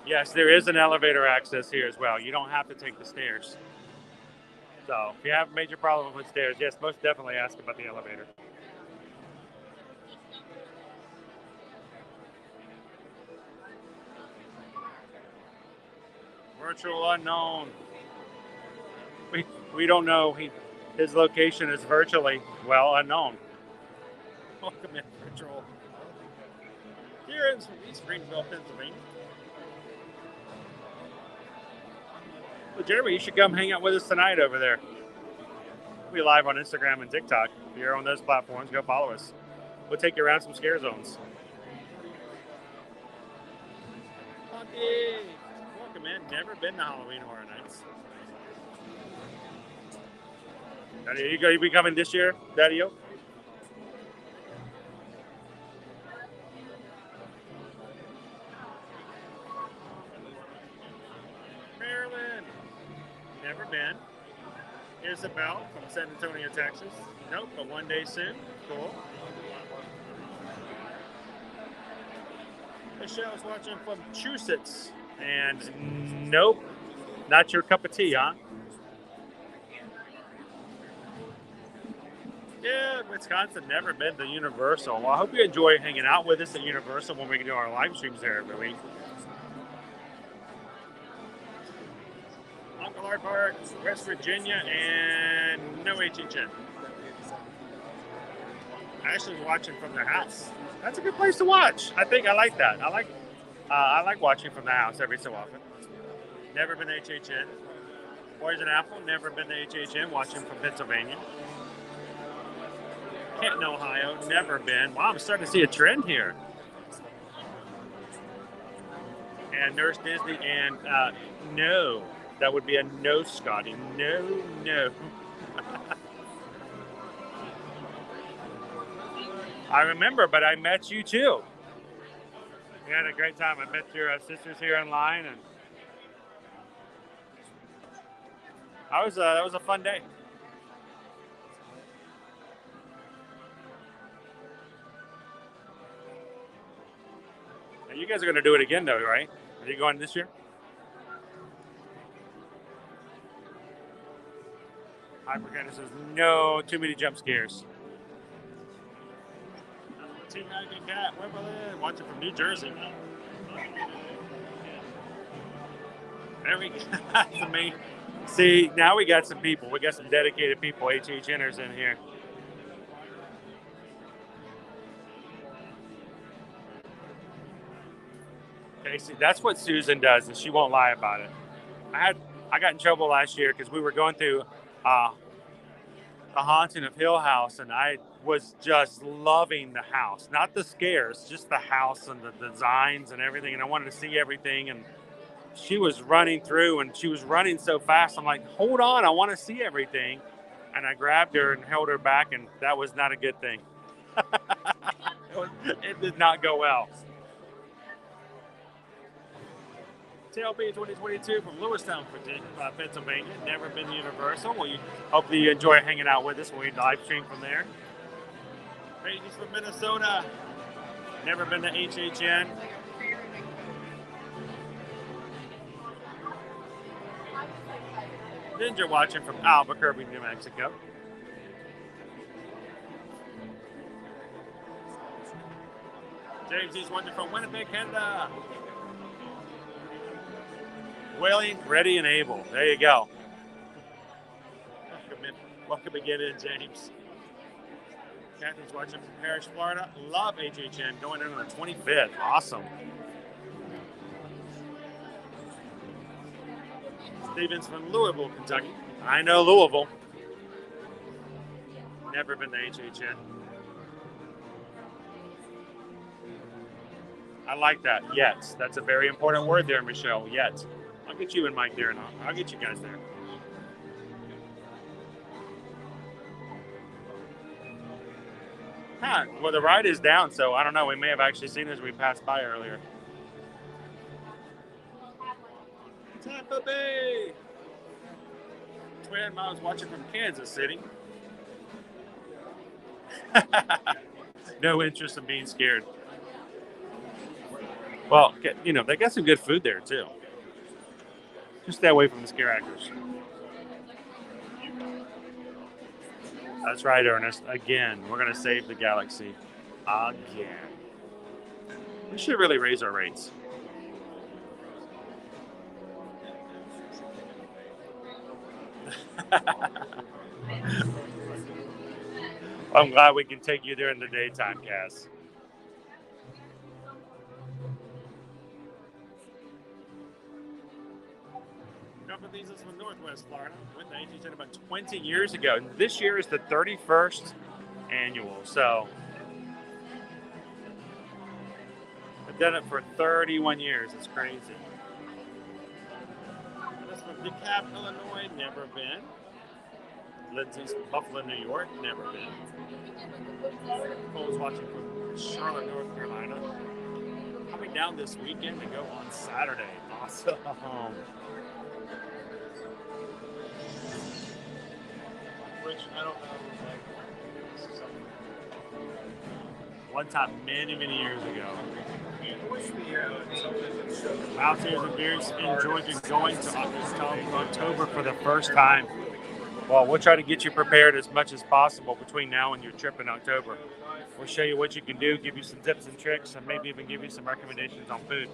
Yes, there is an elevator access here as well. You don't have to take the stairs. So if you have a major problem with stairs, yes, most definitely ask about the elevator. Virtual unknown. We don't know. His location is virtually, well, unknown. Welcome in, virtual. Here in East Greenville, Pennsylvania. Well, Jeremy, you should come hang out with us tonight over there. We'll be live on Instagram and TikTok. If you're on those platforms, go follow us. We'll take you around some scare zones. Okay. Welcome in. Never been to Halloween Horror Nights. Daddy, you be coming this year, Daddy-o? Maryland. Never been. Isabel from San Antonio, Texas. Nope, but one day soon. Cool. Michelle's watching from Massachusetts. And nope, not your cup of tea, huh? Yeah, Wisconsin, never been to Universal. Well, I hope you enjoy hanging out with us at Universal when we can do our live streams there every week. Uncle Art Park, West Virginia, and no HHN. Ashley's watching from their house. That's a good place to watch. I like that. I like watching from the house every so often. Never been to HHN. Poison Apple, never been to HHN, watching from Pennsylvania. Canton, Ohio, never been. Wow, I'm starting to see a trend here. And Nurse Disney, and no. That would be a no, Scotty. No. I remember, but I met you too. We had a great time. I met your sisters here online, and that was a fun day. Now, you guys are going to do it again, though, right? Are you going this year? Hypercannon says no, too many jump scares. Team Magic Cat, Wimbledon, watching from New Jersey. There we go. That's amazing. See, now we got some people. We got some dedicated people, HHNers in here. Okay, see, that's what Susan does, and she won't lie about it. I got in trouble last year because we were going through the haunting of Hill House, and I was just loving the house. Not the scares, just the house and the designs and everything, and I wanted to see everything, and she was running through, and she was running so fast. I'm like, hold on, I want to see everything. And I grabbed her and held her back, and that was not a good thing. It did not go well. TLB 2022 from Lewistown, Pennsylvania. Never been to Universal. Well, hopefully you enjoy hanging out with us when we live stream from there. Pages from Minnesota. Never been to HHN. Ninja watching from Albuquerque, New Mexico. James, he's watching from Winnipeg, Canada. Willing, ready, and able. There you go. Welcome again in, James. Catherine's watching from Parrish, Florida. Love HHN. Going in on the 25th. Awesome. Stevens from Louisville, Kentucky. I know Louisville. Never been to HHN. I like that. Yet. That's a very important word there, Michelle. Yet. I'll get you and Mike there, and I'll get you guys there. Huh. Well, the ride is down, so I don't know. We may have actually seen it as we passed by earlier. Tampa Bay. Twin Miles watching from Kansas City. No interest in being scared. Well, you know, they got some good food there, too. Just stay away from the scare actors. That's right, Ernest. Again, we're going to save the galaxy. Again. We should really raise our rates. I'm glad we can take you during the daytime, Cass. These is from Northwest Florida. Went to HHN about 20 years ago. This year is the 31st annual. So I've done it for 31 years. It's crazy. This from DeKalb, Illinois. Never been. Lindsay's from Buffalo, New York. Never been. Cole's watching from Charlotte, North Carolina. Coming down this weekend to go on Saturday. Awesome. Which I don't know. One time, many years ago. Mountaineers and Beers enjoyed going to October for the first time. Well, we'll try to get you prepared as much as possible between now and your trip in October. We'll show you what you can do, give you some tips and tricks, and maybe even give you some recommendations on food.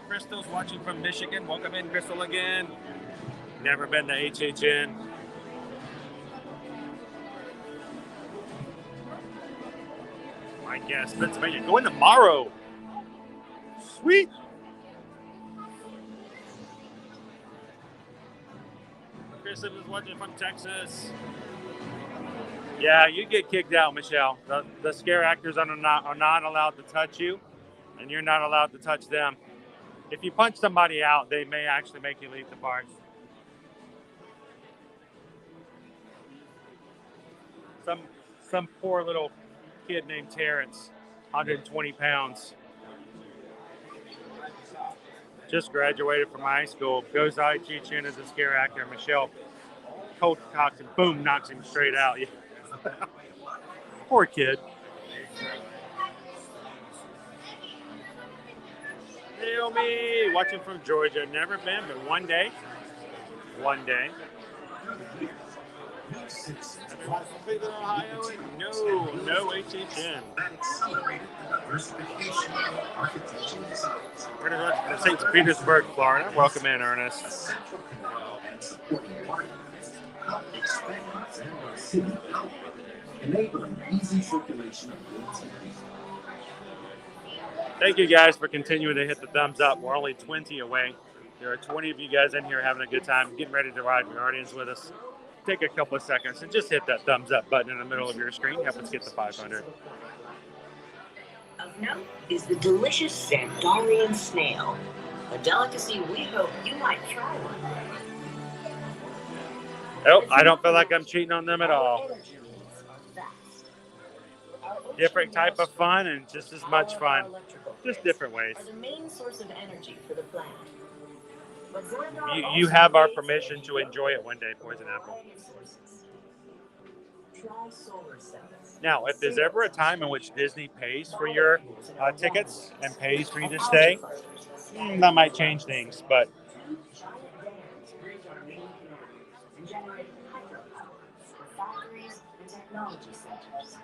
Crystal's watching from Michigan. Welcome in, Crystal, again. Never been to HHN. My guess, Pennsylvania. Going tomorrow. Sweet. Chris is watching from Texas. Yeah, you get kicked out, Michelle. The scare actors are not allowed to touch you, and you're not allowed to touch them. If you punch somebody out, they may actually make you leave the park. Some poor little kid named Terrence, 120 pounds. Just graduated from high school. Goes IGHN as a scare actor. Michelle cold cocks him, boom, knocks him straight out. Yeah. Poor kid. Naomi, watching from Georgia. Never been, but one day. One day. Ohio, no HHN. We're going to go to St. Petersburg, Florida. Welcome in, Ernest. Thank you guys for continuing to hit the thumbs up. We're only 20 away. There are 20 of you guys in here having a good time, getting ready to ride Guardians with us. Take a couple of seconds and just hit that thumbs up button in the middle of your screen. Help us get to 500. Of note is the delicious Sandarian snail, a delicacy we hope you might try one. Oh, I don't feel like I'm cheating on them at all. Different type of fun and just as much fun. Just different ways. The main source of energy for the planet. You have our permission to enjoy it one day, Poison Apple. Now, if there's ever a time in which Disney pays for your tickets and pays for you to stay, that might change things, but factories and technology centers.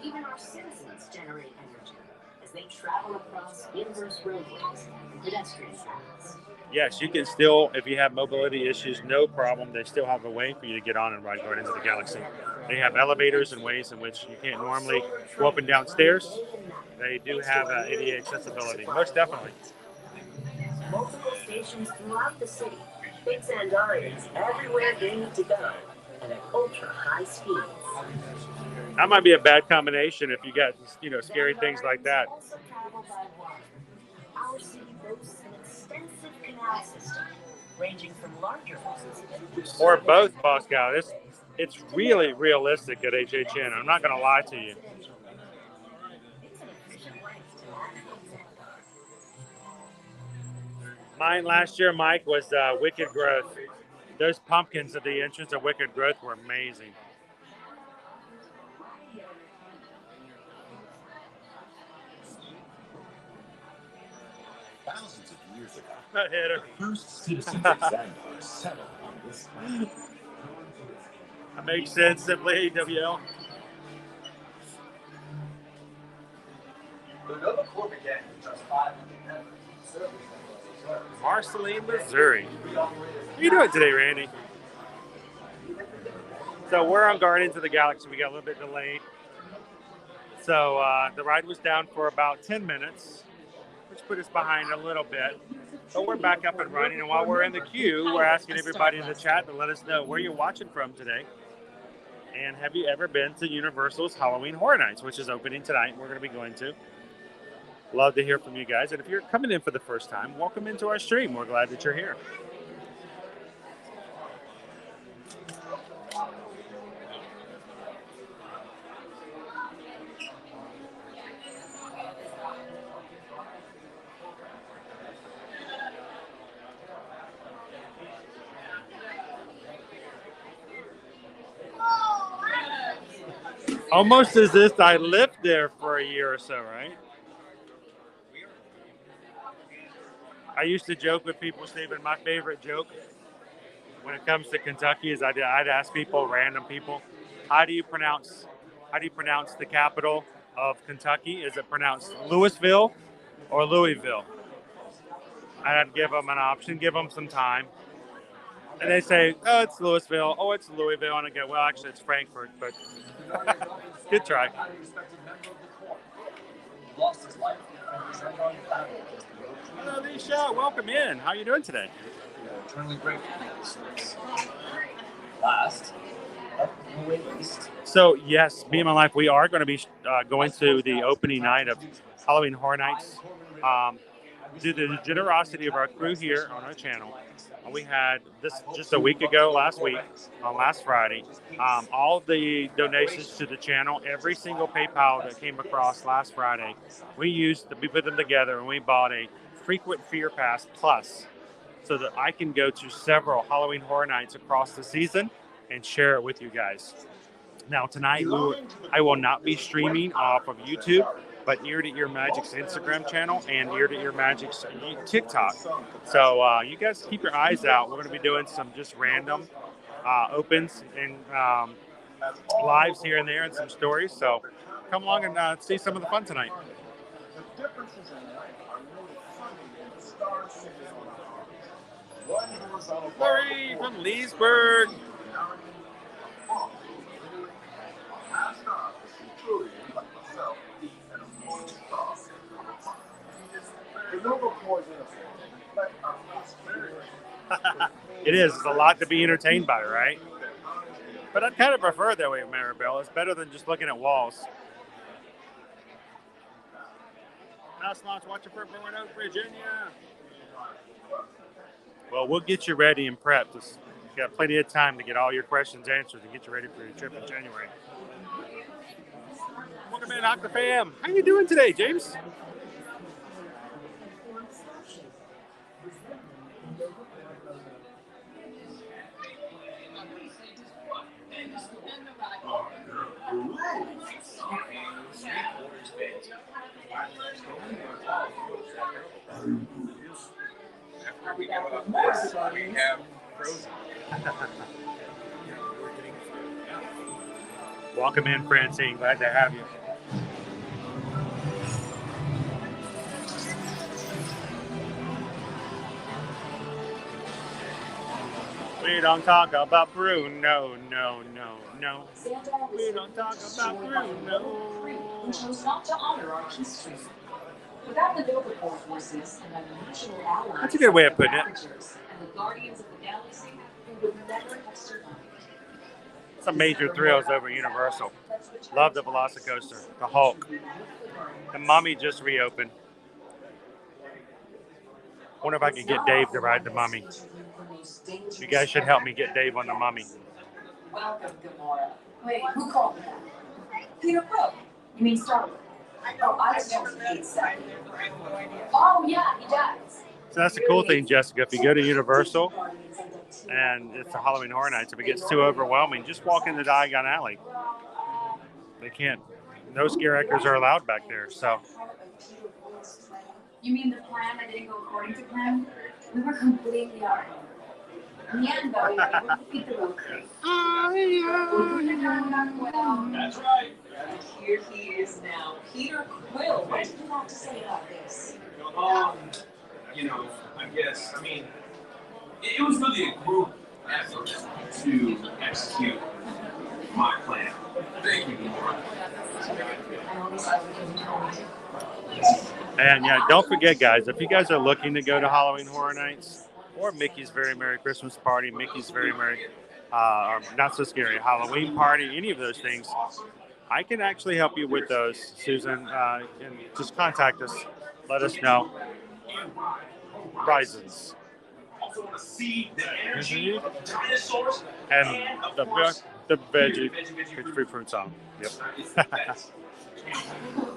Even our citizens generate energy as they travel across inverse roadways and pedestrian paths. yes, you can still, if you have mobility issues, no problem. They still have a way for you to get on and ride Guardians of the Galaxy. They have elevators and ways in which you can't normally go up and down stairs. They do have ADA accessibility, most definitely. Multiple stations throughout the city. Big Sandarians everywhere they need to go and at ultra high speeds. That might be a bad combination if you got, scary things like that. Our city boasts an extensive canal system, ranging from larger houses Or both, Pascal. It's really realistic at HHN. I'm not going to lie to you. Mine last year, Mike, was Wicked Growth. Those pumpkins at the entrance of Wicked Growth were amazing. Thousands of years ago, That hit her. the first citizens of Xandar settled on this planet. That makes sense, simply AWL. The Nova Corps began with just 500 members. Marceline, Missouri. How you doing today, Randy? So we're on Guardians of the Galaxy. We got a little bit delayed. So the ride was down for about 10 minutes, which put us behind a little bit. But we're back up and running. And while we're in the queue, we're asking everybody in the chat to let us know where you're watching from today. And have you ever been to Universal's Halloween Horror Nights, which is opening tonight? We're going to be going to. Love to hear from you guys. And if you're coming in for the first time, welcome into our stream. We're glad that you're here. Almost as if I lived there for a year or so, right? I used to joke with people, Stephen, my favorite joke when it comes to Kentucky is I'd ask people, random people, how do you pronounce the capital of Kentucky? Is it pronounced Louisville or Louisville? I'd give them an option, give them some time. And they say, oh, it's Louisville. Oh, it's Louisville. And I go, well, actually, it's Frankfurt, but good try. Hello, Alicia. Welcome in. How are you doing today? Eternally grateful. Last, So, yes, me and my life, we are going to be going to the opening night of Halloween Horror Nights. due to the generosity of our crew here on our channel, we had this just a week ago, last week, on last Friday, all the donations to the channel, every single PayPal that came across last Friday, we put them together and we bought a Frequent Fear Pass Plus so that I can go to several Halloween Horror Nights across the season and share it with you guys. Now tonight, I will not be streaming off of YouTube, but Ear to Ear Magic's Instagram channel and Ear to Ear Magic's TikTok. So you guys keep your eyes out. We're going to be doing some just random opens and lives here and there and some stories. So come along and see some of the fun tonight. Larry from Leesburg. It is. It's a lot to be entertained by, right? But I'd kind of prefer it that way, Maribel. It's better than just looking at walls. House launch, watching for Roanoke, Virginia. Well, we'll get you ready and prepped. You've got plenty of time to get all your questions answered and get you ready for your trip in January. Welcome in, Octafam. How you doing today, James? After we go up this, we have Frozen. Welcome in, Francine. Glad to have you. We don't talk about Bruno, no. We don't talk about Bruno. We chose not to honor our history. Without the Nova forces and unusual allies, That's a good way of putting it. and the Guardians of the Galaxy, we would never have survived. Some major thrills over Universal. Love the Velocicoaster, the Hulk. The Mummy just reopened. Wonder if I could get Dave to ride the Mummy. You guys should help me get Dave on the Mummy. Welcome, Gamora. Wait, who called me that? Peter Quill. You mean Star Wars? Oh, I was told he hates that. Oh, yeah, he does. So that's the cool thing, Jessica. If you go to Universal and it's a Halloween Horror Nights, if it gets too overwhelming, just walk in the Diagon Alley. They can't. No scare actors are allowed back there. So. You mean the plan that didn't go according to plan? We were completely out. In the end, though, we were able to keep the road clear. That's right. Here he is now. Peter Quill. What do you have to say about this? I mean, it was really a group effort to execute my plan. Thank you, Gamora. And yeah, don't forget, guys, if you guys are looking to go to Halloween Horror Nights or Mickey's Very Merry Christmas Party, Mickey's Very Merry, Not So Scary Halloween Party, any of those things, I can actually help you with those, Susan. And just contact us. Let us know. Risons. Also want to see the energy of dinosaurs And the veggie fruit song. Yep.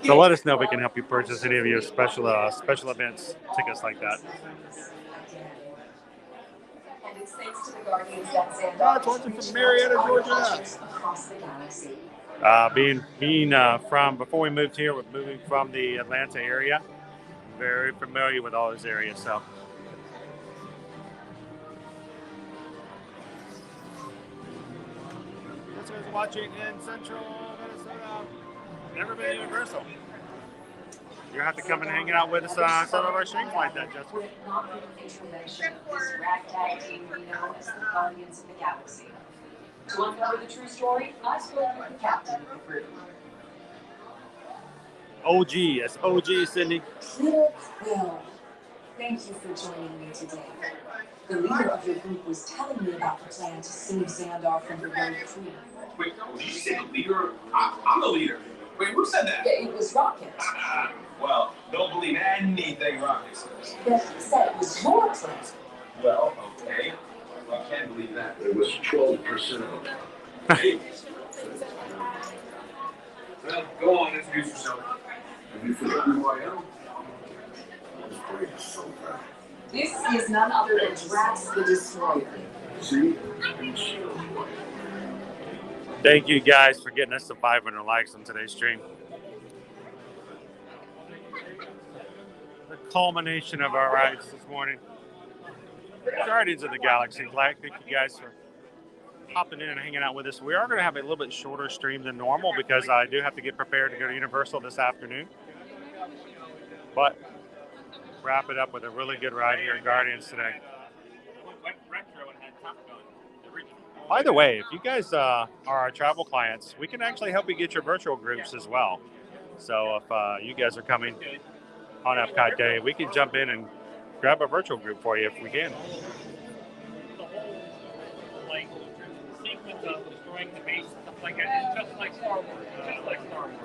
So let us know if we can help you purchase any of your special events tickets like that. And it's thanks to the Guardians that Xandar watching from Marietta, Georgia. Across the galaxy. Being from, before we moved here, we're moving from the Atlanta area. Very familiar with all those areas, so. This is watching in Central Minnesota. Never been to Universal. You have to come and hang out with us on some of our streams like that, Jessica. With non-human intervention, this ragtag team we know as the Guardians of the Galaxy. To uncover the true story, I spoke with the captain of the group. OG, yes, OG, Sydney. Peter Quill, thank you for joining me today. The leader of your group was telling me about the plan to save Xandar from the Road Crew. Wait, did you say the leader? I'm the leader. Wait, who said that? It was Rocket. Well, don't believe anything Rocket says. that said it was your clothes. Well, okay. I can't believe that. It was 12% of it. Hey. Well, go on, introduce yourself. Have you forgotten who I am? This place is so bad. This is none other than Drax the Destroyer. See? Thank you guys for getting us to 500 likes on today's stream. The culmination of our rides this morning. Guardians of the Galaxy. Thank you guys for hopping in and hanging out with us. We are going to have a little bit shorter stream than normal because I do have to get prepared to go to Universal this afternoon. But wrap it up with a really good ride here at Guardians today. By the way, if you guys are our travel clients, we can actually help you get your virtual groups as well. So if you guys are coming on EPCOT Day, we can jump in and grab a virtual group for you if we can. The whole like sequence of destroying the base, stuff like that, just like Star Wars. Just like Star Wars.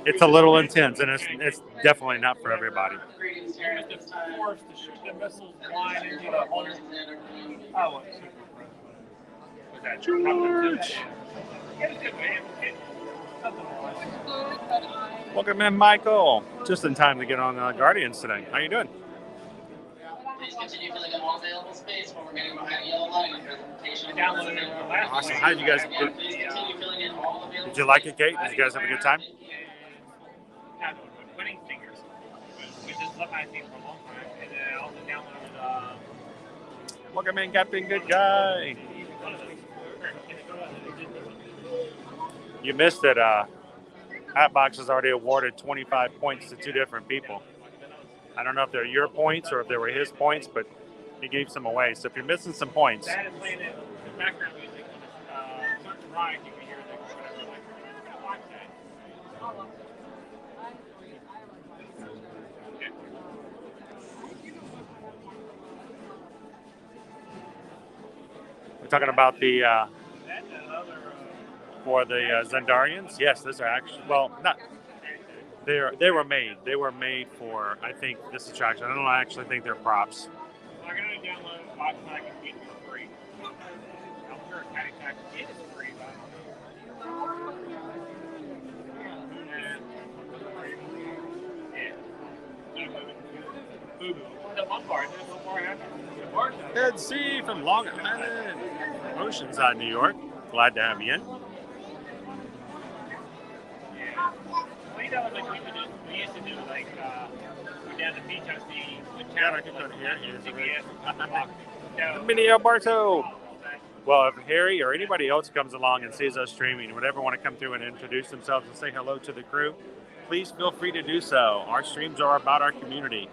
It's a little intense, and it's definitely not for everybody. You're just forced to shoot the missiles flying into the whole. Oh, what? Was that true? Welcome in, Michael. Just in time to get on Guardians today. How you doing? Please continue filling in all available space while we're getting behind the yellow line. Awesome. How did you guys? Did you like it, Kate? Did you guys have a good time? Winning fingers, which is what I've seen for a long time, and then I also downloaded. Welcome in, Captain Good Guy. You missed it. Hatbox has already awarded 25 points to two different people. I don't know if they're your points or if they were his points, but he gave some away. So if you're missing some points. That is playing the background music on this certain ride, you can hear the whatever. Like, watch that. We're talking about the for the Zendarians. Yes, those are actually not. They were made. They were made for, I think, this attraction. I don't actually think they're props. I'm going to download Box Pack and get it for free. I'm sure Caddy Pack is free, but I don't know. The one bar, there's one bar after. Ed C from Long Island, Oceanside, New York. Glad to have you in. We used to do like go down the beach on the channel. Mini Alberto. Well, if Harry or anybody else comes along and sees us streaming, would ever want to come through and introduce themselves and say hello to the crew, please feel free to do so. Our streams are about our community.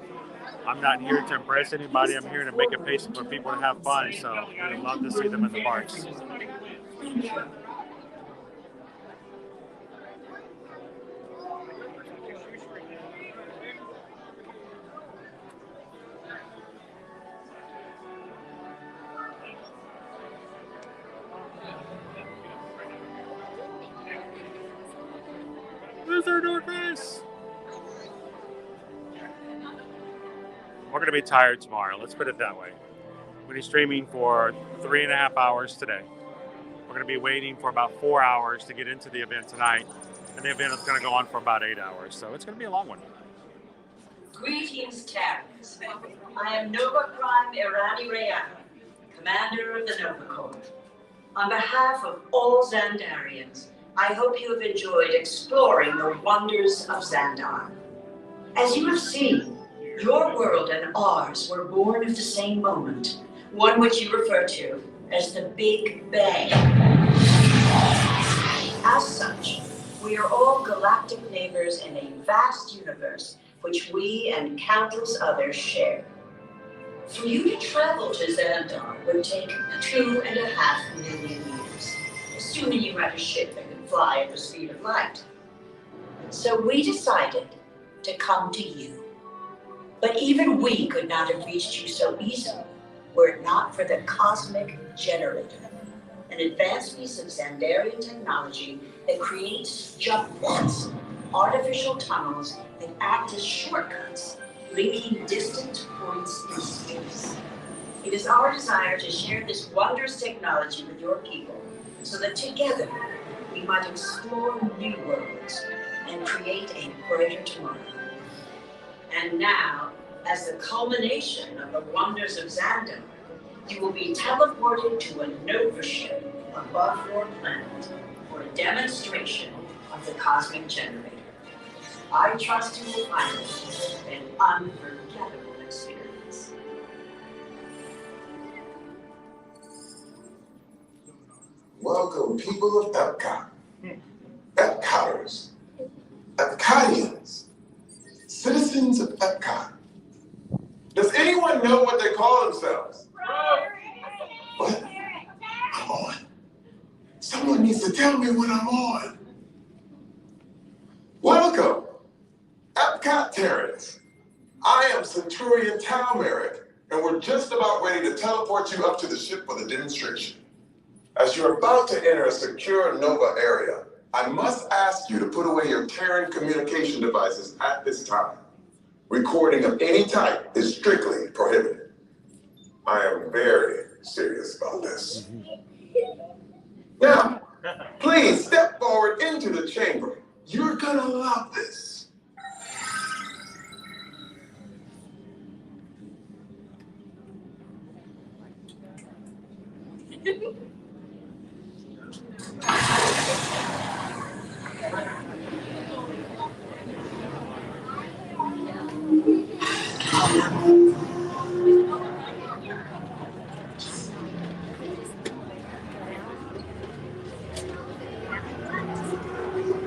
I'm not here to impress anybody. I'm here to make a pace for people to have fun. So we'd love to see them in the parks. Wizard or Chris? We're going to be tired tomorrow. Let's put it that way. We're going to be streaming for 3.5 hours today. We're going to be waiting for about 4 hours to get into the event tonight. And the event is going to go on for about 8 hours. So it's going to be a long one. Greetings, Terrans. I am Nova Prime Irani Rayan, commander of the Nova Corps. On behalf of all Xandarians, I hope you have enjoyed exploring the wonders of Xandar. As you have seen, your world and ours were born of the same moment, one which you refer to as the Big Bang. As such, we are all galactic neighbors in a vast universe which we and countless others share. For you to travel to Xandar would take 2.5 million years, assuming you had a ship that could fly at the speed of light. So we decided to come to you. But even we could not have reached you so easily were it not for the Cosmic Generator, an advanced piece of Xandarian technology that creates jump nets artificial tunnels that act as shortcuts, linking distant points in space. It is our desire to share this wondrous technology with your people so that together we might explore new worlds and create a brighter tomorrow. And now, as the culmination of the wonders of Xandar, you will be teleported to a Nova ship above your planet for a demonstration of the cosmic generator. I trust you will find it an unforgettable experience. Welcome, people of EPCOT, EPCOTers, EPCOTians, citizens of EPCOT. Does anyone know what they call themselves? What? I'm on. Someone needs to tell me when I'm on. Welcome, EPCOT-tarians. I am Centurion Talmeric, and we're just about ready to teleport you up to the ship for the demonstration. As you're about to enter a secure Nova area, I must ask you to put away your Terran communication devices at this time. Recording of any type is strictly prohibited. I am very serious about this. Now, please step forward into the chamber. You're gonna love this.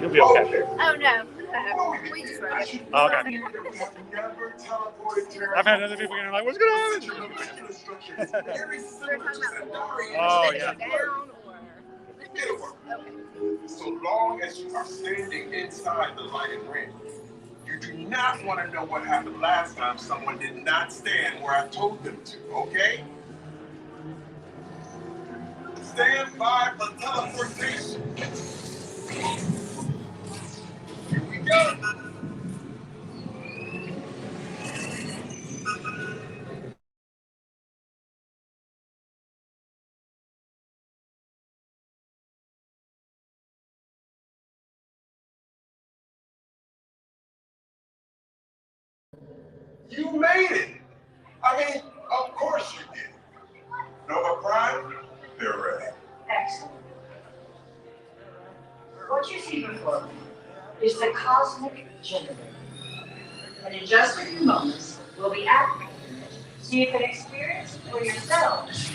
You'll be okay. Oh no, we just wrote it. Oh, okay. I've had other people getting like, what's going on? Oh, yeah. So long as you are standing inside the lighted ring, you do not want to know what happened last time someone did not stand where I told them to, okay? Stand by for teleportation. Here we go. You made it! I mean, of course you did. Nova Prime, they're ready. Excellent. What you see before you is the cosmic generator. And in just a few moments, we'll be activating it so you can experience for yourselves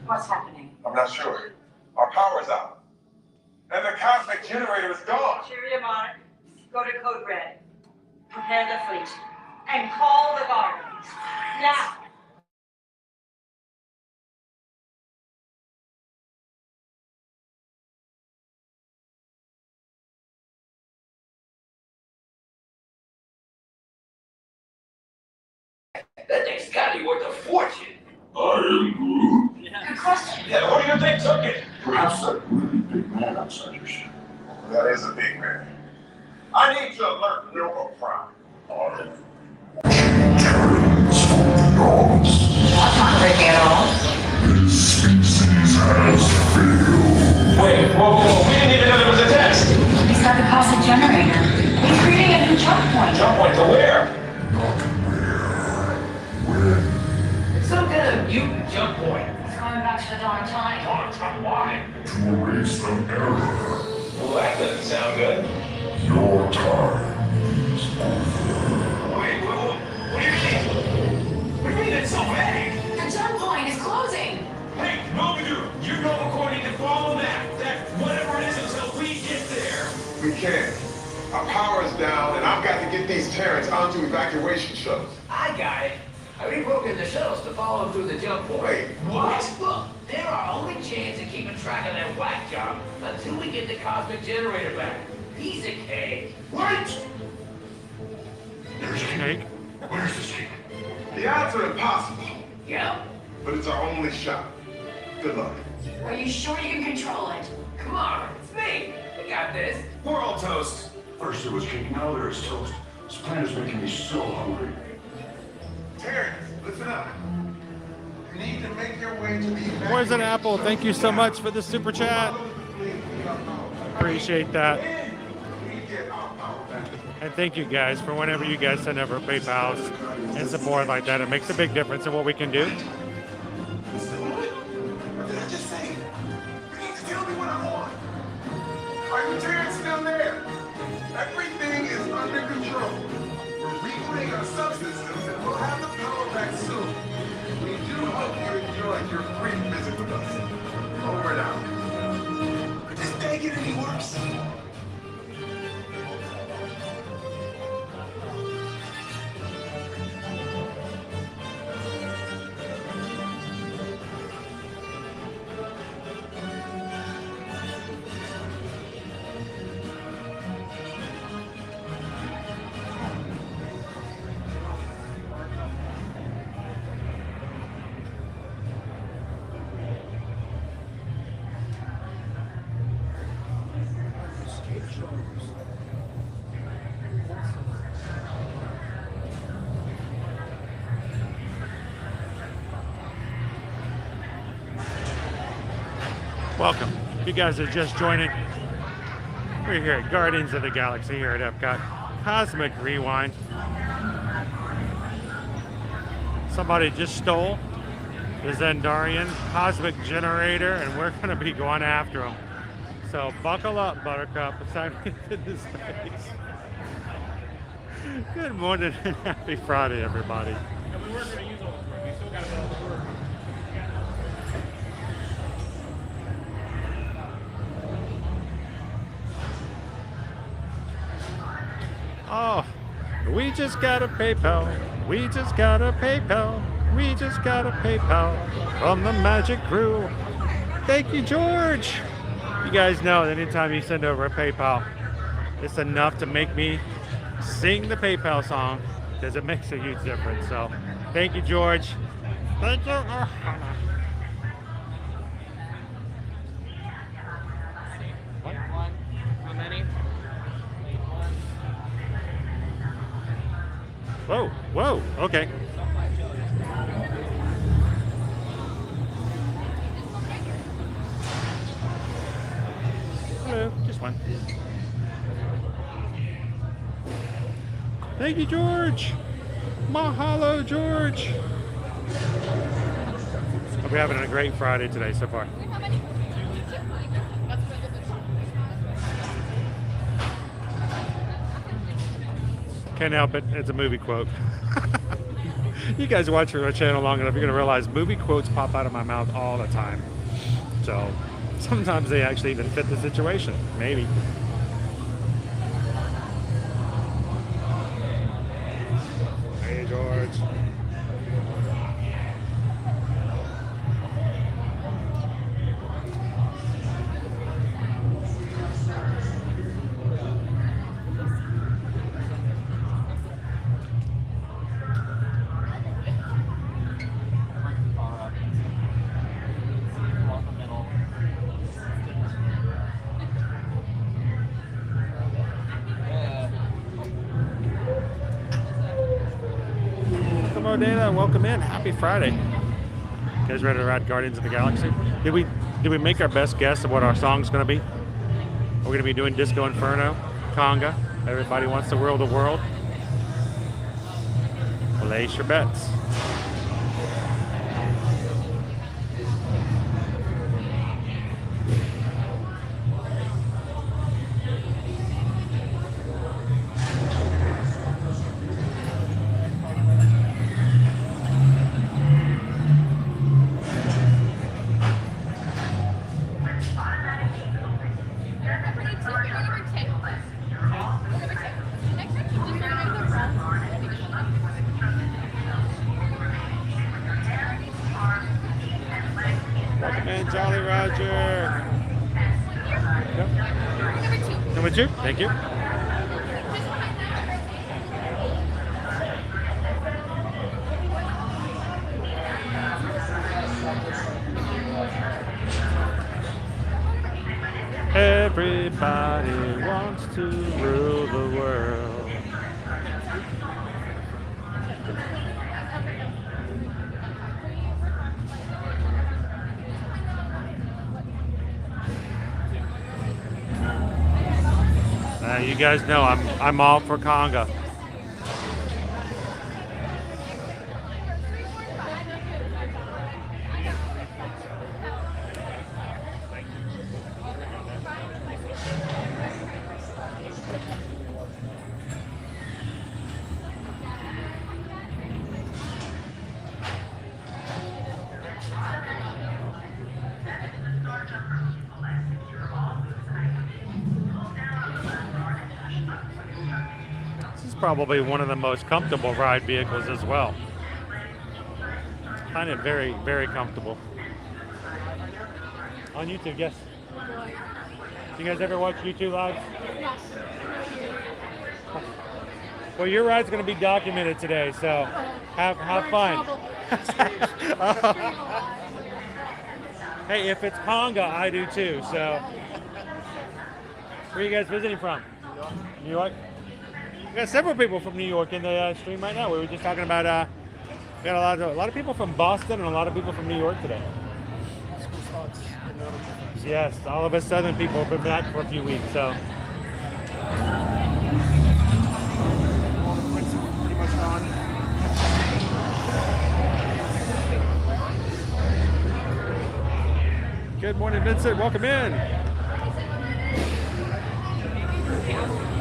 what's happening. I'm not sure. Our power's out. And the cosmic generator is gone. Cheerio, Monarch. Go to Code Red. Prepare the fleet. And call the guardians. Now! That thing's gotta be worth a fortune. I am Groot. Good question. Yeah, what do you think took it? Perhaps that really big man outside your ship. That is a big man. I need to alert Nova Prime. That's not breaking at all. This species has failed. Wait, whoa, we didn't even know there was a test. He's got the cosmic generator. He's creating a new jump point. Jump point to where? Not where. When. It's some kind of mutant jump point. He's going back to the dawn of time. Dawn of time, why? To erase an error. Well, that doesn't sound good. Your time is over. Wait, what do you mean? What do you mean it's so vague? The jump point is closing. Hey, Nomadoo, you go according to follow that whatever it is until we get there. We can't. Our power is down, and I've got to get these Terrans onto evacuation shuttles. I got it. I reprogrammed the shuttles to follow them through the jump point. Wait, What? Look, they're our only chance of keeping track of that whack job until we get the cosmic generator back. Piece of cake. Wait! There's a cake. Where's the cake? The odds are impossible, Yeah. but it's our only shot. Good luck. Are you sure you can control it? Come on, it's me. We got this. We're all toast. First it was cake, now there's toast. This plan is making me so hungry. Terrence, listen up. You need to make your way to the Poison Apple, thank you so much for the super chat. Appreciate that. And thank you guys for whenever you guys send over PayPals and support like that. It makes a big difference in what we can do. What did I just say? You need to tell me what I want. Are you Terrence still there? Everything is under control. We're rebooting our subsystems and we'll have the power back soon. We do hope you enjoyed your brief visit with us. Over and out. Could this day get any worse? Welcome. If you guys are just joining, we're here at Guardians of the Galaxy here at EPCOT. Cosmic Rewind. Somebody just stole the Zendarian Cosmic Generator, and we're going to be going after him. So buckle up, Buttercup. It's time to get into space. Good morning and happy Friday, everybody. Oh, we just got a PayPal. We just got a PayPal. We just got a PayPal from the Magic Crew. Thank you, George. You guys know that anytime you send over a PayPal, it's enough to make me sing the PayPal song because it makes a huge difference. So thank you, George. Thank you. How many? Whoa, whoa, okay. Hello, just one. Thank you, George. Mahalo, George. Hope you're having a great Friday today so far. Can't help it. It's a movie quote. You guys watch our channel long enough, you're going to realize movie quotes pop out of my mouth all the time. So sometimes they actually even fit the situation. Maybe. Hey, George. Dana, welcome in. Happy Friday. You guys ready to ride Guardians of the Galaxy? Did we make our best guess of what our song's going to be? We're going to be doing Disco Inferno, Conga, Everybody Wants to Rule the World. Place your bets. Jolly Roger. Yep. Number two. Thank you. Everybody wants to rule You guys know I'm all for conga. Probably one of the most comfortable ride vehicles as well. I find it very, very comfortable. On YouTube, yes. You guys ever watch YouTube lives? Yes. Well, your ride's going to be documented today, so have fun. Hey, if it's conga, I do too. So, where are you guys visiting from? New York. We got several people from New York in the stream right now. We were just talking about we got a lot of people from Boston and a lot of people from New York today. Yes, all of us Southern people have been back for a few weeks. So. Good morning, Vincent. Welcome in.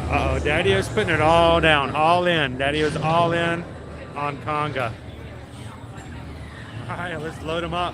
Uh-oh, Daddy-O's putting it all down, all in. Daddy-O's all in on conga. All right, let's load them up.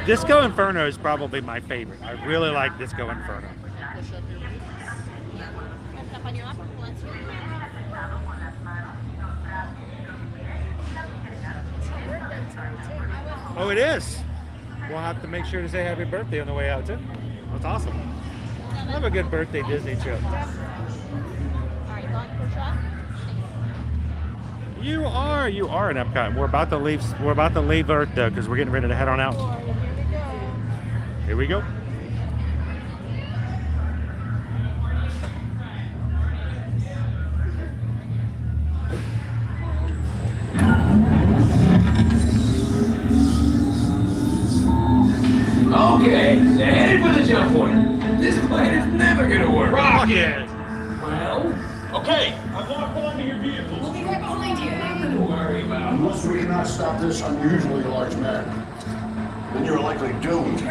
Disco Inferno is probably my favorite. I really like Disco Inferno. Oh, it is. We'll have to make sure to say happy birthday on the way out too. That's awesome. Have a good birthday Disney trip. You are in Epcot. We're about to leave Earth though, because we're getting ready to head on out. Here we go. Okay, headed for the jump point. This plane is never gonna work. Rocket! Well, okay, I've locked onto your vehicle. We'll be right behind you. Nothing to worry about. Unless we cannot stop this unusually large man, then you're likely doomed. It's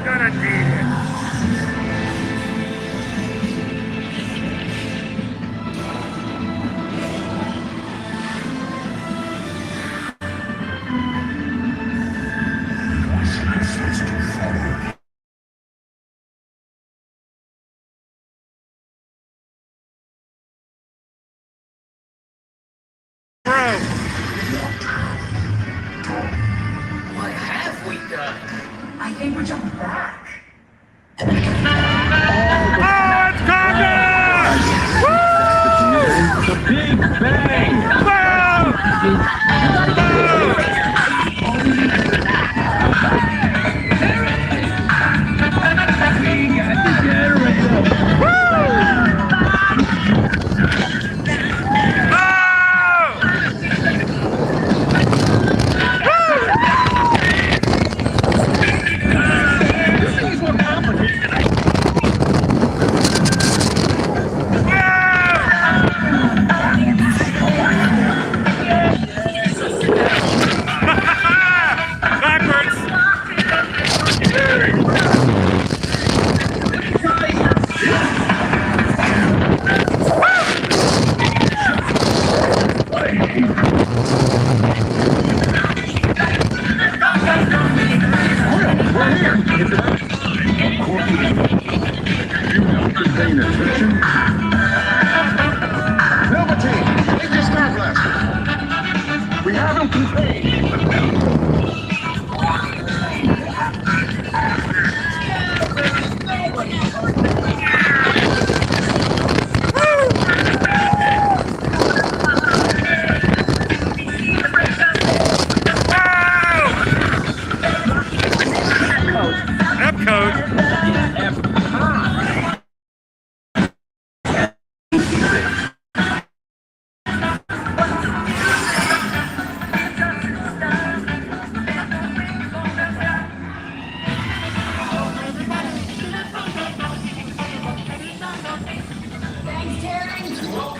gonna need it. What have we done? I think we're jumping back. Oh, it's coming! Woo! The Big Bang! We got the generator!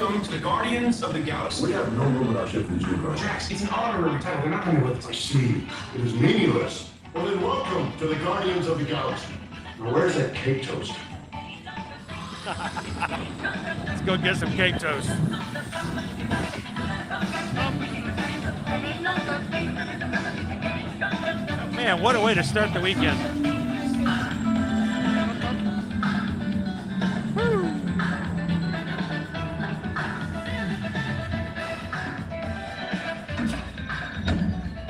Welcome to the Guardians of the Galaxy. We have no room in our ship for these new guys. Jax, it's an honorary title. They're not going to let us. I see. It is meaningless. Well, then welcome to the Guardians of the Galaxy. Now, where's that cake toast? Let's go get some cake toast. Man, what a way to start the weekend. Woo.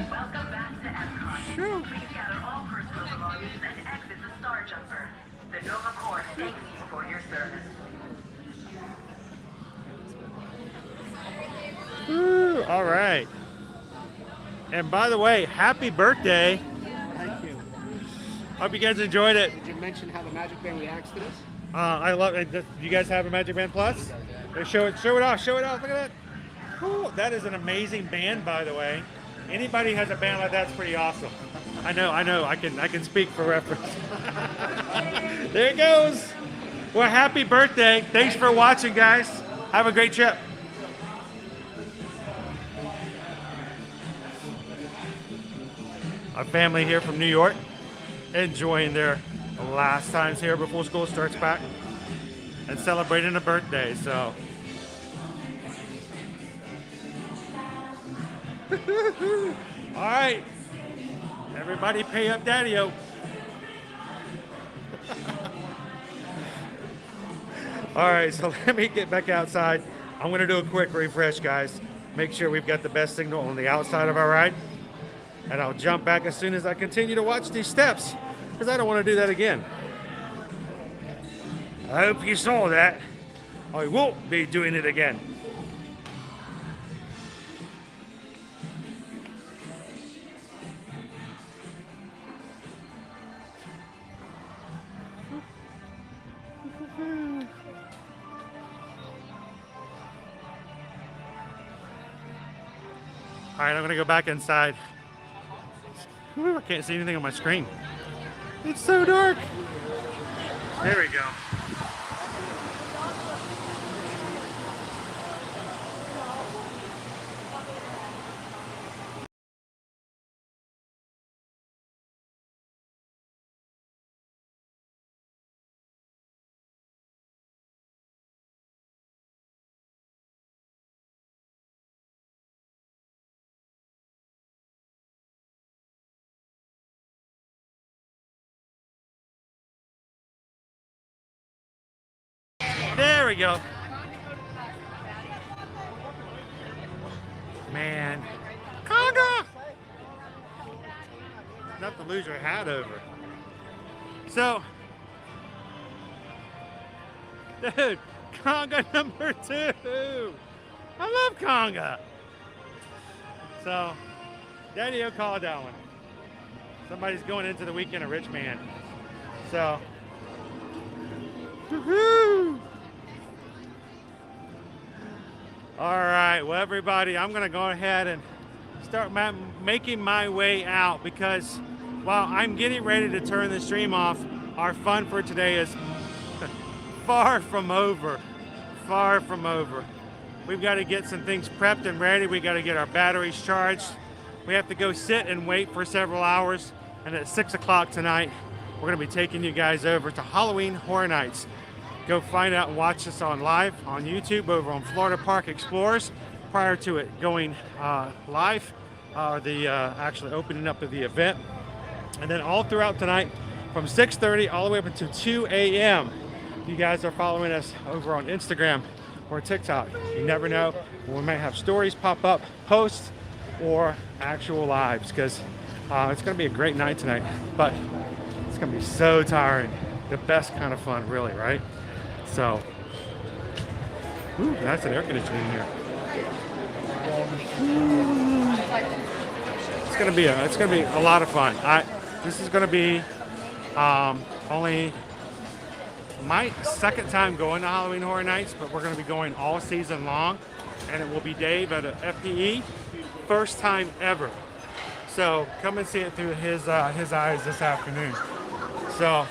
Welcome back to EPCOT. Please gather all personal belongings and exit the Star Jumper. The Nova Corps thanks you for your service. Woo. All right. And by the way, happy birthday. Thank you. Hope you guys enjoyed it. Did you mention how the Magic Band reacts to this? I love it. Do you guys have a Magic Band Plus? Show it off. Look at that. Cool. That is an amazing band, by the way. Anybody has a band like that's pretty awesome. I know. I can speak for reference. There it goes. Well, happy birthday. Thanks for watching, guys. Have a great trip. Our family here from New York, enjoying their last times here before school starts back and celebrating a birthday, so. All right, everybody pay up Daddy-O. All right, so let me get back outside. I'm gonna do a quick refresh, guys. Make sure we've got the best signal on the outside of our ride. And I'll jump back as soon as I continue to watch these steps, because I don't want to do that again. I hope you saw that. I won't be doing it again. All right, I'm going to go back inside. Ooh, I can't see anything on my screen. It's so dark. There we go. There we go. Man. Conga! Not to lose your hat over. So, dude, Conga number 2. I love Conga. So, Daddy-O called that one. Somebody's going into the weekend a rich man. So, woohoo! All right, well, everybody, I'm going to go ahead and start making my way out, because while I'm getting ready to turn the stream off, our fun for today is far from over. Far from over. We've got to get some things prepped and ready. We got to get our batteries charged. We have to go sit and wait for several hours. And at 6 o'clock tonight, we're going to be taking you guys over to Halloween Horror Nights. Go find out and watch us on live on YouTube over on Florida Park Explorers prior to it going live, the actually opening up of the event. And then all throughout tonight from 6:30 all the way up until 2 a.m. You guys are following us over on Instagram or TikTok. You never know. We might have stories pop up, posts, or actual lives, because it's going to be a great night tonight. But it's going to be so tiring. The best kind of fun, really, right? So, ooh, that's an air conditioning here. It's gonna be a lot of fun. This is gonna be only my second time going to Halloween Horror Nights, but we're gonna be going all season long, and it will be Dave at a FPE, first time ever. So come and see it through his eyes this afternoon. So.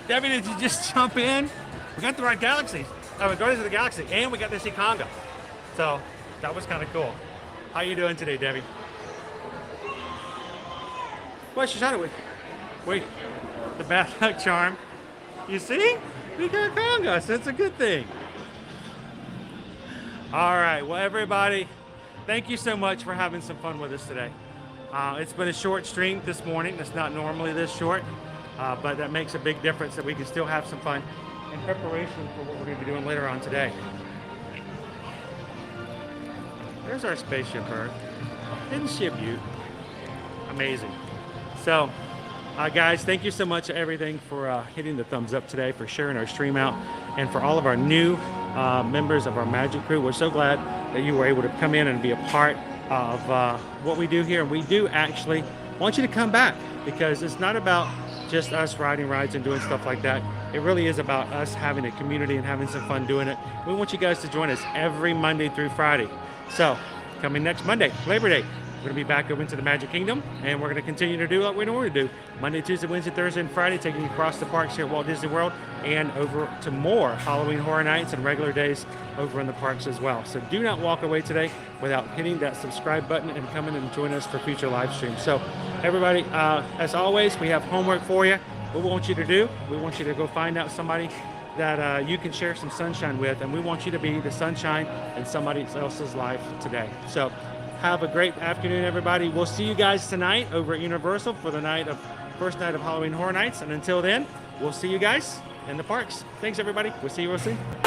Debbie, did you just jump in? We got the right galaxies. We're going to the galaxy, and we got to see Conga. So that was kind of cool. How you doing today, Debbie? What you trying to wait? The bad luck charm. You see? We got Conga, so that's a good thing. All right, well, everybody, thank you so much for having some fun with us today. It's been a short stream this morning. It's not normally this short, but that makes a big difference that we can still have some fun in preparation for what we're going to be doing later on today. There's our spaceship Earth. Didn't ship you. Amazing. So, guys, thank you so much everything for hitting the thumbs up today, for sharing our stream out, and for all of our new members of our magic crew. We're so glad that you were able to come in and be a part of what we do here. And we do actually want you to come back, because it's not about just us riding rides and doing stuff like that. It really is about us having a community and having some fun doing it. We want you guys to join us every Monday through Friday. So coming next Monday, Labor Day, we're going to be back over into the Magic Kingdom, and we're going to continue to do what we normally do. Monday, Tuesday, Wednesday, Thursday, and Friday, taking you across the parks here at Walt Disney World and over to more Halloween Horror Nights and regular days over in the parks as well. So do not walk away today without hitting that subscribe button and coming and join us for future live streams. So everybody, as always, we have homework for you. What we want you to do, we want you to go find out somebody that you can share some sunshine with, and we want you to be the sunshine in somebody else's life today. So have a great afternoon, everybody. We'll see you guys tonight over at Universal for the first night of Halloween Horror Nights. And until then, we'll see you guys in the parks. Thanks, everybody. We'll see you real soon.